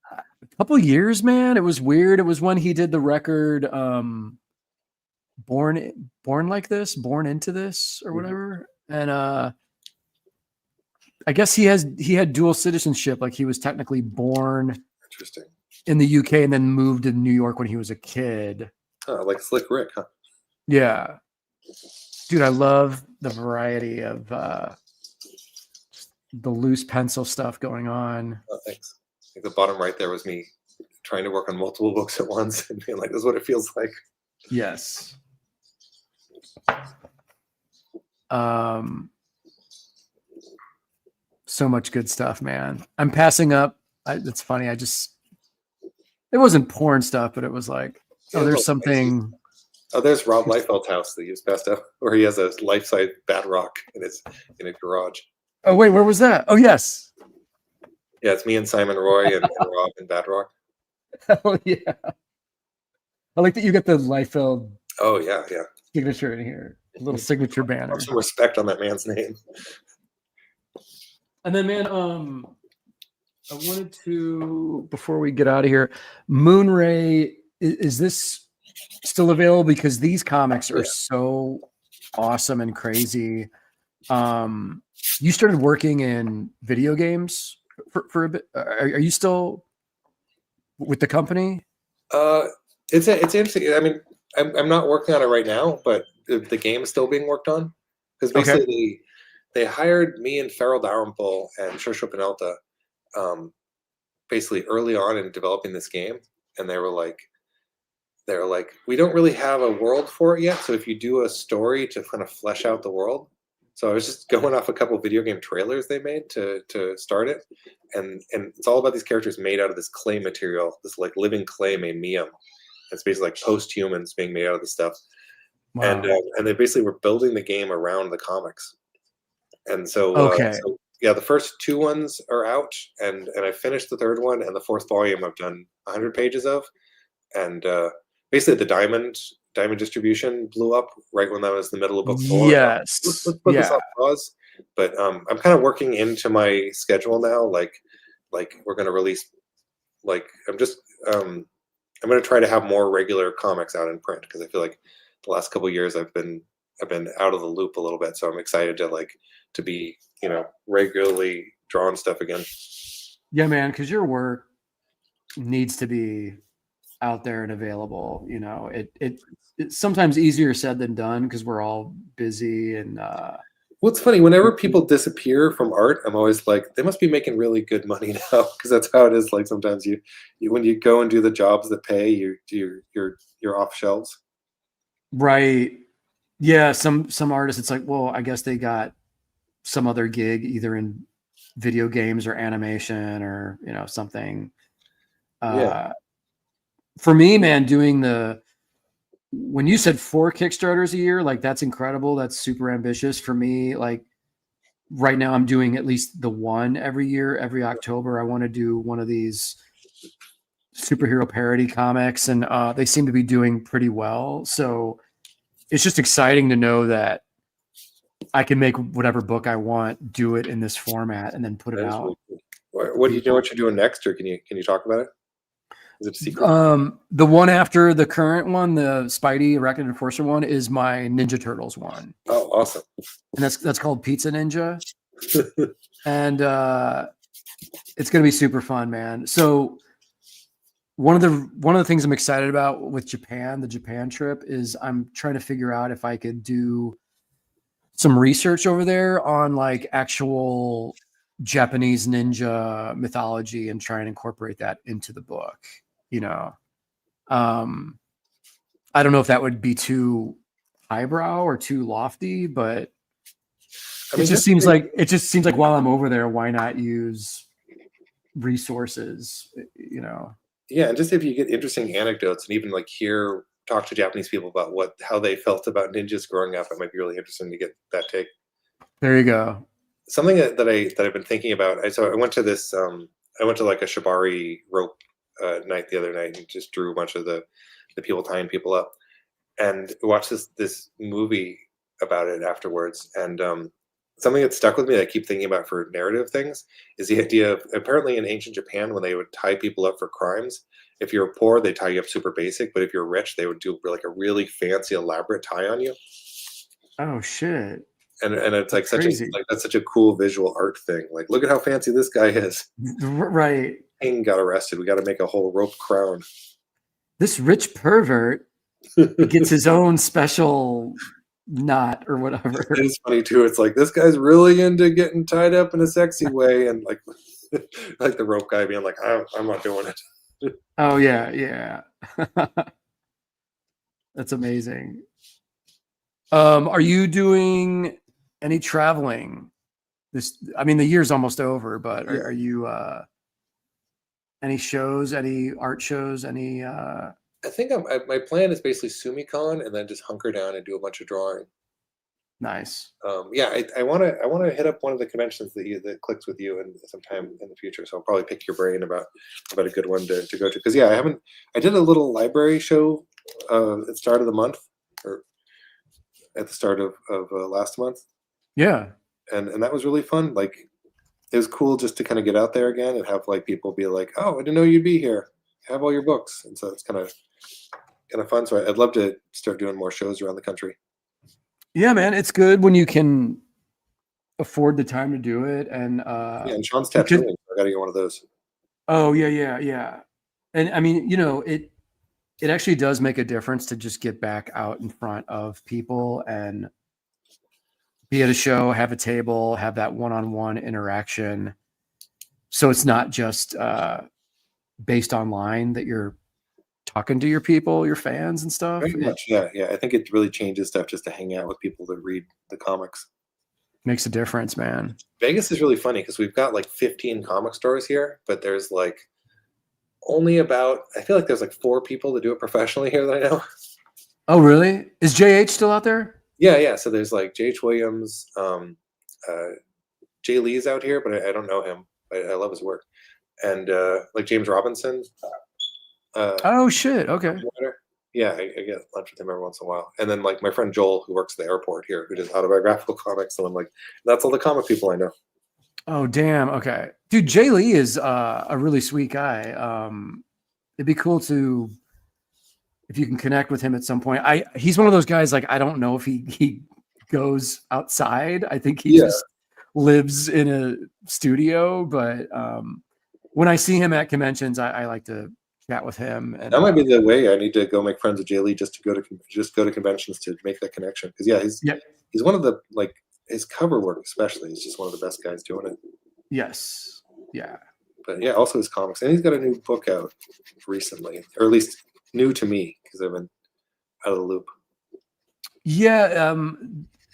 A couple of years, man. It was weird. It was when he did the record Born Like This, Born Into This, or whatever. And I guess he had dual citizenship. Like, he was technically born Interesting in the UK and then moved to New York when he was a kid. Oh, like Slick Rick, huh? Yeah. Dude, I love the variety of the loose pencil stuff going on. Oh, thanks. I think the bottom right there was me trying to work on multiple books at once and being like, this is what it feels like. Yes. So much good stuff, man. I'm passing up. It's funny. It wasn't porn stuff, but it was like, oh, there's something. Oh, there's Rob Liefeld's house that he was passed up, where he has a life-size Badrock in his garage. Oh, wait, where was that? Oh, yes. Yeah, it's me and Simon Roy and Rob and Badrock. Oh, yeah. I like that you got the Liefeld yeah. signature in here. A little signature banner. Some respect on that man's name. And then, man, I wanted to, before we get out of here, Moonray, is this still available? Because these comics are so awesome and crazy. You started working in video games for a bit. Are you still with the company? It's interesting. I mean, I'm not working on it right now, but the game is still being worked on, because basically they hired me and Farrell Dalrymple and Shosho Penelta basically early on in developing this game, and they were like, we don't really have a world for it yet, so if you do a story to kind of flesh out the world. So I was just going off a couple of video game trailers they made to start it, and it's all about these characters made out of this clay material, this like living clay made Mium. It's basically like post-humans being made out of this stuff. Wow. And they basically were building the game around the comics. And so, the first two ones are out, and I finished the third one, and the fourth volume I've done 100 pages of. And basically the diamond distribution blew up right when that was the middle of book 4. Yes. Let's put this on pause. But I'm kind of working into my schedule now. Like we're going to release, I'm going to try to have more regular comics out in print, because I feel like the last couple of years I've been out of the loop a little bit. So I'm excited to be, regularly drawing stuff again. Yeah, man. Cause your work needs to be out there and available. It's sometimes easier said than done, because we're all busy and What's funny, whenever people disappear from art, I'm always like, they must be making really good money now, because that's how it is. Like sometimes you when you go and do the jobs that pay, you're off shelves. Right. Yeah. Some artists, it's like, well, I guess they got some other gig either in video games or animation or, something. Yeah. For me, man, when you said 4 Kickstarters a year, like that's incredible. That's super ambitious for me. Like right now I'm doing at least the one every year. Every October, I want to do one of these superhero parody comics, and they seem to be doing pretty well. So it's just exciting to know that I can make whatever book I want, do it in this format, and then put it That is out. really cool. What do you know what you're doing next, or can you talk about it? Is it a secret? The one after the current one, the Spidey Arachnid Enforcer one, is my Ninja Turtles one, Oh, awesome. and that's called Pizza Ninja, and it's gonna be super fun, man. So one of the things I'm excited about with Japan, the Japan trip, is I'm trying to figure out if I could do some research over there on like actual Japanese ninja mythology and try and incorporate that into the book. I don't know if that would be too highbrow or too lofty, but it just seems like while I'm over there, why not use resources, Yeah, and just if you get interesting anecdotes and even like talk to Japanese people about how they felt about ninjas growing up, it might be really interesting to get that take. There you go. Something that I've been thinking about. I went to this. I went to like a shibari rope night the other night and just drew a bunch of the people tying people up, and watched this movie about it afterwards. And something that stuck with me that I keep thinking about for narrative things is the idea of, apparently in ancient Japan, when they would tie people up for crimes, if you're poor, they tie you up super basic, but if you're rich, they would do like a really fancy, elaborate tie on you. Oh shit. And it's like Crazy. that's such a cool visual art thing. Like, look at how fancy this guy is. Right. King got arrested. We got to make a whole rope crown. This rich pervert gets his own special knot or whatever. It's funny too. It's like, this guy's really into getting tied up in a sexy way, and like like the rope guy being like, I'm not doing it. Oh yeah. That's amazing. Are you doing any traveling? The year's almost over, but are you any shows, any art shows, any I think my plan is basically SumiCon and then just hunker down and do a bunch of drawing. Nice. Yeah, I want to hit up one of the conventions that clicks with you in sometime in the future. So I'll probably pick your brain about a good one to go to. Because I did a little library show at the start of the month, or at the start of last month. Yeah. And that was really fun. Like, it was cool just to kind of get out there again and have like people be like, oh, I didn't know you'd be here. I have all your books. And so it's kind of fun. So I'd love to start doing more shows around the country. Yeah, man, it's good when you can afford the time to do it. And and Shawn's tattooing. So I got to get one of those. Oh yeah. And I mean, it actually does make a difference to just get back out in front of people and be at a show, have a table, have that one-on-one interaction. So it's not just based online that you're talking to your people, your fans and stuff. Very much, yeah. I think it really changes stuff just to hang out with people that read the comics. Makes a difference, man. Vegas is really funny because we've got like 15 comic stores here, but there's like only I feel like there's like 4 people that do it professionally here that I know. Oh, really? Is JH still out there? Yeah. So there's like J.H. Williams, Jay Lee's out here, but I don't know him. I love his work. And like James Robinson. Oh shit! Okay. Yeah, I get lunch with him every once in a while. And then like my friend Joel, who works at the airport here, who does autobiographical comics, and I'm like, that's all the comic people I know. Oh damn! Okay, dude, Jay Lee is a really sweet guy. It'd be cool if you can connect with him at some point. He's one of those guys, like, I don't know if he goes outside. I think he just lives in a studio, but when I see him at conventions, I like to chat with him. And that might be the way. I need to go make friends with Jay Lee just to go to conventions to make that connection. Because he's one of the, like, his cover work, especially, he's just one of the best guys doing it. Yes. Yeah. But yeah, also his comics, and he's got a new book out recently, or at least new to me because I've been out of the loop. Yeah.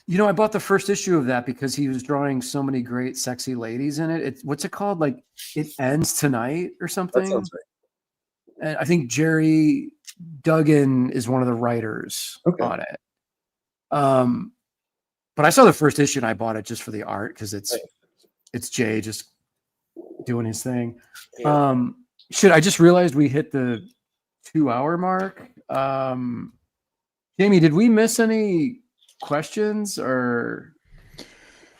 I bought the first issue of that because he was drawing so many great, sexy ladies in it. What's it called? Like It Ends Tonight or something. That sounds right. And I think Jerry Duggan is one of the writers on it. But I saw the first issue and I bought it just for the art because it's Jay just doing his thing. Yeah. I just realized we hit the 2-hour mark. Jamie, did we miss any questions or?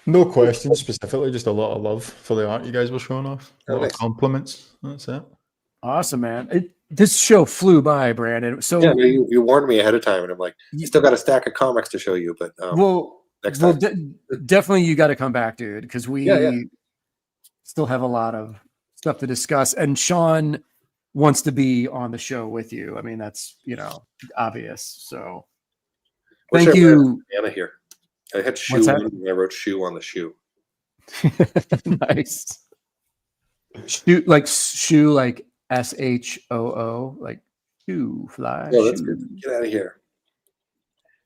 No questions specifically, just a lot of love for the art you guys were showing off. A lot of compliments. That's it. Awesome, man. This show flew by, Brandon. So yeah, you warned me ahead of time, and I'm like, you still got a stack of comics to show you, but next time. Definitely you got to come back, dude, because we still have a lot of stuff to discuss. And Shawn wants to be on the show with you. I mean, that's obvious. So thank you. Anna here. I had shoe. I wrote shoe on the shoe. Nice. Shoe like SHOO, like shoe fly. Oh, that's good. Get out of here.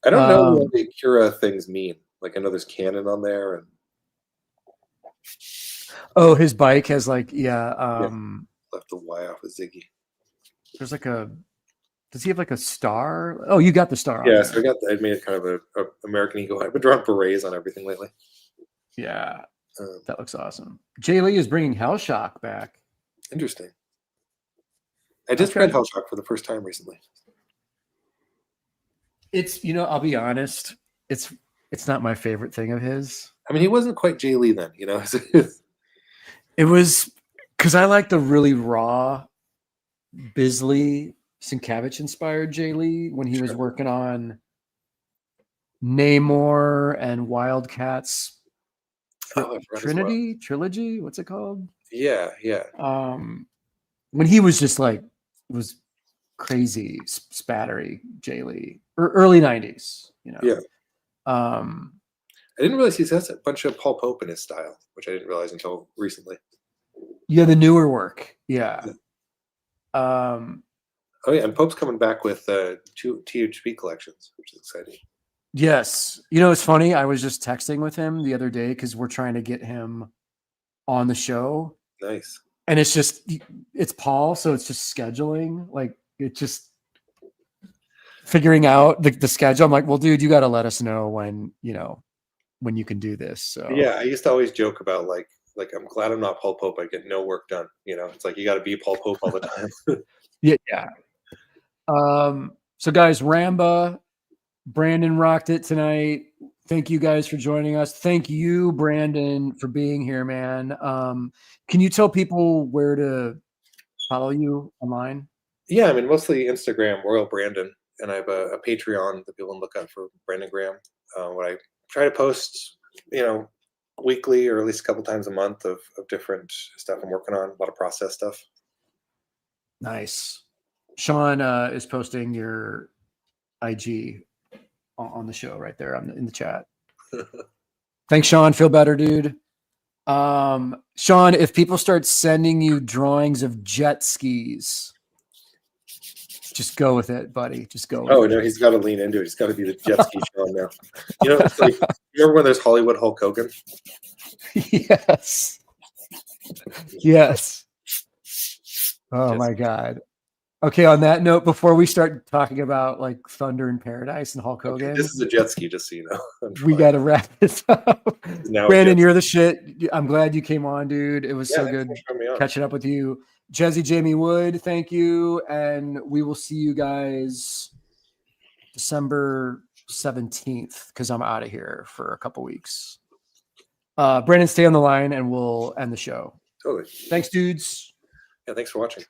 I don't know what the Cura things mean. Like I know there's Canon on there, and his bike has like left the Y off of Ziggy. There's like does he have like a star? Oh, you got the star. Yeah, so I made it kind of a American Eagle. I've been drawing berets on everything lately. Yeah, that looks awesome. Jay Lee is bringing Hellshock back. Interesting. I just read Hellshock for the first time recently. It's I'll be honest, it's not my favorite thing of his. I mean, he wasn't quite Jay Lee then, It was because I like the really raw Bisley Sienkiewicz inspired Jay Lee when he was working on Namor and Wildcats trilogy. What's it called? Yeah. When he was just like was crazy spattery Jay Lee, or early 90s, Yeah. I didn't realize he has a bunch of Paul Pope in his style, which I didn't realize until recently. Yeah, the newer work. Yeah. And Pope's coming back with 2 THP collections, which is exciting. Yes. It's funny. I was just texting with him the other day because we're trying to get him on the show. Nice. And it's Paul, so it's just scheduling. Like it's just figuring out the schedule. I'm like, well, dude, you got to let us know when you can do this. So yeah, I used to always joke about like I'm glad I'm not Paul Pope. I get no work done. It's like you got to be Paul Pope all the time. Yeah. So guys, Ramba, Brandon rocked it tonight. Thank you guys for joining us. Thank you, Brandon, for being here, man. Can you tell people where to follow you online? Yeah, I mean, mostly Instagram, Royal Brandon, and I have a Patreon that people can look up for Brandon Graham. What I try to post, weekly or at least a couple times a month of different stuff I'm working on, a lot of process stuff. Nice. Shawn is posting your IG on the show right there in the chat. Thanks, Shawn. Feel better, dude. Shawn, if people start sending you drawings of jet skis, just go with it, buddy. Just go with it. No, he's got to lean into it. He's got to be the jet ski Shawn now. It's like, you remember when there's Hollywood Hulk Hogan? Yes. Yes. Oh my God. Okay, on that note, before we start talking about like Thunder in Paradise and Hulk Hogan, this is a jet ski, just so you know. We got to wrap this up. Brandon, you're the shit. I'm glad you came on, dude. It was so good catching up with you. Jesse, Jamie Wood, thank you. And we will see you guys December 17th because I'm out of here for a couple weeks. Brandon, stay on the line and we'll end the show. Totally. Thanks, dudes. Yeah, thanks for watching.